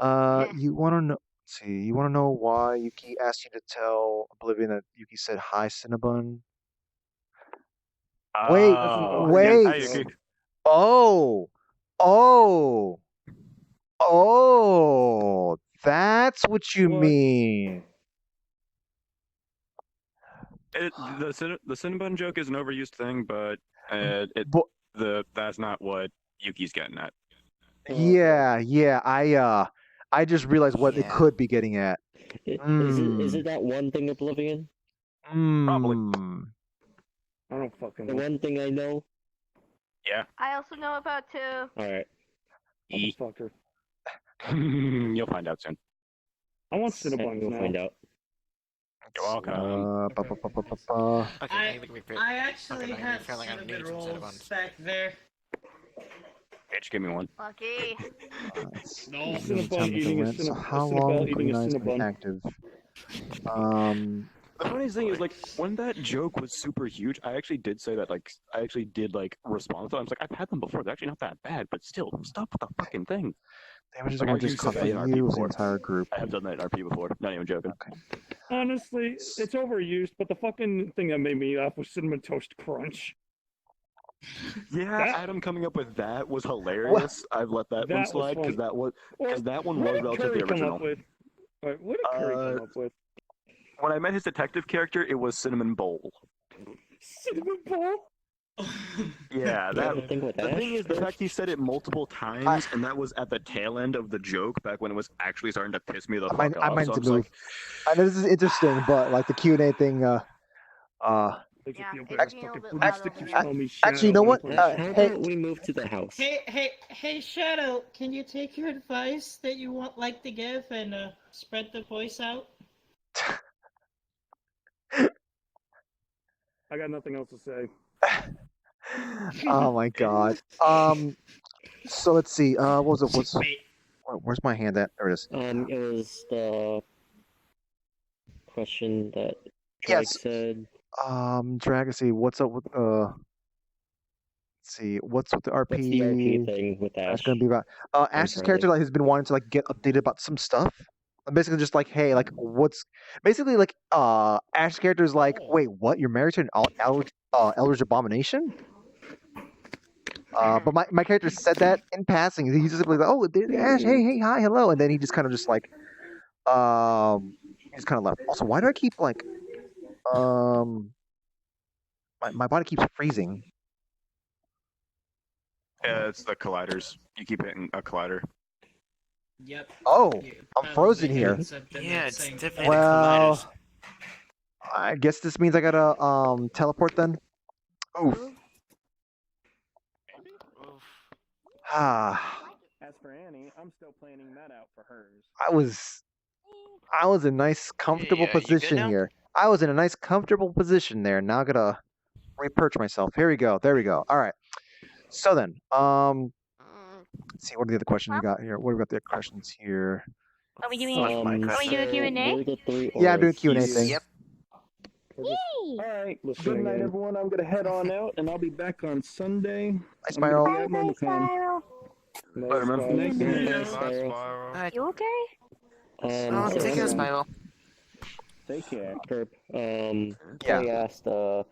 You want to know? See, you want to know why Yuki asked you to tell Oblivion that Yuki said hi, Cinnabon? Wait, Yeah, hi, wait. Yuki. Oh, oh, oh. That's what you mean. The Cinnabon joke is an overused thing, but that's not what Yuki's getting at. Yeah. I just realized what it could be getting at. Is it that one thing, Oblivion? Probably. I don't fucking The know. one thing I know? Yeah. I also know about too. Alright. Motherfucker. You'll find out soon. I want Cinnabons We'll now. find out. You're welcome. I actually had cinnamon rolls back there. Bitch, give me one. Lucky. No. Time to go in. So how long will you guys be active? The funniest thing is, like, when that joke was super huge, I actually did say that, like, I actually did, like, respond to it. I was like, I've had them before. They're actually not that bad, but still, stop with the fucking thing. Damages Like, are I just actually said cover that in RP you as the before. entire group. I have done that in RP before. Not even joking. Honestly, it's overused, but the fucking thing that made me laugh was Cinnamon Toast Crunch. Yeah, Adam coming up with that was hilarious. I've let that one was slide because funny. that one What was did relatively Curry come original. up with? Alright, what did Curry come up with? When I met his detective character, it was Cinnamon Bowl. Cinnamon Bowl? Yeah, The thing with the Ash thing is, the first? fact he said it multiple times, and that was at the tail end of the joke, back when it was actually starting to piss me the fuck I off. might So to I'm just move. like, I know this is interesting, but like the Q&A thing, actually, you know what? How Hey, about we move to the house? Hey, Shadow, can you take your advice that you like to give and spread the voice out? I got nothing else to say. oh my god. So let's see. What was it? Where's my hand at? There it is. It was the question that Drake said. Drag. Let's see. What's up with let's see. What's with the RP? What's the RP thing with Ash? That's gonna be about. Ash's character like has been wanting to like get updated about some stuff. Basically, just like, hey, like, what's basically like, Ash's character is like, wait, what? You're married to an Eldritch Abomination? But my character said that in passing. He's just like, oh, Ash, hey, hi, hello, and then he just kind of just like, he just kind of left. Also, why do I keep like, my body keeps freezing? yeah, it's the colliders. You keep hitting a collider. Yep. Oh, I'm frozen here. Yeah, it's definitely the Well, colliders. I guess this means I gotta teleport then. Oof. Ah. As for Annie, I'm still planning that out for hers. I was in a nice comfortable you good position now? here. I was in a nice comfortable position there. Now I gotta re-perch myself. Here we go. There we go. All right. So then, let's see. What are the other questions we got here? What do we got? The other questions here. Are we doing? Are we doing Q&A? Yeah, I'm doing Q&A thing. Yep. Alright, good night, everyone. I'm gonna head on out, and I'll be back on Sunday. Bye, Spiral. I'm gonna be at MomoCon. Alright. You okay? Take care, Spiral. Take care. Herb, Yeah. They asked, so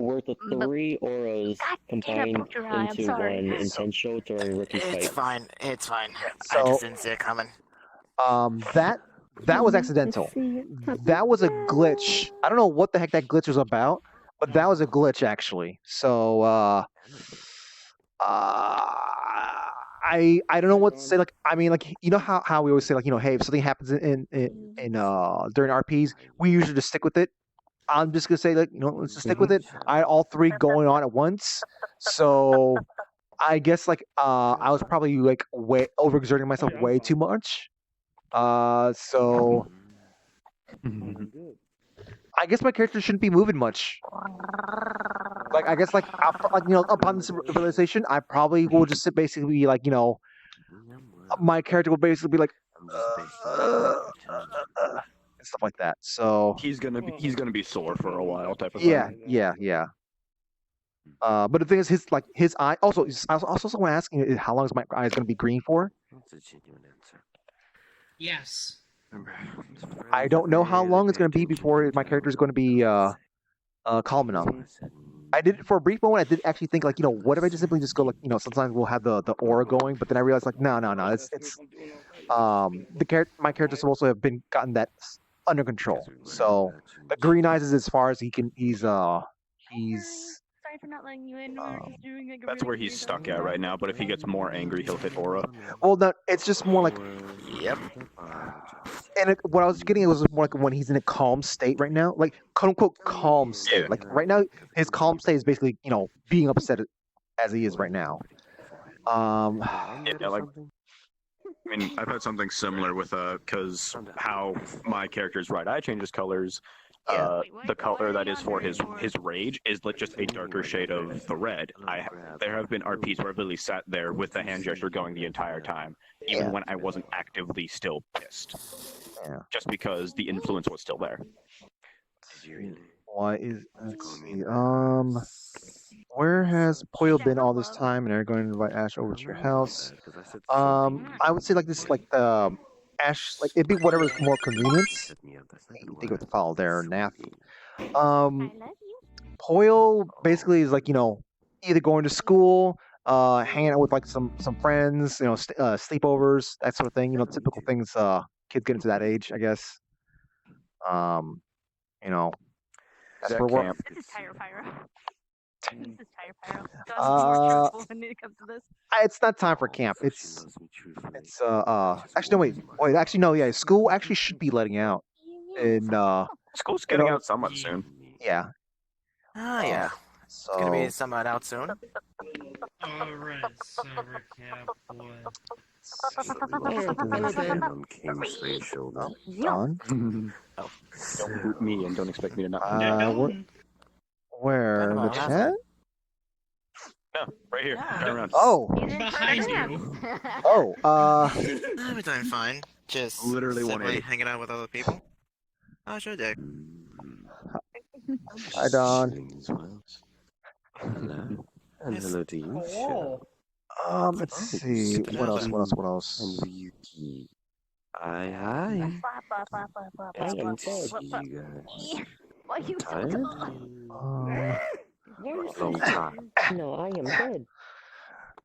were the three auras combined poked your eye, I'm into sorry. one intentional during Ricky's It's fight? fine. It's fine. I So- just didn't see it coming. That was accidental. That was a glitch. I don't know what the heck that glitch was about, but that was a glitch actually. So I don't know what to say. Like, I mean, like, you know how we always say, like, you know, hey, if something happens in during RPs, we usually just stick with it. I'm just gonna say, like, you know, let's just stick with it. I had all three going on at once, so I guess like I was probably like way overexerting myself way too much. So I guess my character shouldn't be moving much. Like, I guess like after, like, you know, upon this realization, I probably will just sit basically like, you know, my character will basically be like, stuff like that. So he's gonna be sore for a while, type of yeah, thing. yeah. But the thing is, his eye. Also, I was also someone asking how long is my eyes going to be green for? That's a genuine answer. Yes. I don't know how long it's going to be before my character is going to be calm enough. I did for a brief moment. I did actually think like, what if I just simply just go like, sometimes we'll have the aura going, but then I realized like, no. It's my character's supposed to have been gotten that under control. So the green eyes is as far as he can. He's Sorry for not letting you in. We were just doing like a That's really where he's weird stuck at right now. But if he gets more angry, he'll hit aura. well, no, it's just more like. Yep. And what I was getting it was more like when he's in a calm state right now, like quote unquote calm state. Yeah. Like right now, his calm state is basically being upset as he is right now. Yeah, like. I mean, I've had something similar with because how my character's right eye changes colors. The color that is for his rage is just a darker shade of the red. There have been RPs where I've literally sat there with the hand gesture going the entire time, even when I wasn't actively still pissed. Yeah. Just because the influence was still there. Why is let's see. Where has Poyo been all this time? And are you going to invite Ash over to your house? I would say like this, like the Ash, like it'd be whatever's more convenient. Think of the file there, Nath. Poyo basically is like either going to school, hanging out with like some friends, sleepovers, that sort of thing. Typical things kids get into that age, I guess. That's That for work. camp. This is Tire Pyro. This is Tire Pyro. Don't be more truthful when it comes to this. It's not time for camp. It's actually no wait actually no yeah school actually should be letting out in School's getting out somewhat soon. Yeah. Oh yeah. So It's gonna be somewhat out soon. Alright, summer camp one. Done. Don't boot me and don't expect me to not. Where in the chat? No, right here. Turn around. Oh. Behind you. Oh. I'm doing fine. Just Literally simply 180. hanging out with other people. How's your day? Hi, Don. Hello. And hello to you. Oh. Let's see. What else? And Ryuki. Hi. It's good to see you guys. Why are you so Tired? Long time. No, I am dead.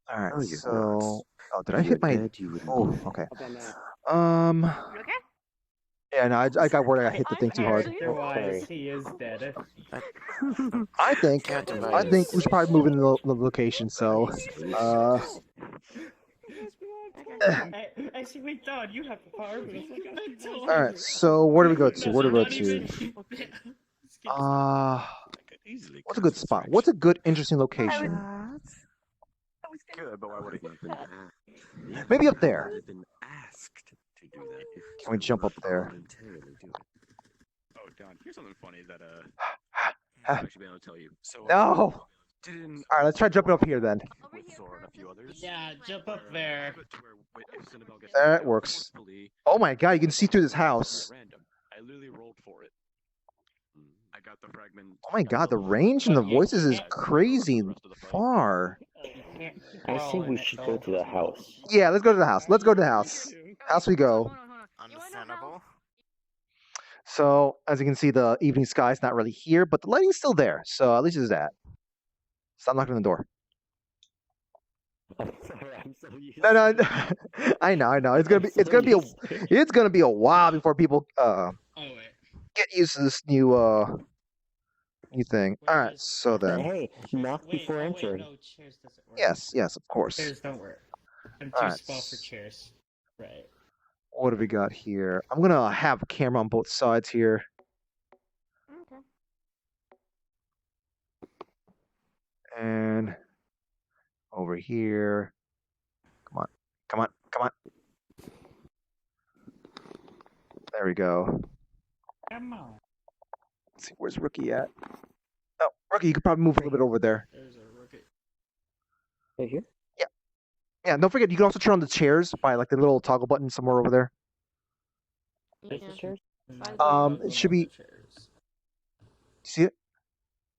All right. Oh, you're So, not. did I If you hit were my? dead, you wouldn't Oh, know. okay. You okay? Yeah, no, I got worried I hit the thing too hard. Character-wise, he is dead. I think we should probably move in the location. So, Actually, wait, Don, you have the power. all right. So where do we go to? What's a good spot? What's a good, interesting location? Good, but why would it be? Maybe up there. I've been asked to do that. If Can we jump up there? voluntarily do it. Oh, Don, here's something funny that I actually be able to tell you. So No. didn't All right, let's try jumping up here then. with Thor and a few others. Yeah, jump up there. That works. Oh my god, you can see through this house. Random. I literally rolled for it. I got the fragment. Oh my god, the range and the voices is crazy far. I say we should go to the house. Yeah, let's go to the house. House we go. Understandable. So, as you can see, the evening sky is not really here, but the lighting's still there. So at least it's that. Stop knocking on the door. I'm sorry, I'm so used. No. I know. It's gonna be a while before people get used to this new thing. All right, so then. Hey, knock before entering. No, chairs doesn't work. Yes, of course. Chairs don't work. I'm too Alright. small for chairs. Right. What do we got here? I'm gonna have a camera on both sides here. Okay. And over here. Come on. There we go. Come on. Let's see, where's Rookie at? Oh, Rookie, you could probably move a little bit over there. There's a rookie. Right here? Yeah, don't forget, you can also turn on the chairs by like the little toggle button somewhere over there. There's the chairs? It should be. See it?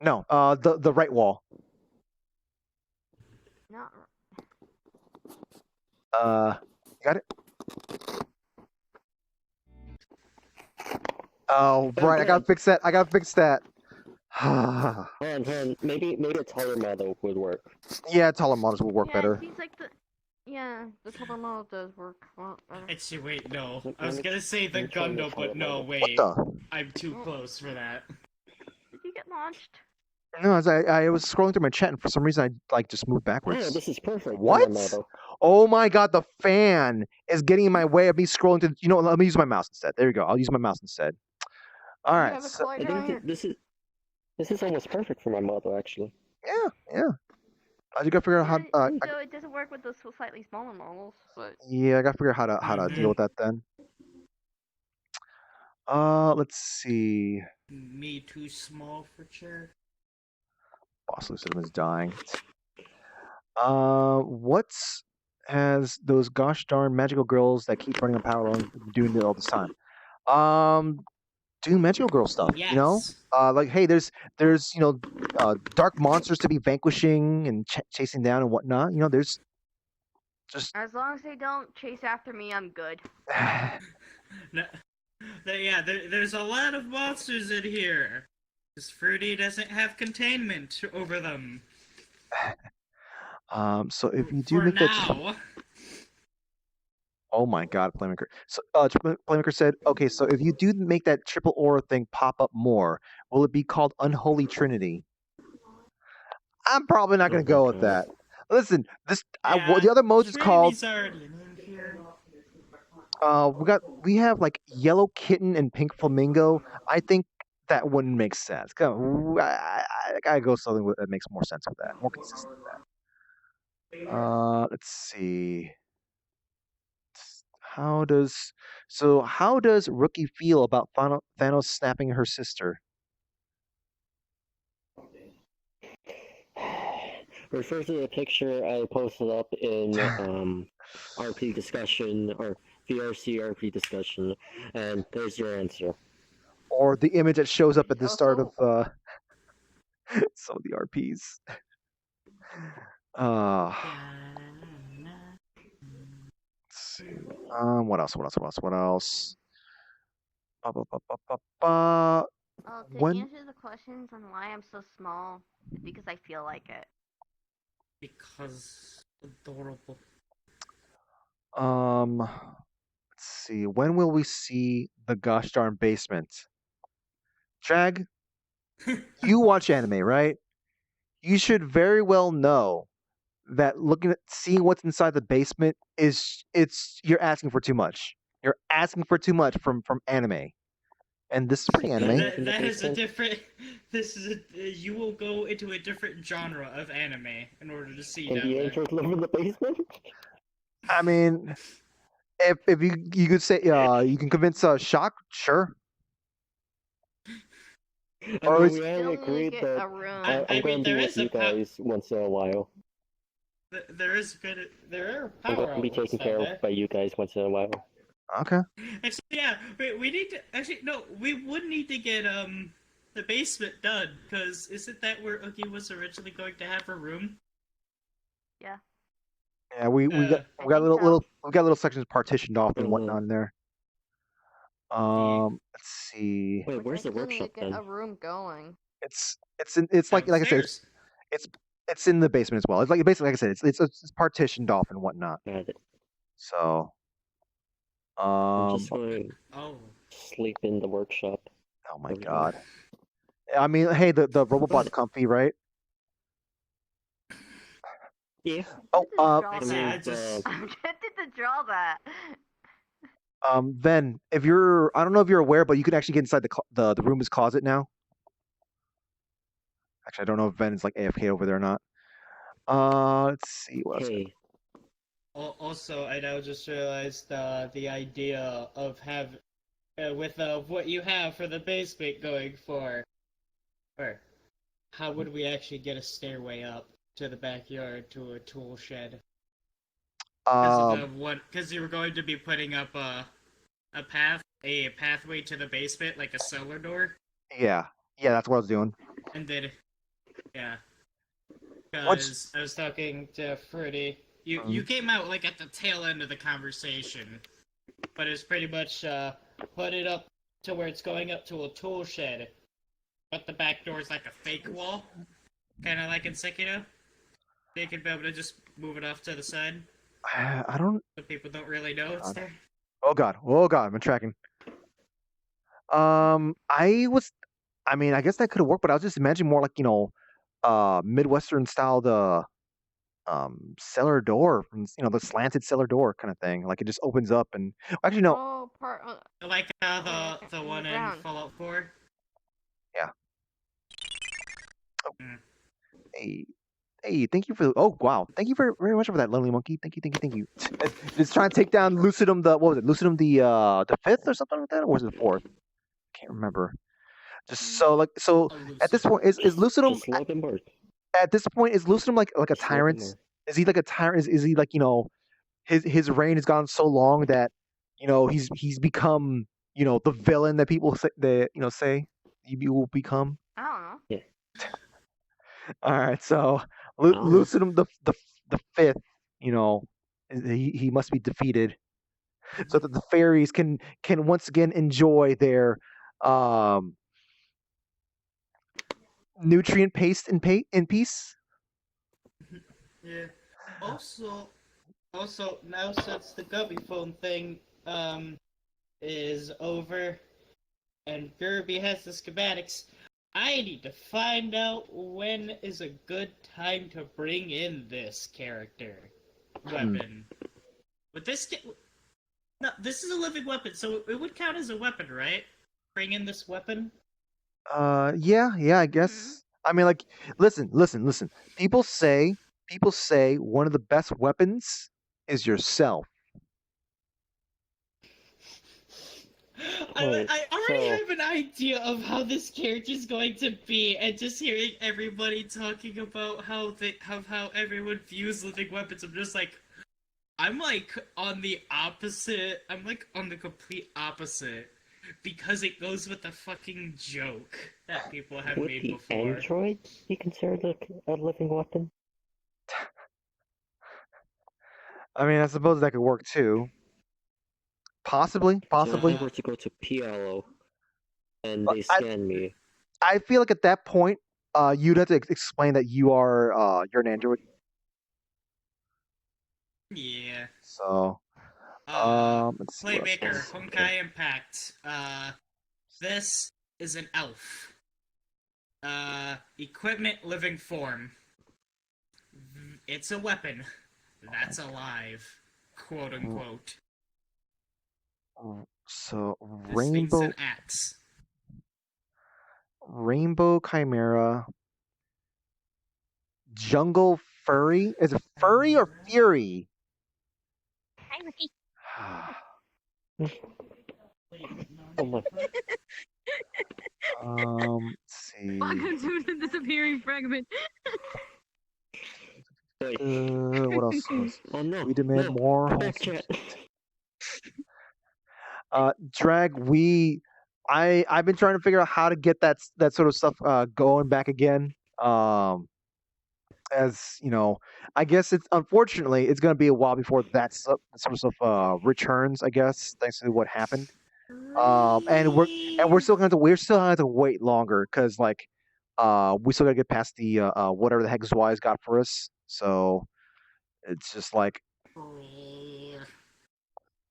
No. The right wall. Not. You got it? Oh, right. I gotta fix that. I gotta fix that. Hold on. Maybe a taller model would work. Yeah, taller models will work Yeah, better. it seems like the taller model does work a lot better. Actually, wait, no. I was gonna say the I'm trying to Gundam, tell but no, about it. wait. What the? I'm too close for that. Did you get launched? No, as I was scrolling through my chat, and for some reason I like just moved Oh, backwards. this is perfect for my What? model. Oh my god, the fan is getting in my way of me scrolling to. You know, let me use my mouse instead. There you go. I'll use my mouse instead. All You right. have a So, collider I on think your... this is almost perfect for my model, actually. yeah. I just gotta figure out how. So it doesn't work with those slightly smaller models, but... Yeah, I gotta figure out how to deal with that then. Let's see. Me too small for chair. Boss Lucidum is dying. What's has those gosh darn magical girls that keep running on power alone doing it all this time? Doing magical girl stuff. You know, Yes. like hey, there's dark monsters to be vanquishing and chasing down and whatnot. You know, there's just As long as they don't chase after me, I'm good. No, yeah, there's a lot of monsters in here. This Fruity doesn't have containment over them. So if you do For make now. that. Oh my god, Playmaker. So Playmaker said, okay, so if you do make that triple aura thing pop up more, will it be called Unholy Trinity? I'm probably not gonna go with that. Listen, the other mode is called. Trinity's already named here. We have like Yellow Kitten and Pink Flamingo. I think that wouldn't make sense. I gotta go something that makes more sense with that, more consistent with that. Let's see. How does Rookie feel about Thanos snapping her sister? Refer to the picture I posted up in RP discussion or VRC RP discussion, and there's your answer. Or the image that shows up at the start of some of the RPs. Let's see. What else? To answer the questions on why I'm so small, it's because I feel like it. Because adorable. Let's see. When will we see the gosh darn basement? Jag, you watch anime, right? You should very well know that seeing what's inside the basement you're asking for too much. You're asking for too much from anime, and this is pretty anime. That is a different. You will go into a different genre of anime in order to see And down the there. angels live in the basement? I mean, if you could say you can convince Shock, sure. I mean, we all agreed that I'm going to be with you power. guys once in a while. There are I'm power going to be taken outlets care down of there. by you guys once in a while. Okay. Actually, yeah, we need to. Actually, no, we would need to get the basement done because isn't that where Oogie was originally going to have her room? Yeah. Yeah, we got little sections partitioned off and whatnot in there. Let's see. Wait, where's the workshop get a room going. It's like I said, it's in the basement as well. It's like basically like I said, it's partitioned off and whatnot. So, I'm just going to sleep in the workshop. Oh my god. I mean, hey, the robot's comfy, right? Yeah. Oh, I'm tempted to draw that. Ven, I don't know if you're aware, but you can actually get inside the room's closet now. Actually, I don't know if Ven's like AFK over there or not. Let's see what else. Also, I now just realized the idea of with what you have for the basement going for, or how would we actually get a stairway up to the backyard to a tool shed? Because you were going to be putting up a path a pathway to the basement, like a cellar door, Yeah, yeah, that's what I was doing. and then yeah, What's because I was talking to Fruity. You came out like at the tail end of the conversation, but it's pretty much put it up to where it's going up to a tool shed, but the back door is like a fake wall, kind of like in Sekiro. They could be able to just move it off to the side. I don't. So people don't really know it's there. Oh god, I've been tracking. I mean, I guess that could have worked, but I was just imagining more like Midwestern style cellar door, the slanted cellar door kind of thing. Like it just opens up and actually no, Oh, part Like the one in ground. Fallout 4. yeah. Hey, hey, thank you for. Oh wow, thank you very much for that, lovely monkey. Thank you. It's trying to take down Lucidum. What was it? Lucidum the fifth or something like that, or was it the fourth? Can't remember. Just so at this point is Lucidum Just let him work. at this point is Lucidum like a Just let him tyrant? work. Is he like a tyrant? Is he like his reign has gone so long that he's become the villain that people say he will become. I don't know. Yeah. All right, so Lucidum the fifth, he must be defeated, so that the fairies can once again enjoy their nutrient paste in peace. Yeah. Also now since the Gubby phone thing is over and Gerby has the schematics, I need to find out when is a good time to bring in this character weapon. But no, this is a living weapon, so it would count as a weapon, right? Bring in this weapon. Yeah, I guess. I mean, like, listen. People say one of the best weapons is yourself. I already have an idea of how this character is going to be, and just hearing everybody talking about how everyone views living weapons, I'm like on the opposite. I'm like on the complete opposite, because it goes with the fucking joke that people have Would made the before. android be considered a living weapon? I mean, I suppose that could work too. Possibly. So if I were to go to PLO and they scan me, I feel like at that point, you'd have to explain that you're an android. Yeah. So, let's see. what Playmaker, else. Honkai Impact. This is an elf. Equipment, living form. It's a weapon. That's alive. Quote unquote. So This thing's rainbow an axe. chimera, jungle furry. Is it furry or fury? Hi, Ricky. oh my. Let's see. Welcome to the disappearing fragment. What else? Oh no! We demand no. more. Go back, chat. Drag. I've been trying to figure out how to get that sort of stuff going back again. As you know, I guess it's unfortunately it's going to be a while before that sort of stuff returns. I guess thanks to what happened. And we're still going to have to wait longer because we still got to get past the whatever the heck Zwei's got for us. So it's just like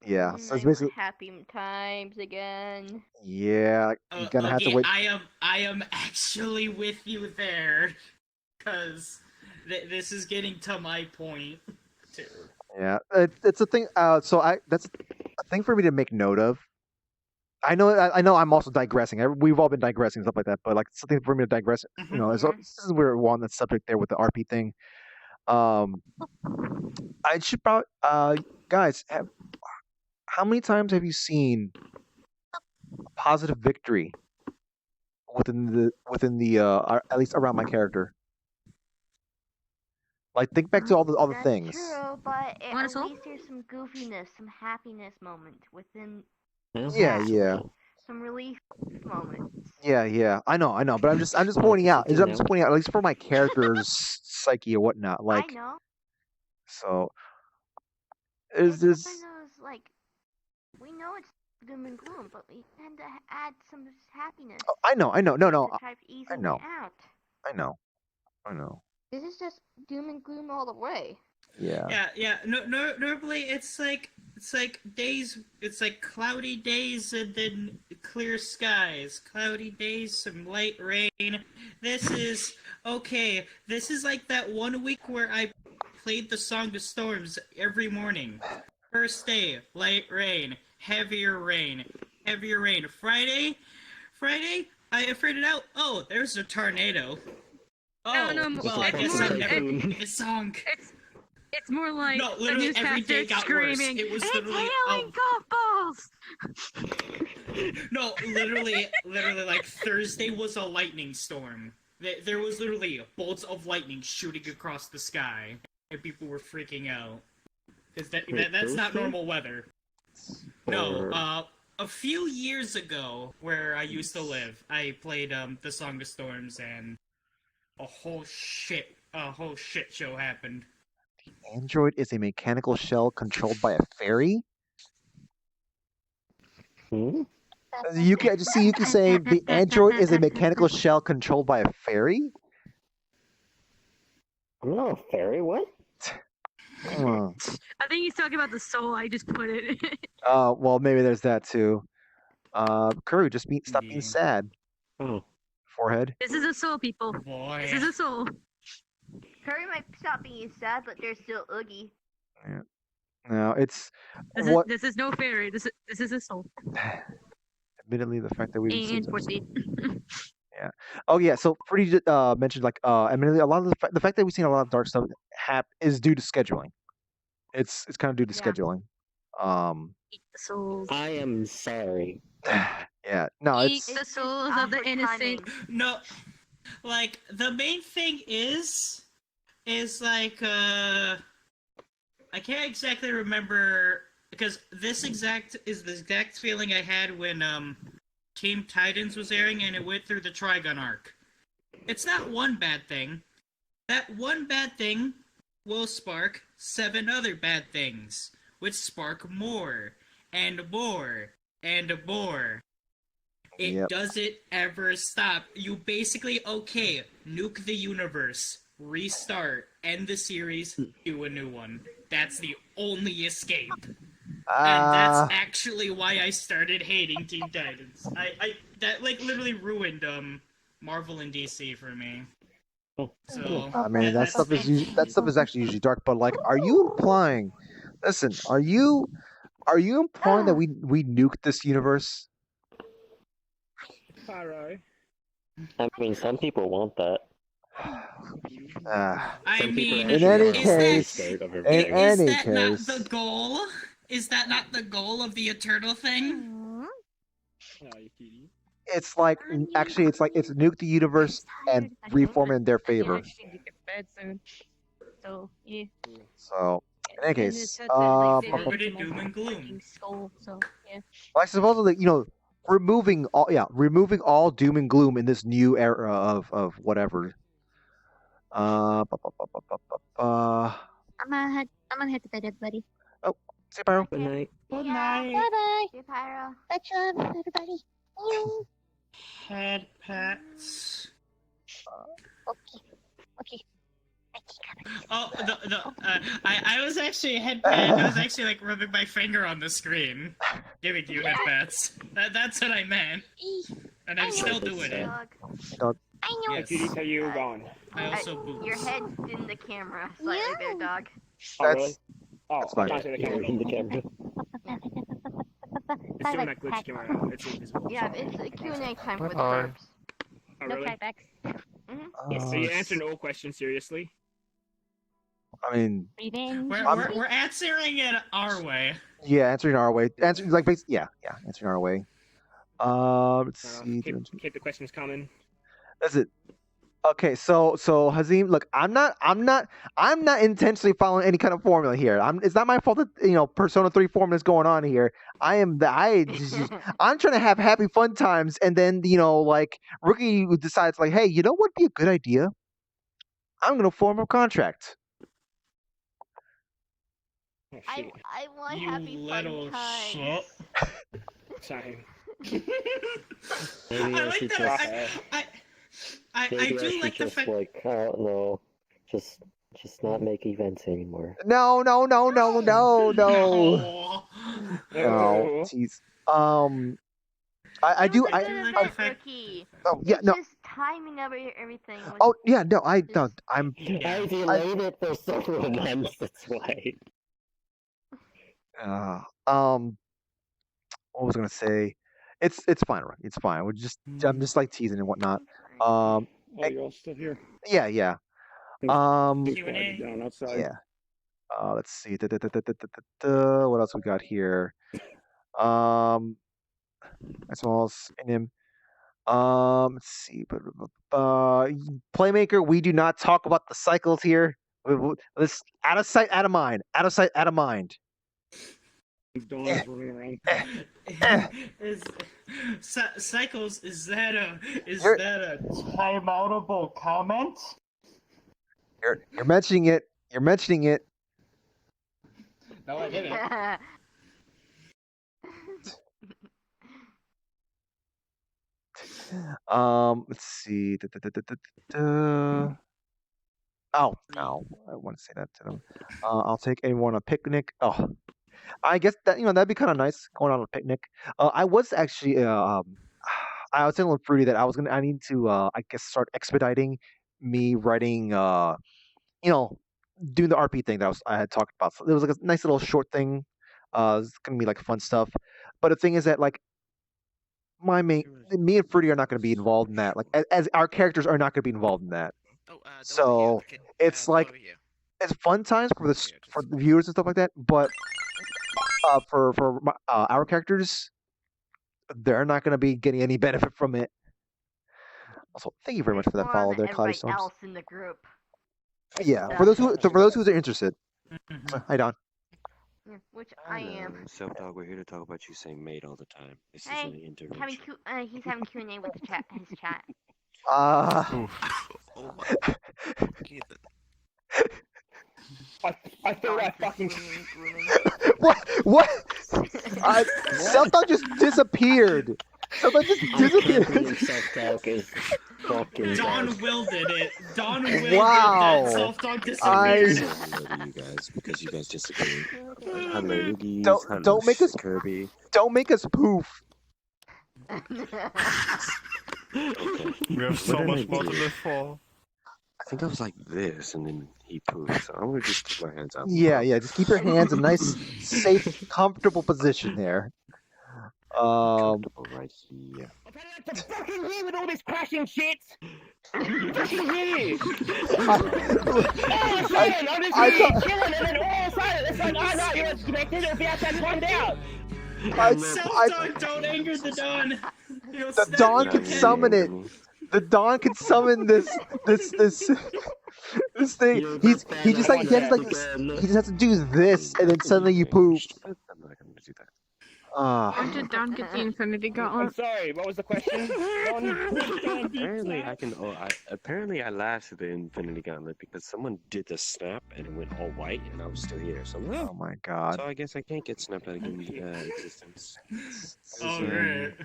yeah. So it's basically Happy times again. yeah. You're gonna have to wait. I am actually with you there, because this is getting to my point too. Yeah, it's a thing. So that's a thing for me to make note of. I know I'm also digressing. We've all been digressing and stuff like that, but like something for me to digress. This is where we're on that subject there with the RP thing. I should probably guys, how many times have you seen a positive victory within the at least around my character? Like think back to all the things. True, but at Want a soul? least there's some goofiness, some happiness moment within Yeah. Some relief moments. Yeah. I know. But I'm just pointing out. I'm just pointing out, at least for my character's psyche or whatnot. I Like, know. so is this? Like, we know it's doom and gloom, but we tend to add some happiness. Oh, I know. No. To try to ease I it know. out. I know. This is just doom and gloom all the way. Yeah. Yeah. No, normally it's like days. It's like cloudy days and then clear skies. Cloudy days, some light rain. This is okay. This is like that 1 week where I played the Song of Storms every morning. First day, light rain, heavier rain. Friday, I figured it out. Oh, there's a tornado. Oh, no, well, I guess I'm never playing this song. It's more like No, the literally every day newscaster got screaming, worse. It was "It's literally hailing golf balls!" No, literally, like Thursday was a lightning storm. There was literally bolts of lightning shooting across the sky, and people were freaking out. Because that's not normal weather. No, a few years ago, where I used to live, I played the Song of Storms, and a whole shit show happened. Android is a mechanical shell controlled by a fairy. You can say the android is a mechanical shell controlled by a fairy. I'm not a fairy. What? Oh. I think he's talking about the soul. I just put it. Well, maybe there's that too. Kuru, just stop being sad. Oh. Forehead. This is a soul, people. Boy. This is a soul. Curry might stop being sad, but there's still Oogie. Yeah. No, it's This is no fairy. This is a soul. Admittedly, the fact that we And proceed. Yeah. Oh yeah. So Pretty mentioned like admittedly a lot of the fact that we've seen a lot of dark stuff is due to scheduling. It's kind of due to scheduling. Eat the souls. I am sorry. Yeah. No, Eat it's the souls of the innocent. No, like the main thing is like I can't exactly remember because this is the exact feeling I had when Team Titans was airing and it went through the Trigun arc. It's not one bad thing. That one bad thing will spark 7 other bad things, which spark more and more and more. It doesn't ever stop. You basically, okay, nuke the universe, restart, end the series, do a new one. That's the only escape. And that's actually why I started hating Teen Titans. That like literally ruined Marvel and DC for me. So I mean that stuff is actually usually dark, but like are you implying that we nuked this universe? I mean, some people want that. I mean, in any is case, that not the goal? Is that not the goal of the Eternal thing? It's like actually, it's nuke the universe and reform it in their favor. So yeah. So in any case, doom and gloom. So yeah. I supposedly removing all doom and gloom in this new era of whatever. I'm gonna head to bed, everybody. Oh, say Pyro. Good night. Good night. Bye bye. Hey, Pyro. Bye, everybody. Head pats. Okay. Oh, I was actually I was actually like rubbing my finger on the screen, giving you head pats. That's what I meant, and I'm still doing it. Dog. I know. Yes. Cutie, tell you gone. I also boost. Your head's in the camera slightly there, dog. That's fine. Not in the camera. In the camera. It's doing that glitch camera. It's invisible. Yeah, it's a Q&A time with Bye. verbs. Oh, No really? cutbacks. So you answered all questions seriously? I mean, We're answering it our way. yeah, answering our way. Answering answering our way. Let's see. Keep the questions coming. That's it. Okay, so Hazim, look, I'm not intentionally following any kind of formula here. It's not my fault that Persona 3 formula is going on here. I'm trying to have happy fun times, and then like Rookie decides like, hey, you know what'd be a good idea? I'm gonna form a contract. I want You happy little fun times. shit. Same. Maybe I I like should that. just. I Maybe I do should like the just fact. like I don't know, just not make events anymore. No. No. Oh, jeez. I It do. was a I. good I event, Rookie. oh yeah. It's No. just timing of everything was Oh yeah. No. I don't. I'm. I delayed it for several months. That's why. Uh, um. What was I gonna say? It's fine, right? It's fine. I'm just like teasing and whatnot. Oh, you're all still here. Yeah. Um. Quiet down outside. Yeah. Let's see. What else we got here? As well as in him. Let's see. Playmaker. We do not talk about the cycles here. Let's out of sight, out of mind. Out of sight, out of mind. Dawn's running around. Cycles, is that a time-outable comment? You're mentioning it. You're mentioning it. No, I didn't. Let's see. Oh no, I want to say that to them. I'll take anyone on a picnic. Oh, I guess that'd be kind of nice going on a picnic. I was actually I was telling Fruity that I need to I guess start expediting me writing doing the RP thing that I had talked about. So it was like a nice little short thing. It's gonna be like fun stuff. But the thing is that like me and Fruity are not going to be involved in that. Like as our characters are not going to be involved in that. So it's like it's fun times for the viewers and stuff like that. But for our characters, they're not going to be getting any benefit from it. Also, thank you very much for that more follow than there, Cloudy everybody Storms. else in the group. Yeah, for those who are interested. Hi Don. Yeah, which I am. Self Dog, we're here to talk about you saying mate all the time. This Hey, isn't an intervention. he's having Q&A with his chat. Oh I thought I fucking. What? Self-talk just disappeared. Self-talk just disappeared. Self-talk is fucking. Don wielded it. Don wielded Wow. that self-talk disappeared. I love you guys because you guys disagree. Hello, Loogies. Don't make us Kirby. Don't make us poof. Okay. We have so much more to live for. I think I was like this, and then he pooped. So I'm gonna just keep my hands out. Yeah. Just keep your hands in a nice, safe, comfortable position there. Right here. To fucking here with all this crashing shit! Fucking here! All of a sudden, I'm just here chilling, and then all of a sudden, it's like, oh no, you're disconnected, it'll be outside, calm down! Self-talk, don't anger the Don. The Dawn can summon it. The Dawn can summon this thing. He just has to do this, and then suddenly you poop. I'm not gonna do that. When did Don get the Infinity I'm Gauntlet? sorry, what was the question? Apparently I lasted the Infinity Gauntlet because someone did the snap and it went all white and I was still here. So Oh my god. So I guess I can't get snapped out of existence. Alright.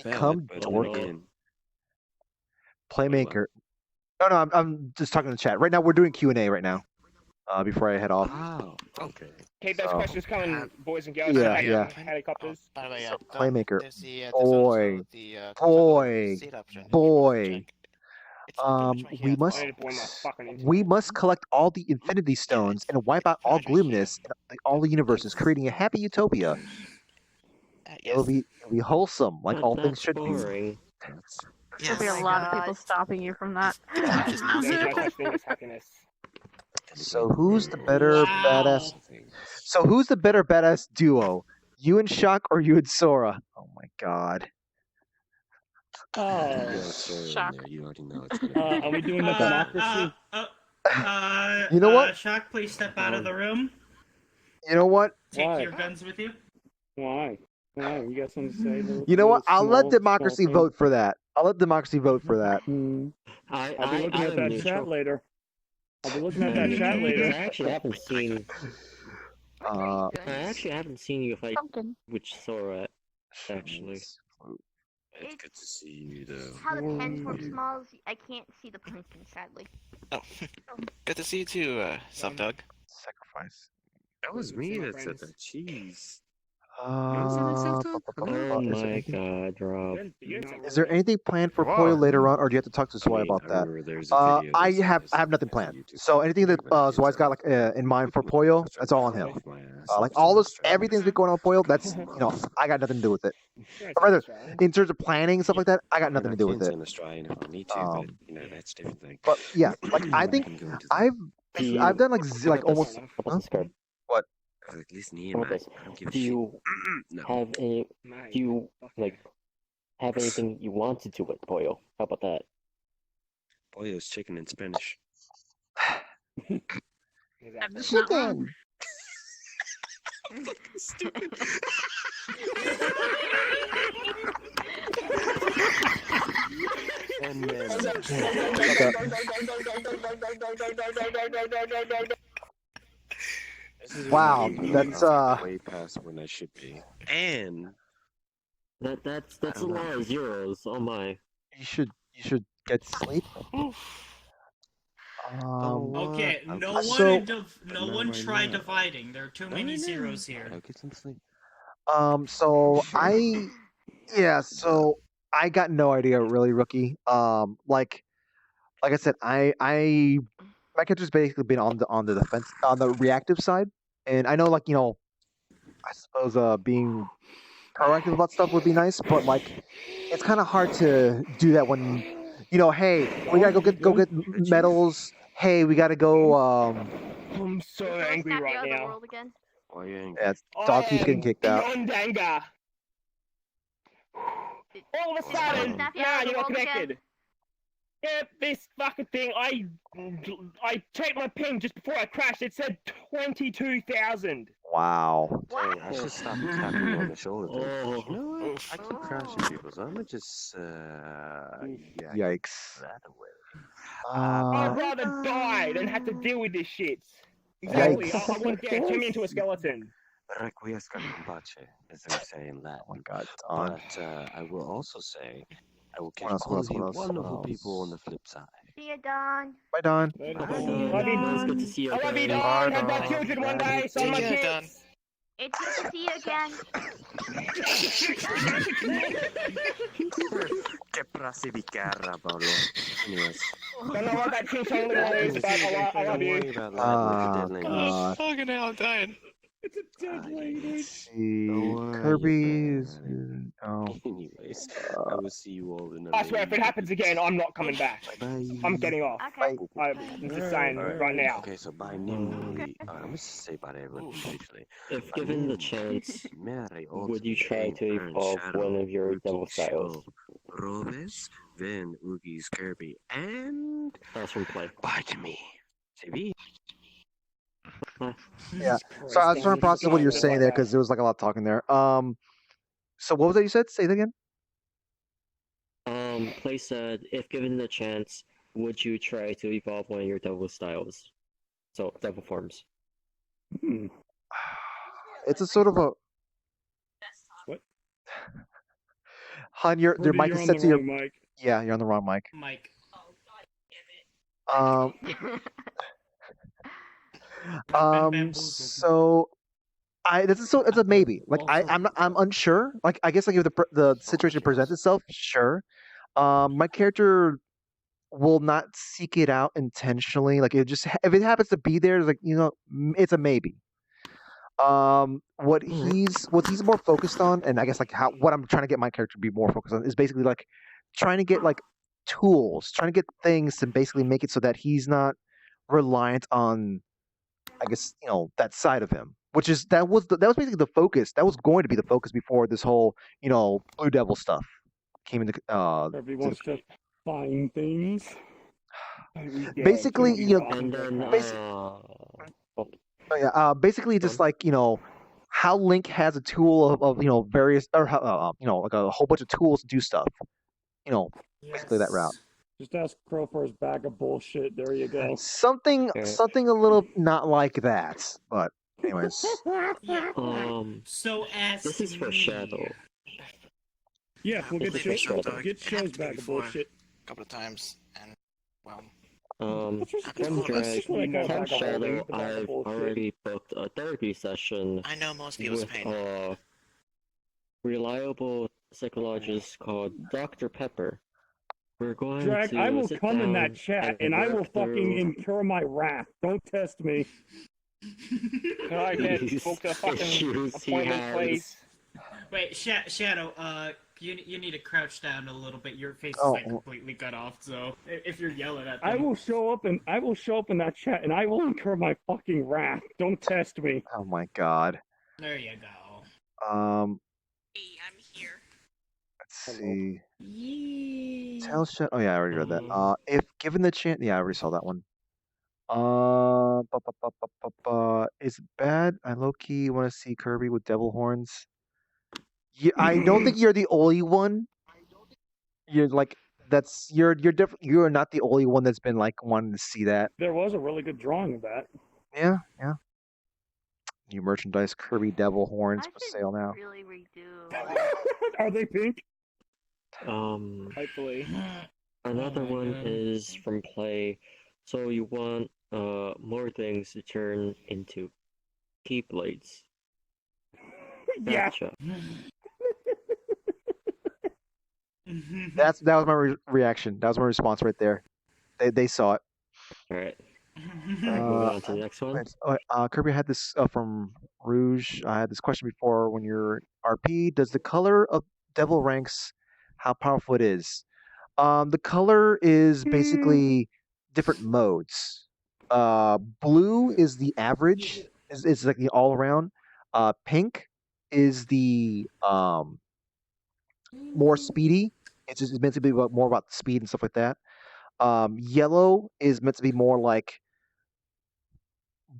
Become dork. Playmaker. No, I'm just talking to the chat. Right now we're doing Q&A right now. Before I head off. Oh, okay. Keep those questions coming, boys and girls. Yeah. Helicopters. By the way, Playmaker. there's the, Boy. We must collect all the Infinity Stones and wipe out all gloominess in all the universes, creating a happy utopia. It'll be wholesome, like all things should be. There'll be a lot of people stopping you from that. So who's the better badass? So who's the better badass duo? You and Shock or you and Sora? Oh my god. Oh. You already know it's gonna Are we doing the democracy? You know what? Shock, please step out of the room. You know what? Take your guns with you. Why? Why? You got something to say? You know what? I'll let Small democracy thing? vote for that. I'll let democracy vote for that. I'll be looking at that chat later. I'll be looking at that chat later. I actually haven't seen. I actually haven't seen you fight with Sora. Actually. It's good to see you, though. How the pens work, Smalls. I can't see the pumpkin, sadly. Oh, good to see you too, Subdog. Sacrifice. That was me that said that. Jeez. Oh my god, Rob. Is there anything planned for Poyo later on, or do you have to talk to Zwei about that? I have nothing planned. So anything that Zwei's got like in mind for Poyo, that's all on him. Like all this, everything's been going on with Poyo. That's I got nothing to do with it. Or rather, in terms of planning and stuff like that, I got nothing to do with it. That's different thing. But yeah, like I think I've done like almost. What? At least me and Mike. I don't give a Do you shit. have any? Do you like have anything you want to do with Pollo? How about that? Pollo is chicken in Spanish. Chicken. Stupid. And Wow, that's way past when I should be. And that's a lot of zeros. Oh my. You should get sleep. Okay, no one try dividing. There are too many zeros here. I'll get some sleep. So I got no idea really, rookie. Like I said, my character's basically been on the defense, on the reactive side, and I know I suppose being proactive about stuff would be nice, but like it's kind of hard to do that when hey, we gotta go get medals. Hey, we gotta go. I'm so angry right now. Why are you angry? Yeah, dog keeps getting kicked out. Beyond anger. All of a sudden, now you're not connected. Yeah, this fucking thing. I checked my ping just before I crashed. It said 22,000. Wow. Hey, I should stop tapping you on the shoulder. You know what? I keep crashing people, so I'm gonna just Yikes. that away. I'd rather die than have to deal with this shit. Exactly. Yikes. I want to turn me into a skeleton. Requiescat in pace, as they say in Latin. Oh my god, But I will also say, I will catch What else, all what of else, you what else, wonderful what people on the flip side. See you, Don. Bye, Don. Love you. It's good to see you. I love you, again. Don. Have my children one day. So my kids. It's good to see you again. Que prasivicara, Pablo. Anyways. Don't know what that ching chong little is, but I love you. Fucking hell, I'm dying. It's a dead lady. See, Kirby's. Anyways, I will see you all in a I swear, if it happens again, I'm not coming back. I'm getting off. Okay. I'm just saying right now. Okay, so by Nimuli, I'm just say by everyone individually. If given the chance, would you try to evolve one of your devil styles? Robes, then Oogie's Kirby, and That's from play. bite me. TV. Yeah. So I was trying to process what you were saying there because there was like a lot of talking there. So what was that you said? Say it again. Play said, if given the chance, would you try to evolve one of your devil styles? So, devil forms. It's a sort of a. What? Han, your Ruby, mic you're is on set the to your. wrong mic. Yeah, you're on the wrong mic. Mike. So it's a maybe. Like I'm unsure. Like I guess like if the situation presents itself, sure. My character will not seek it out intentionally. Like it just if it happens to be there, it's like it's a maybe. What he's more focused on, and I guess like what I'm trying to get my character to be more focused on is basically like trying to get like tools, trying to get things to basically make it so that he's not reliant on, I guess that side of him, which is that was basically the focus. That was going to be the focus before this whole Blue Devil stuff came into Kirby wants to find things. basically, you know, And then, basically just like, you know, how Link has a tool of you know, various, or how, you know, like a whole bunch of tools to do stuff. You know, basically that route. Just ask Crow for his bag of bullshit. There you go. Something a little not like that, but anyways. So ask this is for me. Shadow. Yeah, we'll This get is for Shadow. Show's bag of bullshit. A couple of times, and well. From cool of us. Drag, tell Shadow I've already booked a therapy session I know most people's with pain. a reliable psychologist called Dr. Pepper. We're going Drag, to I will sit come in that down chat and I will work fucking through incur my wrath. Don't test me. Can I get these book a fucking issues he appointment, has. please? Wait, Shadow, you need to crouch down a little bit. Your face is Oh, like completely cut off. So if you're yelling at them, I will show up in that chat and I will incur my fucking wrath. Don't test me. Oh my god. There you go. I'm here. Let's see. Tell Shadow. Oh yeah, I already read that. If given the chance, yeah, I already saw that one. Is it bad? I low key want to see Kirby with devil horns. Yeah, I don't think you're the only one. You're like you're different. You are not the only one that's been like wanting to see that. There was a really good drawing of that. Yeah. New merchandise, Kirby devil horns for sale now. Really redo. Are they pink? Hopefully. Another one is from Play. So you want more things to turn into keyblades. Yeah. Gotcha. That was my reaction. That was my response right there. They saw it. All right. Moving on to the next one. Kirby had this from Rouge. I had this question before. When you're RP, does the color of devil ranks how powerful it is? The color is basically different modes. Blue is the average. Is like the all around. Pink is the more speedy. It's just meant to be more about speed and stuff like that. Yellow is meant to be more like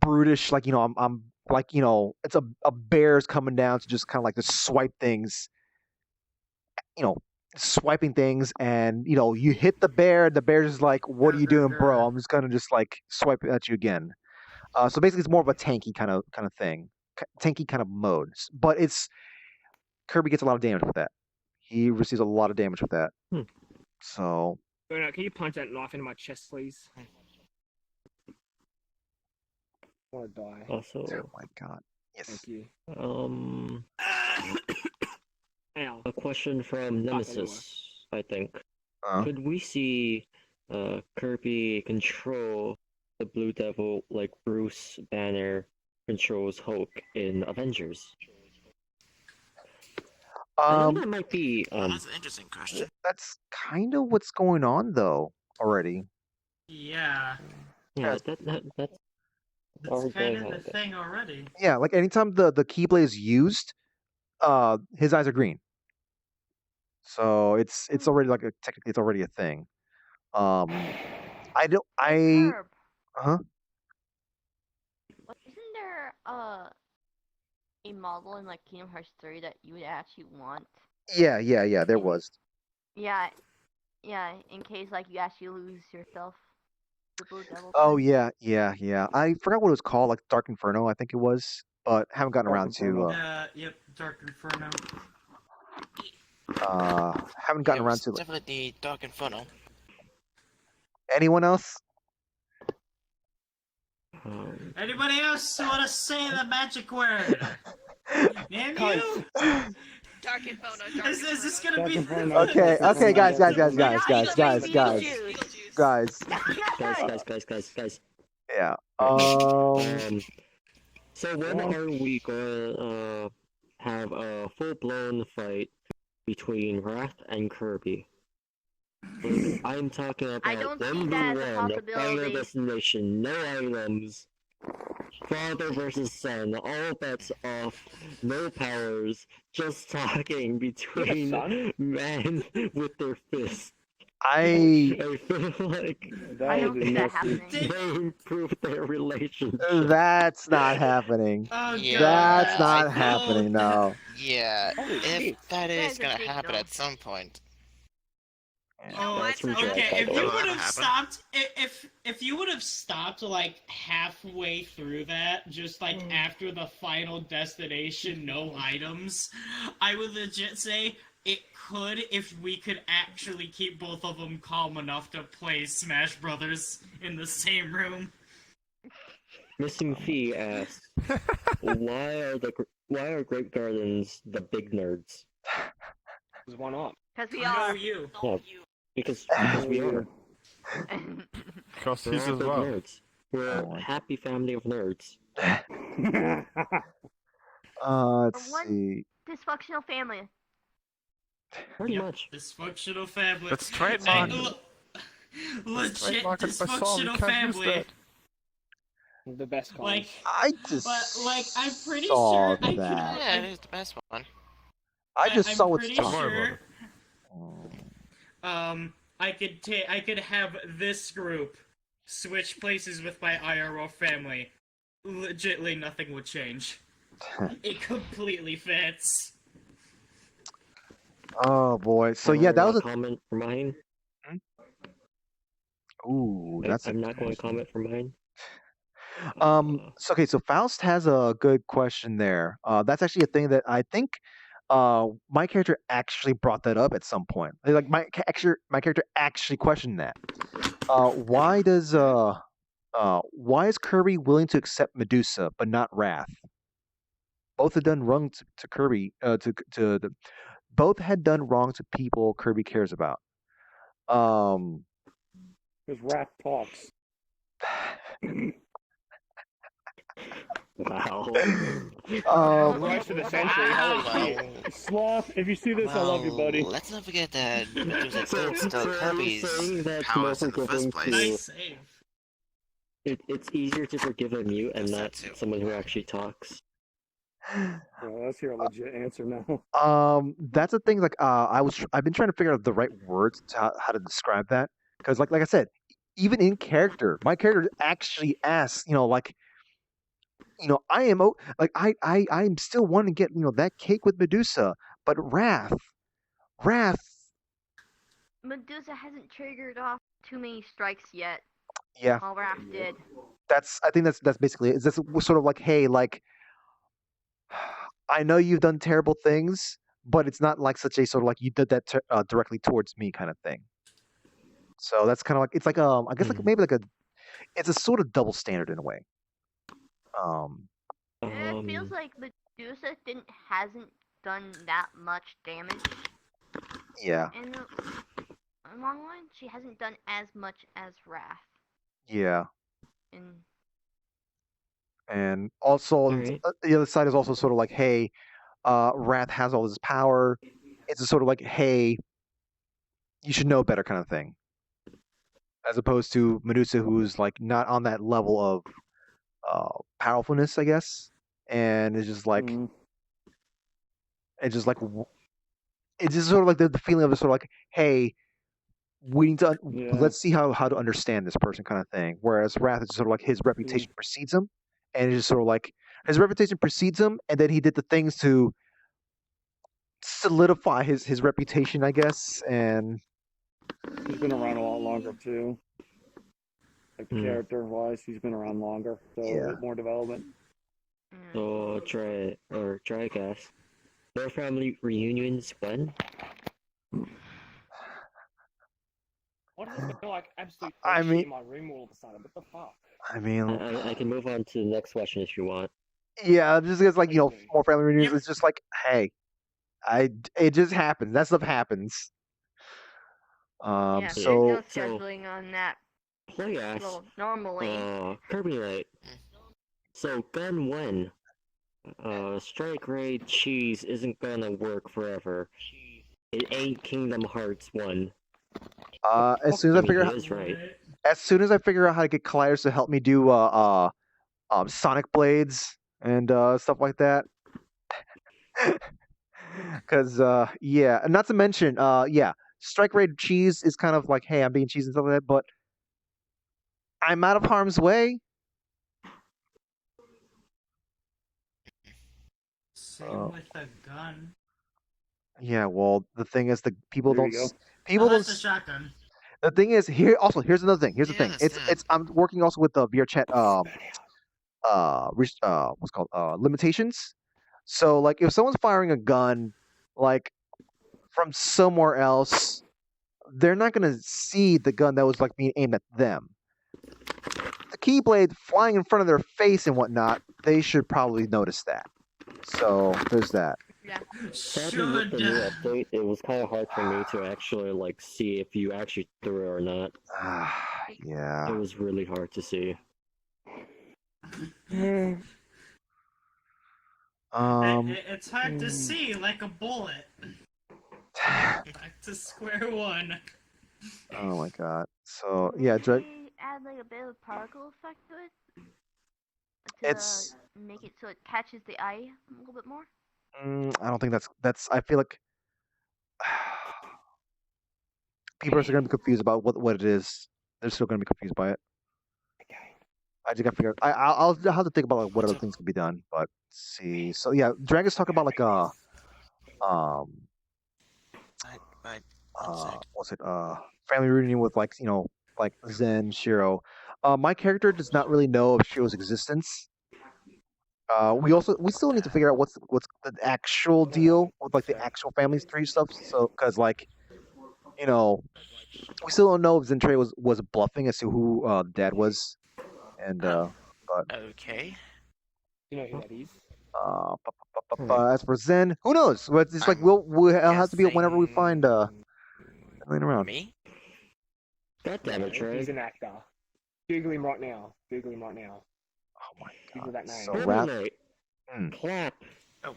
brutish, like, you know, I'm like, you know, it's a bear's coming down to just kind of like to swipe things, you know, swiping things, and you know, you hit the bear's just like, what are you doing, bro? I'm just gonna just like swipe at you again. So basically it's more of a tanky kind of thing, tanky kind of mode, but it's Kirby gets a lot of damage with that. He receives a lot of damage with that. So Can you punch that knife into my chest, please? Or die. Also, oh my god. Yes. Thank you. A question from Nemesis, I think. Could we see Kirby control the Blue Devil like Bruce Banner controls Hulk in Avengers? I think that might be. That's an interesting question. That's kind of what's going on though already. Yeah. Yeah, that's That's kind of the thing already. Yeah, like anytime the Keyblade is used, his eyes are green. So it's already like technically it's already a thing. I don't Isn't there a model in like Kingdom Hearts 3 that you would actually want? Yeah, there was. Yeah, in case like you actually lose yourself. The Blue Devil. Oh yeah. I forgot what it was called, like Dark Inferno, I think it was, but haven't gotten around to. Yep, Dark Inferno. Haven't gotten around to. Definitely the Dark Inferno. Anyone else? Anybody else want to say the magic word? Name you? Dark Inferno. Is this gonna be? Okay, guys. Yeah. So when are we gonna have a full-blown fight between Wrath and Kirby? I'm talking about I don't see 1v1, that as a Final possibility. Destination, no items, Father versus son, all bets off, no powers, just talking between son? men with their fists. I I feel like I don't see that happening. they improved their relationship. That's not happening. Oh Yeah, That's I not think- happening. No. Yeah, Holy if shit. that That is is a gonna big happen no. at some point. Oh, That's from Jack, okay. by If the you way. would have happen. stopped, if you would have stopped like halfway through that, just like after the final destination, no items, I would legit say it could if we could actually keep both of them calm enough to play Smash Brothers in the same room. Missing Fee asks, why are Grape Gardens the big nerds? Because why not? Because we No, are. you. Yeah, because we are. Because We're he's all as big well. nerds. We're a happy family of nerds. Let's One see. dysfunctional family. Pretty much. Dysfunctional family. It's trademarked. Legit trademarked by Saul, you dysfunctional can't use family. The best cons. Like, I just but like, I'm pretty saw sure I that. Yeah, it is the best one. I just I'm saw what's pretty talking. sure. I could have this group switch places with my IRL family. Legitly, nothing would change. It completely fits. Oh boy. So Am yeah, I that allowed was to comment for mine. Ooh, that's I'm not going to comment for mine. So okay, so Faust has a good question there. That's actually a thing that I think my character actually brought that up at some point. Like my character actually questioned that. Why is Kirby willing to accept Medusa but not Wrath? Both had done wrong to Kirby. Both had done wrong to people Kirby cares about. Because Wrath talks. Wow. Rise to the century. Holy shit. Sloth, if you see this, I love you, buddy. Let's not forget that Medusa So- did steal so are you Kirby's saying that's powers more in the first forgiving place. Nice save. It's easier to forgive a mute and not someone who actually talks. Well, let's hear a legit answer now. That's the thing. Like, I've been trying to figure out the right words to how to describe that because, like I said, even in character, my character actually asks, I am I'm still wanting to get that cake with Medusa, but Wrath, Medusa hasn't triggered off too many strikes yet. yeah, All Raph did. I think that's basically it. It's just sort of like, hey, like, I know you've done terrible things, but it's not like such a sort of like you did that directly towards me kind of thing. So that's kind of like it's like I guess like maybe like it's a sort of double standard in a way. It feels like Medusa hasn't done that much damage. Yeah. In the long run, she hasn't done as much as Wrath. Yeah. In And also the other side is also sort of like, hey, Wrath has all this power. It's a sort of like, hey, you should know better kind of thing. As opposed to Medusa, who's like not on that level of powerfulness, I guess, and it's just like, it's just like, it's just sort of like the feeling of sort of like, hey, we need to let's see how to understand this person kind of thing. Whereas Wrath is sort of like his reputation precedes him, and it's just sort of like his reputation precedes him, and then he did the things to solidify his reputation, I guess, and He's been around a lot longer too. Like character-wise, he's been around longer, so a bit more development. So try guess. Their family reunions when? What does it feel like absolute I mean- shit in my room all of a sudden? What the fuck? I mean, I can move on to the next question if you want. yeah, just because like more family reunions, it's just like, hey, it just happens. That stuff happens. yeah, So there's no scheduling on that. Play ass. Well, normally. Kirby Light. So gun when? Strike Raid cheese isn't gonna work forever. It ain't Kingdom Hearts 1. as soon as I figure out He is right. as soon as I figure out how to get Colliders to help me do sonic blades and stuff like that. Because yeah, and not to mention yeah, strike rate cheese is kind of like, hey, I'm being cheese and stuff like that, but I'm out of harm's way. Same with a gun. Yeah, well, the thing is, the people There don't. you go. People Oh, don't. that's a shotgun. The thing is, here also here's another thing. Here's the thing. It's I'm working also with the VR chat what's it called limitations. So like if someone's firing a gun like from somewhere else, they're not gonna see the gun that was like being aimed at them. The keyblade flying in front of their face and whatnot, they should probably notice that. So there's that. Yeah. Sadly, with the new update, it was kind of hard for me to actually like see if you actually threw it or not. Yeah. It was really hard to see. It's hard to see like a bullet. Back to square one. Oh my god. So yeah, Drake. Maybe add like a bit of particle effect to it It's make it so it catches the eye a little bit more. I don't think that's. I feel like people are still gonna be confused about what it is. They're still gonna be confused by it. I just gotta figure. I'll have to think about like what other things can be done. But let's see. So yeah, Dragon's talking about like what's it family reunion with like like Zen Shiro. My character does not really know of Shiro's existence. We still need to figure out what's the actual deal with like the actual family tree stuff. So because like we still don't know if Zentrey was bluffing as to who dad was, and but Okay. You know who that is? as for Zen, who knows? But it's like we'll have to be whenever we find laying around. Me? God damn it, Trey. He's an actor. Google him right now. Google him right now. Oh my Google that name. So rap. Clap.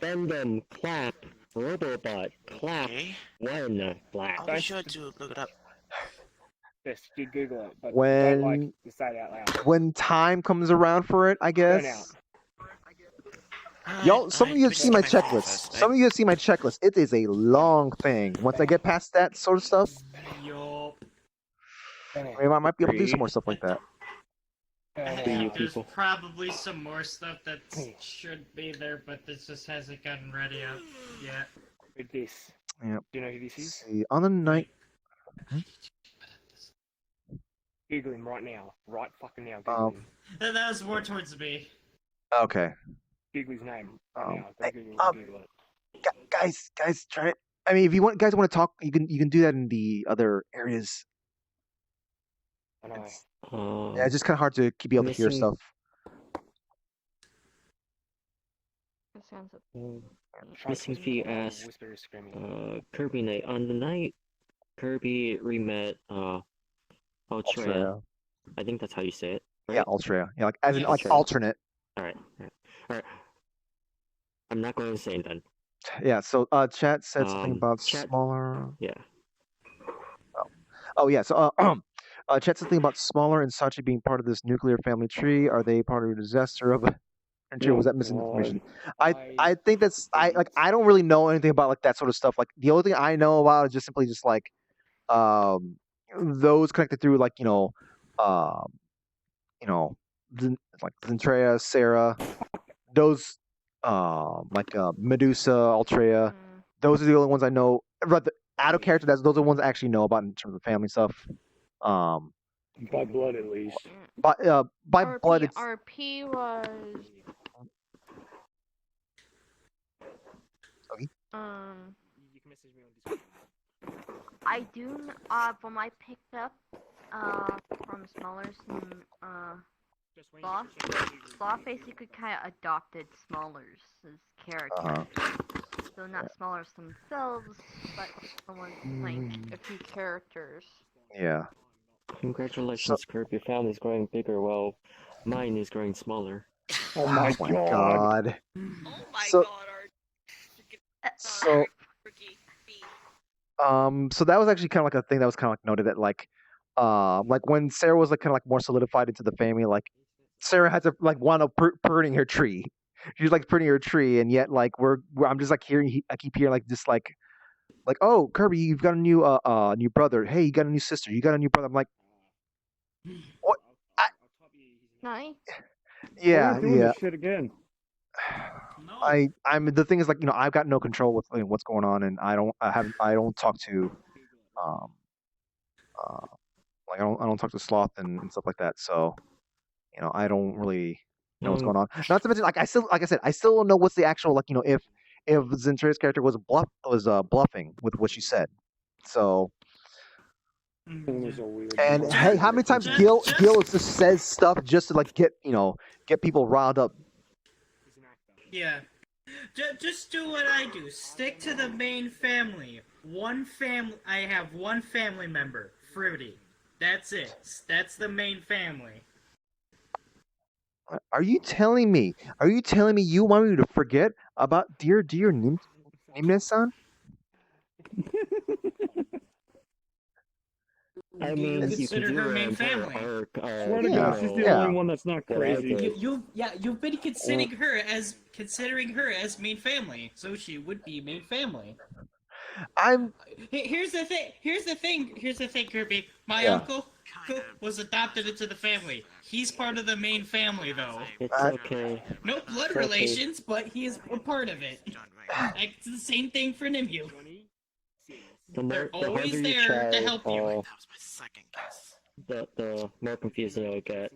Bendem. Clap. Robobot. Clap. Okay. When. Black. I'll be sure to look it up. Just Google it, but When- don't like to say it out loud. When time comes around for it, I Burn guess. Y'all, some of you have seen my checklist. Some of you have seen my checklist. It is a long thing. Once I get past that sort of stuff, Yup. I might be able to do some more stuff like that. There's probably some more stuff that should be there, but this just hasn't gotten ready up yet. With this. Yep. Do you know who this is? See, on the night. Google him right now. Right fucking now. Google him. That was more towards me. Okay. Google his name right now. Go Google, Google it. Guys, try it. I mean, if you guys want to talk, you can do that in the other areas. I know. Yeah, it's just kind of hard to keep able to hear missing- stuff. Missing Fee asks, Whisper is screaming. Kirby Knight, on the night Kirby re-met Ultrea. Ultrea. I think that's how you say it. Yeah, Ultrea. Yeah, like as in like Ultrea. alternate. Alright. I'm not going to say it then. Yeah. So chat said something about chat- smaller. Yeah. Oh yeah. So chat said something about smaller and Sachi being part of this nuclear family tree. Are they part of a disaster of? Or was that misinformation? I think that's I don't really know anything about like that sort of stuff. Like the only thing I know about is just simply just like those connected through like like Zentrea, Sarah, those like Medusa, Ultrea. Those are the only ones I know. But out of character, those are the ones I actually know about in terms of family stuff. By blood, at least. By blood, it's RP was. Okay. You can message me on Discord. I do from I picked up from Smaller's Sloth basically kind of adopted Smaller's character. So not Smaller's themselves, but someone like a few characters. Yeah. Congratulations, Kirby. Your family's growing bigger while mine is growing smaller. Oh my god. So that was actually kind of like a thing that was kind of like noted that like when Sarah was like kind of like more solidified into the family, like Sarah had to like want to pruning her tree. She's like pruning her tree, and yet like I'm just like hearing. I keep hearing like this like oh Kirby, you've got a new brother. Hey, you got a new sister. You got a new brother. I'm like, what? Nice. Yeah, We're doing yeah. this shit again. I'm the thing is like I've got no control with what's going on, and I don't talk to um like I don't talk to Sloth and stuff like that. So I don't really know what's going on. Not to mention like I said I still don't know what's the actual like if Zentra's character was bluffing with what she said. So and hey, how many times Gil just says stuff just to like get people riled up. Yeah. Just do what I do. Stick to the main family. I have one family member, Fruity. That's it. That's the main family. Are you telling me you want me to forget about dear Nimne-san? I Do you mean, consider her main family? Swear to God, she's the only one that's not crazy. You've been considering her as main family, so she would be main family. Here's the thing, Kirby. My uncle was adopted into the family. He's part of the main family, though. It's okay. No blood It's okay. relations, but he is a part of it. It's the same thing for Nimue. They're always there to help you. The more confusing it'll get.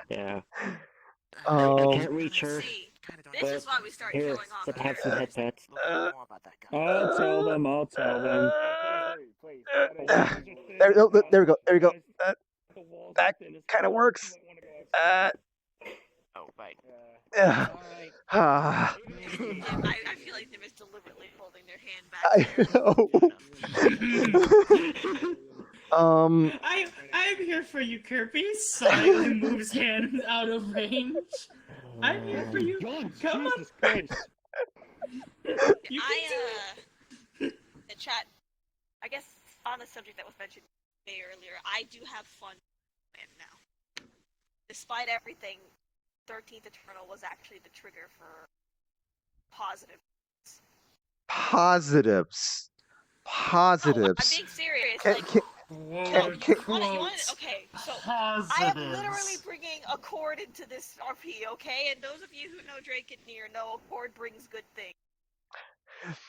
Yeah. I can't reach her. This is why we start Here, killing off let's have some head pats. I'll tell them. There we go. That kind of works. Oh, right. I feel like they're just deliberately holding their hand back. I'm here for you, Kirby. Silently moves hand out of range. I'm here for you. Come on. The chat. I guess on the subject that was mentioned earlier, I do have fun now. Despite everything, 13th Eternal was actually the trigger for positives. Positives. I'm being serious. Okay, so I am literally bringing a chord into this RP, okay? And those of you who know Drake and Nier know a chord brings good things.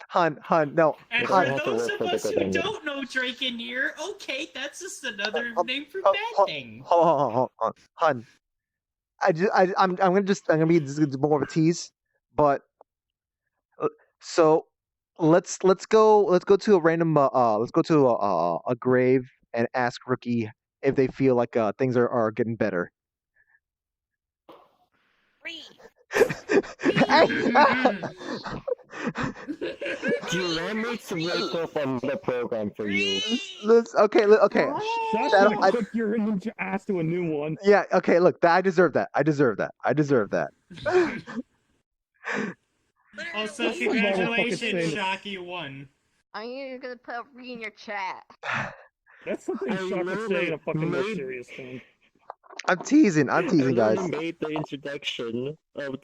Hun, no. And for those of us who don't know Drake and Nier, okay, that's just another name for bad thing. Hold on. Hun. I'm gonna be more of a tease, but so let's go to a random let's go to a grave and ask Rookie if they feel like things are getting better. Julian needs to wake up on the program for you. Okay. That's gonna cook your ninja ass to a new one. Yeah. Okay. Look, I deserve that. Also, congratulations, Shocky won. I'm gonna put a re in your chat. That's something Shock would say in a fucking more serious tone. I'm teasing, guys. I made the introduction of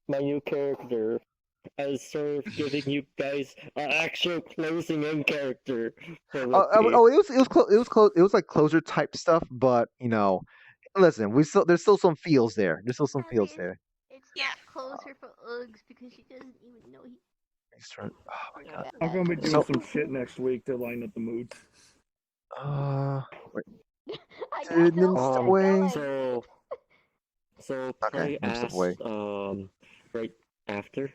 my new character as sort of giving you guys an actual closing in character. It was close. It was like closer type stuff, but listen, there's still some feels there. It's closer for Uggs because she doesn't even know he. Oh my god. I'm gonna be doing some shit next week to line up the mood. Wait. Dude, away. So okay, Clay asked, right after.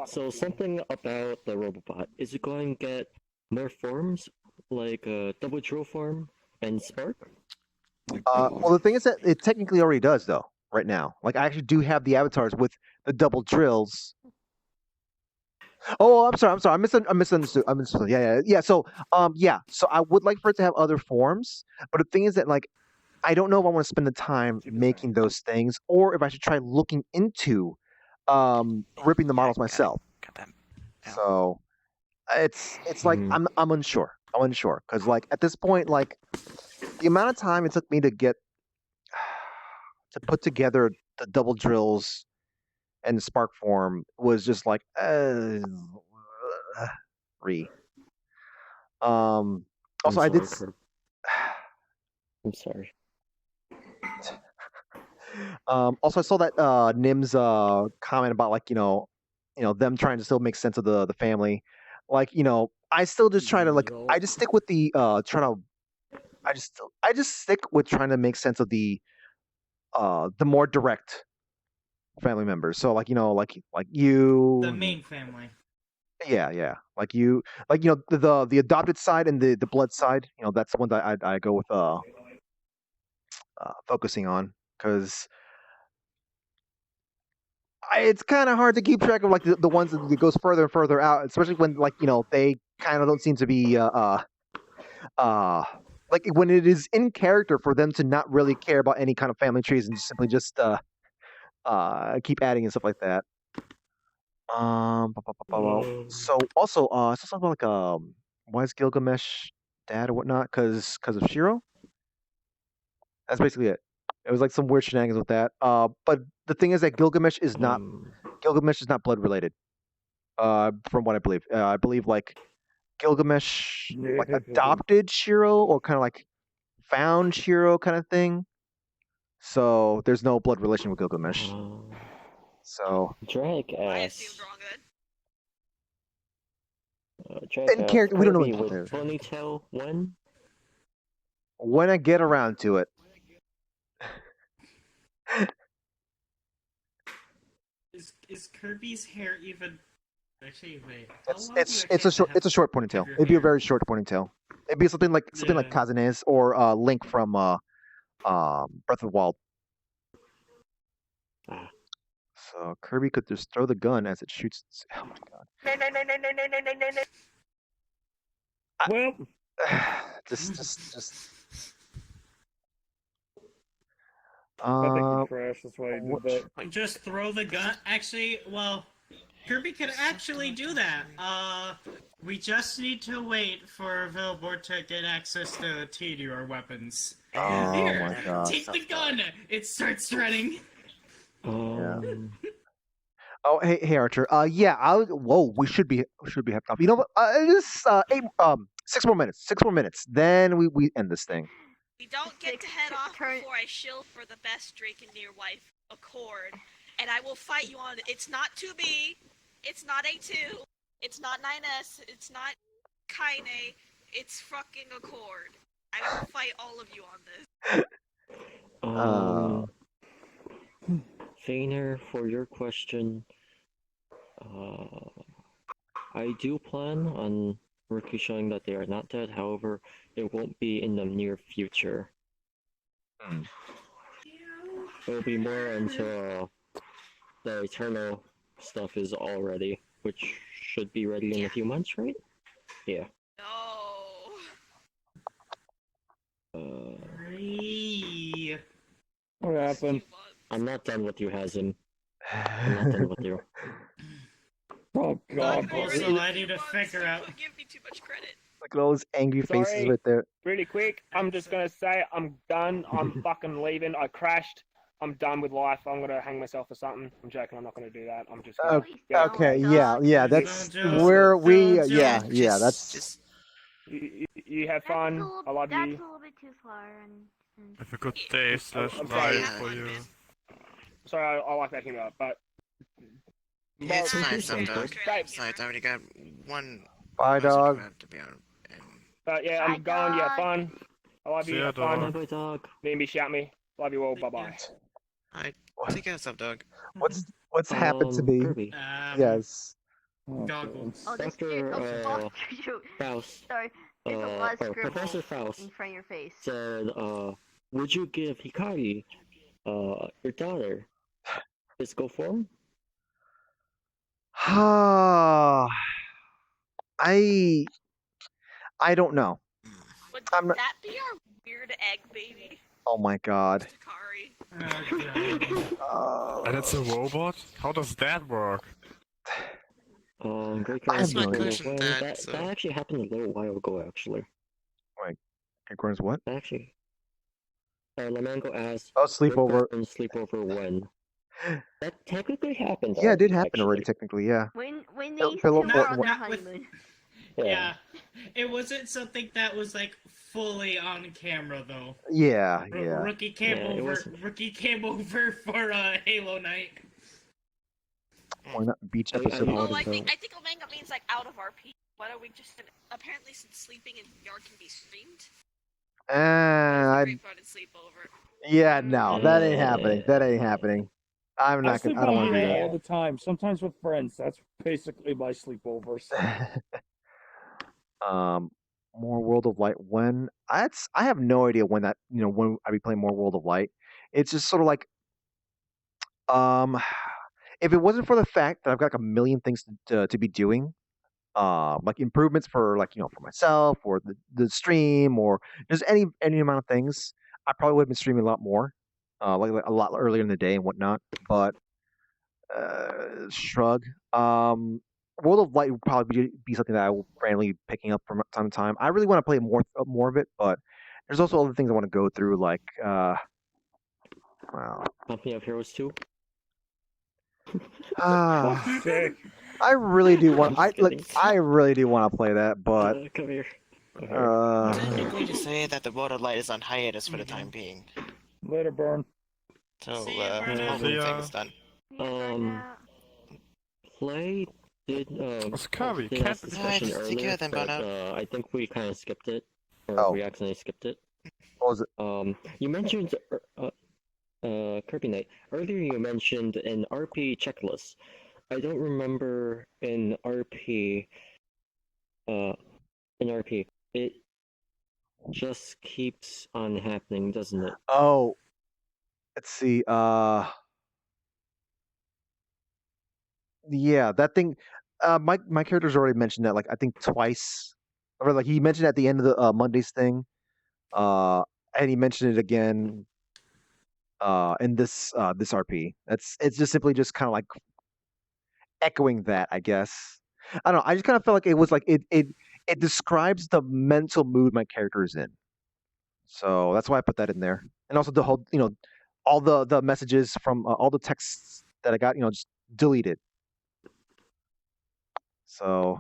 So something about the Robobot. Is it going to get more forms, like double drill form and spark? Well, the thing is that it technically already does, though. Right now, like I actually do have the avatars with the double drills. Oh, I'm sorry. I misunderstood. Yeah. So, So I would like for it to have other forms, but the thing is that like, I don't know if I want to spend the time making those things, or if I should try looking into, ripping the models myself. So, it's like I'm unsure. because like at this point, like the amount of time it took me to get to put together the double drills and the spark form was just like re. Also, I did. I'm sorry. Also, I saw that Nim's comment about like them trying to still make sense of the family. Like I still just try to like I just stick with the try to I just stick with trying to make sense of the more direct family members. So like like you, The main family. yeah, like you, like the adopted side and the blood side. That's the one that I go with focusing on because it's kind of hard to keep track of like the ones that goes further and further out, especially when like they kind of don't seem to be like when it is in character for them to not really care about any kind of family trees and just simply just keep adding and stuff like that. So also I saw something like why is Gilgamesh dad or whatnot because of Shiro. That's basically it. It was like some weird shenanigans with that. But the thing is that Gilgamesh is not blood related. From what I believe, I believe like Gilgamesh like adopted Shiro or kind of like found Shiro kind of thing. So there's no blood relation with Gilgamesh. So Drag ass. in character, we don't know Kirby what with ponytail when I get around to it. Is Kirby's hair even? Actually, wait. How long do you It's actually have a short ponytail. your It'd be a hair? very short ponytail. It'd be something like Kazane's or Link from Breath of the Wild. So Kirby could just throw the gun as it shoots. Oh my god. Well, just. I think he crashed. That's why he did that. Just throw the gun. Actually, well, Kirby could actually do that. We just need to wait for Vilbor to get access to Meteor weapons. Oh Here, my god. take the gun. It starts running. Yeah. Oh hey Archer. Yeah. Whoa. We should be having off. You know what? Just 6 more minutes. 6 more minutes. Then we end this thing. We don't get to head off before I shill for the best Drakenir wife, Accord, and I will fight you on it. It's not 2B, it's not A2, it's not 9S, it's not Kaine, it's fucking Accord. I will fight all of you on this. Fainer, for your question, I do plan on Ricky showing that they are not dead. However, it won't be in the near future. It'll be more until the Eternal stuff is all ready, which should be ready in a few months, right? Yeah. What happened? I'm not done with you, Hazim. I'm not done with you. Oh god. Also, I need to figure out. Look at all those angry faces Sorry. right there. Really quick, I'm just gonna say I'm done. I'm fucking leaving. I crashed. I'm done with life. I'm gonna hang myself or something. I'm joking. I'm not gonna do that. I'm just. Gonna, Okay. Yeah. That's where we. Yeah. That's. You have fun. I love That's a you. little bit too far. Have a good day / I'm night sorry. for you. Sorry, I like that humor, but. It's fine, some dog. Babe. Besides, I already got one. Bye, dog. To be on. But yeah, I'm going. You have fun. I love See you. ya, Have fun. dog. Bye, dog. Maybe shout me. Love you all. Bye bye. Alright, take care of yourself, dog. What's happened to me? Kirby. Yes. Goggles. Oh, there's Dr. shoot. Faust, Sorry, there's a lot of or scribbles Professor Faust in front of your face. said, would you give Hikari, your daughter, physical form? I don't know. Would I'm not- that be our weird egg baby? Oh my god. And it's a robot? How does that work? Great That's my Corners, question, that, Dad, so- that actually happened a little while ago, actually. Wait, Great Corners what? Actually, Lamango asked, sleepover. Sleepover when? That technically happened. Yeah, it did already, happen already, technically. Yeah. When Pill- these pillow two fort- were on their Not with- honeymoon. Yeah. It wasn't something that was like fully on camera though. Yeah. Rookie came Yeah, it over. wasn't- Rookie came over for Halo night. Why not beach I- episode? I- Well, holiday I think film? Omega means like out of RP. Why don't we just apparently since sleeping in VR can be streamed? I Great fun and sleepover. Yeah, no, that ain't happening. That ain't happening. I'm I not sleep gonna. I don't want to do over that. all the time. Sometimes with friends. That's basically my sleepovers. More World of Light. When I have no idea when that when I be playing more World of Light. It's just sort of like if it wasn't for the fact that I've got like a million things to be doing, like improvements for like for myself or the stream or just any amount of things, I probably would have been streaming a lot more, like a lot earlier in the day and whatnot. But shrug. World of Light would probably be something that I will randomly picking up from time to time. I really want to play more of it, but there's also other things I want to go through, like well, Company of Heroes 2. I really do want. I really do want to play that, but come here. Technically to say that the World of Light is on hiatus for the time being. Later, Burn. So, See ya. hopefully things done. Play did Kirby, did ask this Alright, question take earlier, care then, but Bono. I think we kind of skipped it, or we accidentally skipped it. What was it? You mentioned Kirby Knight earlier. You mentioned an RP checklist. I don't remember in RP. It just keeps on happening, doesn't it? Oh, let's see. Yeah, that thing. My character's already mentioned that like I think twice, or like he mentioned it at the end of the Mondays thing, and he mentioned it again in this RP. It's just simply just kind of like echoing that, I guess. I don't know. I just kind of felt like it was like it describes the mental mood my character is in. So that's why I put that in there, and also the whole all the messages from all the texts that I got just deleted. So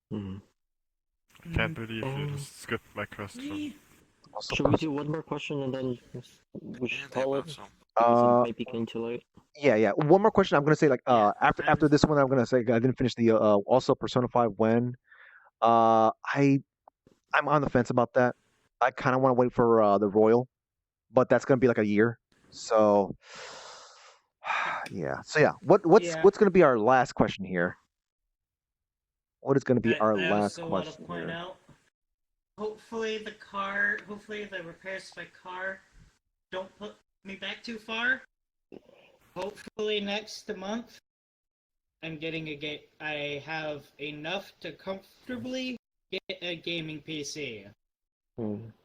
Can't believe you just skipped my question. Should we do one more question and then we should call it? Uh, It might be getting too late. yeah. One more question. I'm gonna say like after this one, I'm gonna say I didn't finish the also Persona 5 when. I'm on the fence about that. I kind of want to wait for the Royal, but that's gonna be like a year. So yeah. So yeah. What's gonna be our last question here? What is gonna be our I last also want to question point here? out, hopefully the repairs to my car don't put me back too far. Hopefully next month, I'm getting a game. I have enough to comfortably get a gaming PC,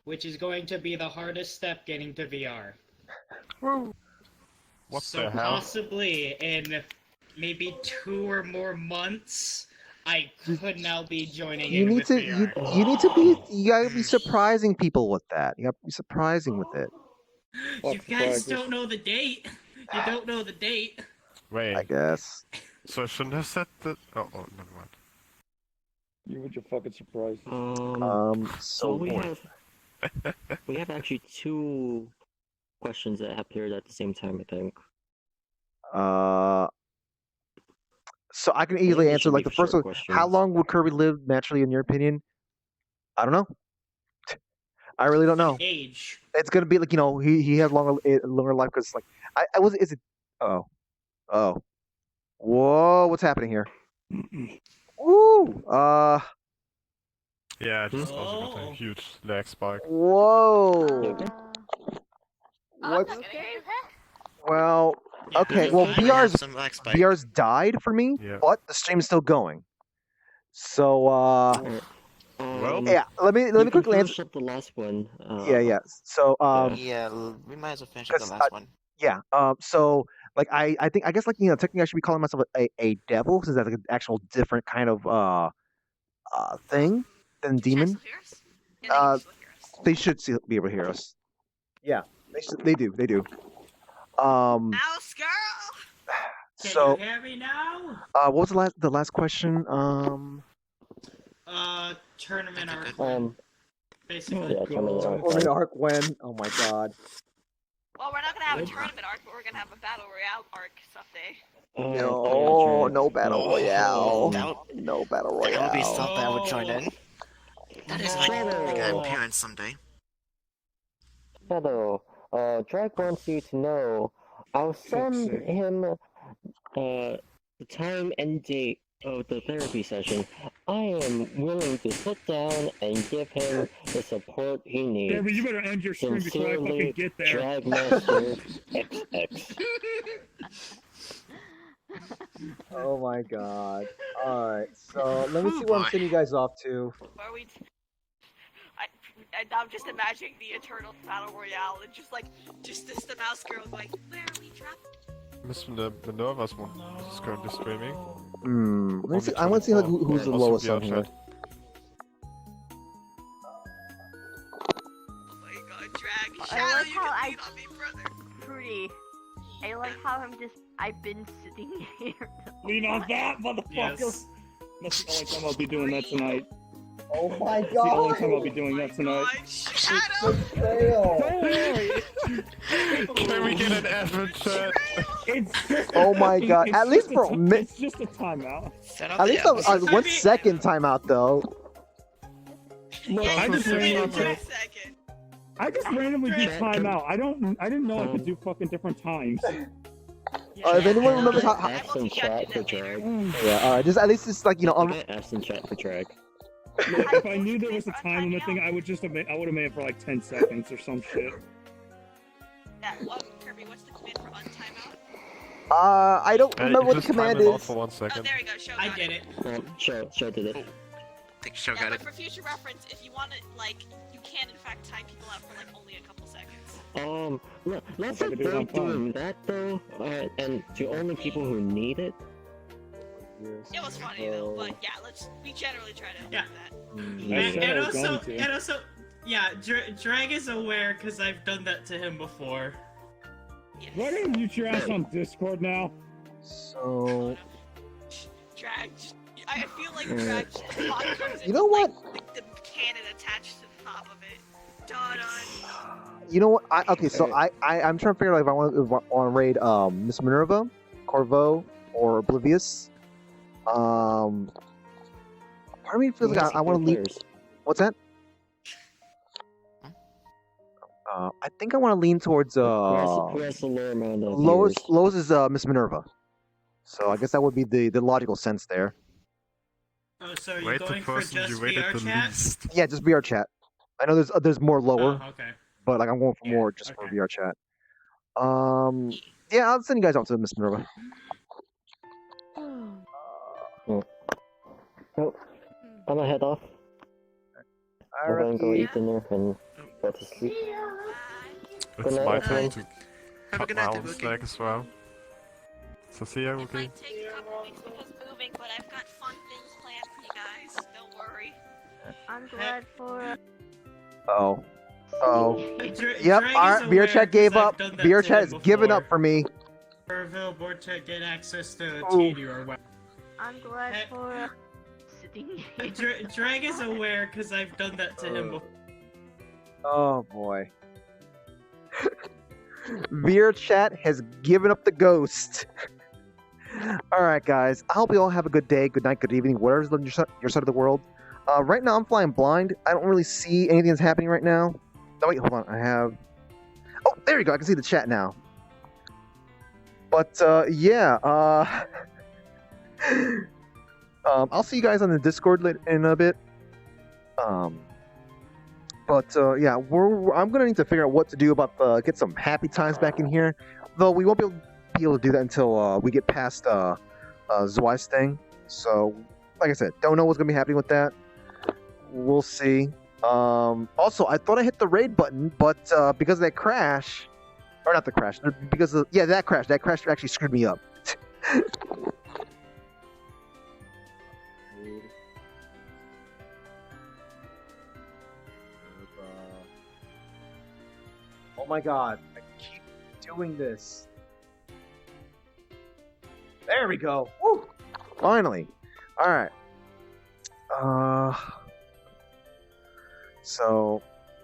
which is going to be the hardest step getting to VR. What So the hell? possibly in maybe 2 or more months, I could now be joining You in need with to VR. you need to be you gotta be surprising people with that. You gotta be surprising with it. You guys don't know the date. You don't know the date. Wait. I guess. So I shouldn't have said that. Oh, never mind. You with your fucking surprises. So we have actually two questions that appeared at the same time, I think. So I can think easily they answer should like be the first short one. How questions. long would Kirby live naturally, in your opinion? I don't know. I really don't know. Age. It's gonna be like he has longer life because like I was is it oh whoa what's happening here? Woo Yeah, I just also got a huge lag spike. whoa. What's well okay Yeah, well I have VR's some lag spike. VR's died for me, but the stream's still going. So yeah, let me quickly answer. Finish up the last one. Yeah. So Yeah, we might as well finish up the last one. yeah. So like I guess like technically I should be calling myself a devil since that's like an actual different kind of thing than demon. They should be able to hear us. Yeah. They do. They do. Mouse girl. Can So, you hear me now? what was the last question? Tournament arc. Yeah, Basically. tournament arc. Tournament arc when? Oh my god. Well, we're not gonna have a tournament arc, but we're gonna have a battle royale arc someday. No, no battle Oh, royale. that No battle That would be royale. something I would join in. That is like making an Oh. appearance someday. Shadow, Drag wants you to know I'll send him the time and date of the therapy session. I am willing to sit down and give him the support he needs. Kirby, you better end your stream before I Sincerely, fucking get there. Dragmaster XX. Oh my god. Alright, so let me see what I'm boy. sending you guys off to. Where we. I'm just imagining the Eternal Battle Royale and just the mouse girl going, where are we trapped? Miss Minerva's one is currently streaming. Let me see, I want to see like, who's the lowest on here. I like how I Fruity. I like how I've been sitting here. Lean on that, motherfucker! Yes. That's the only time I'll be doing that tonight. Oh my That's the only time I'll be doing that tonight. Fail. Don't worry. Can we get an effort chat? Oh my god. At least for a minute. It's just a timeout. At least a 1 second timeout though. Look, I just randomly do timeout. I didn't know I could do fucking different times. If anyone remembers how. Ask in chat for drag. Yeah, alright. Just at least it's like, you know. Ask in chat for drag. Look, if I knew there was a time limit thing, I would have made it for like 10 seconds or some shit. Kirby, what's the command for untimeout? I don't remember what the just time command it out is. for 1 second. Oh, there we go. Show I got get it. Show did it. I think Show got but it. for future reference, if you want to, you can in fact time people out for only a couple seconds. Let's If I could do it on avoid doing that though, and to only people who need it. It was funny though, but yeah, we generally try to avoid that. And also, yeah, Drag is aware because I've done that to him before. Why don't you mute your ass on Discord now? So. Drag. I feel like Drag. You know what? The cannon attached to the top of it. Done. You know what? Okay, so I'm trying to figure out if I want to raid Miss Minerva, Corvo, or Oblivious. Part of me feels like I want to leave. What's that? I think I want to lean towards Who has the lower amount of Lois is Miss Minerva, so I guess that would be the logical sense there. Oh, so are you Wait, the going for person just you rated VR the chat? least. Yeah, just VR chat. I know there's more lower, Oh, okay. but like I'm going for more just for VR chat. Yeah, I'll send you guys out to Miss Minerva. So, I'm gonna head off. I'm gonna go eat dinner and go to sleep. It's Good my night, turn everyone. to Have a cut good my night, own Ibuki. snack as well. So see ya, okay? Take a couple weeks with us moving, but I've got fun things planned for you guys. Don't worry. I'm glad for. Oh. Yep. Drag Alright. is VR aware chat gave 'cause I've up. done that VR to chat him has given before. up for me. Corvo, Bortech get access to Oh. TD or what? I'm glad for sitting here. Drag is aware because I've done that to him before. Oh boy. VR chat has given up the ghost. Alright, guys. I hope you all have a good day, good night, good evening, whatever's on your side of the world. Right now, I'm flying blind. I don't really see anything that's happening right now. Oh, wait, hold on. I have. Oh, there you go. I can see the chat now. But, yeah. I'll see you guys on the Discord in a bit. But yeah, I'm gonna need to figure out what to do about get some happy times back in here. Though we won't be able to do that until we get past Zwei's thing. So, like I said, don't know what's gonna be happening with that. We'll see. Also, I thought I hit the raid button, but because of that crash, or not the crash, because of that crash actually screwed me up. Oh my god. I keep doing this. There we go. Woo! Finally. Alright. So,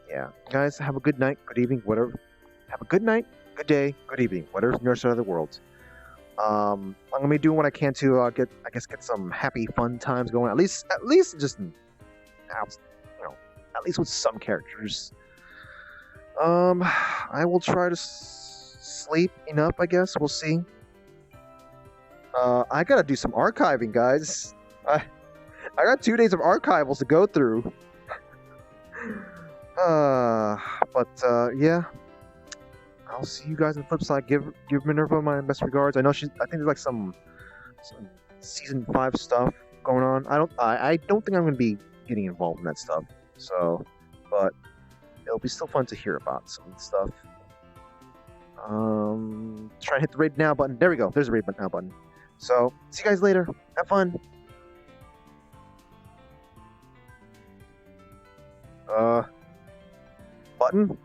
yeah. Guys, have a good night, good evening, whatever. Have a good night, good day, good evening, whatever's in your side of the world. I'm gonna be doing what I can to get some happy, fun times going. At least just at least with some characters. I will try to sleep enough. I guess we'll see. I gotta do some archiving, guys. I got 2 days of archivals to go through. Yeah. I'll see you guys on the flip side. Give Minerva my best regards. I know I think there's like some season 5 stuff going on. I don't think I'm gonna be getting involved in that stuff. So, but it'll be still fun to hear about some of the stuff. Try and hit the raid now button. There we go. There's a raid now button. So, see you guys later. Have fun. Button?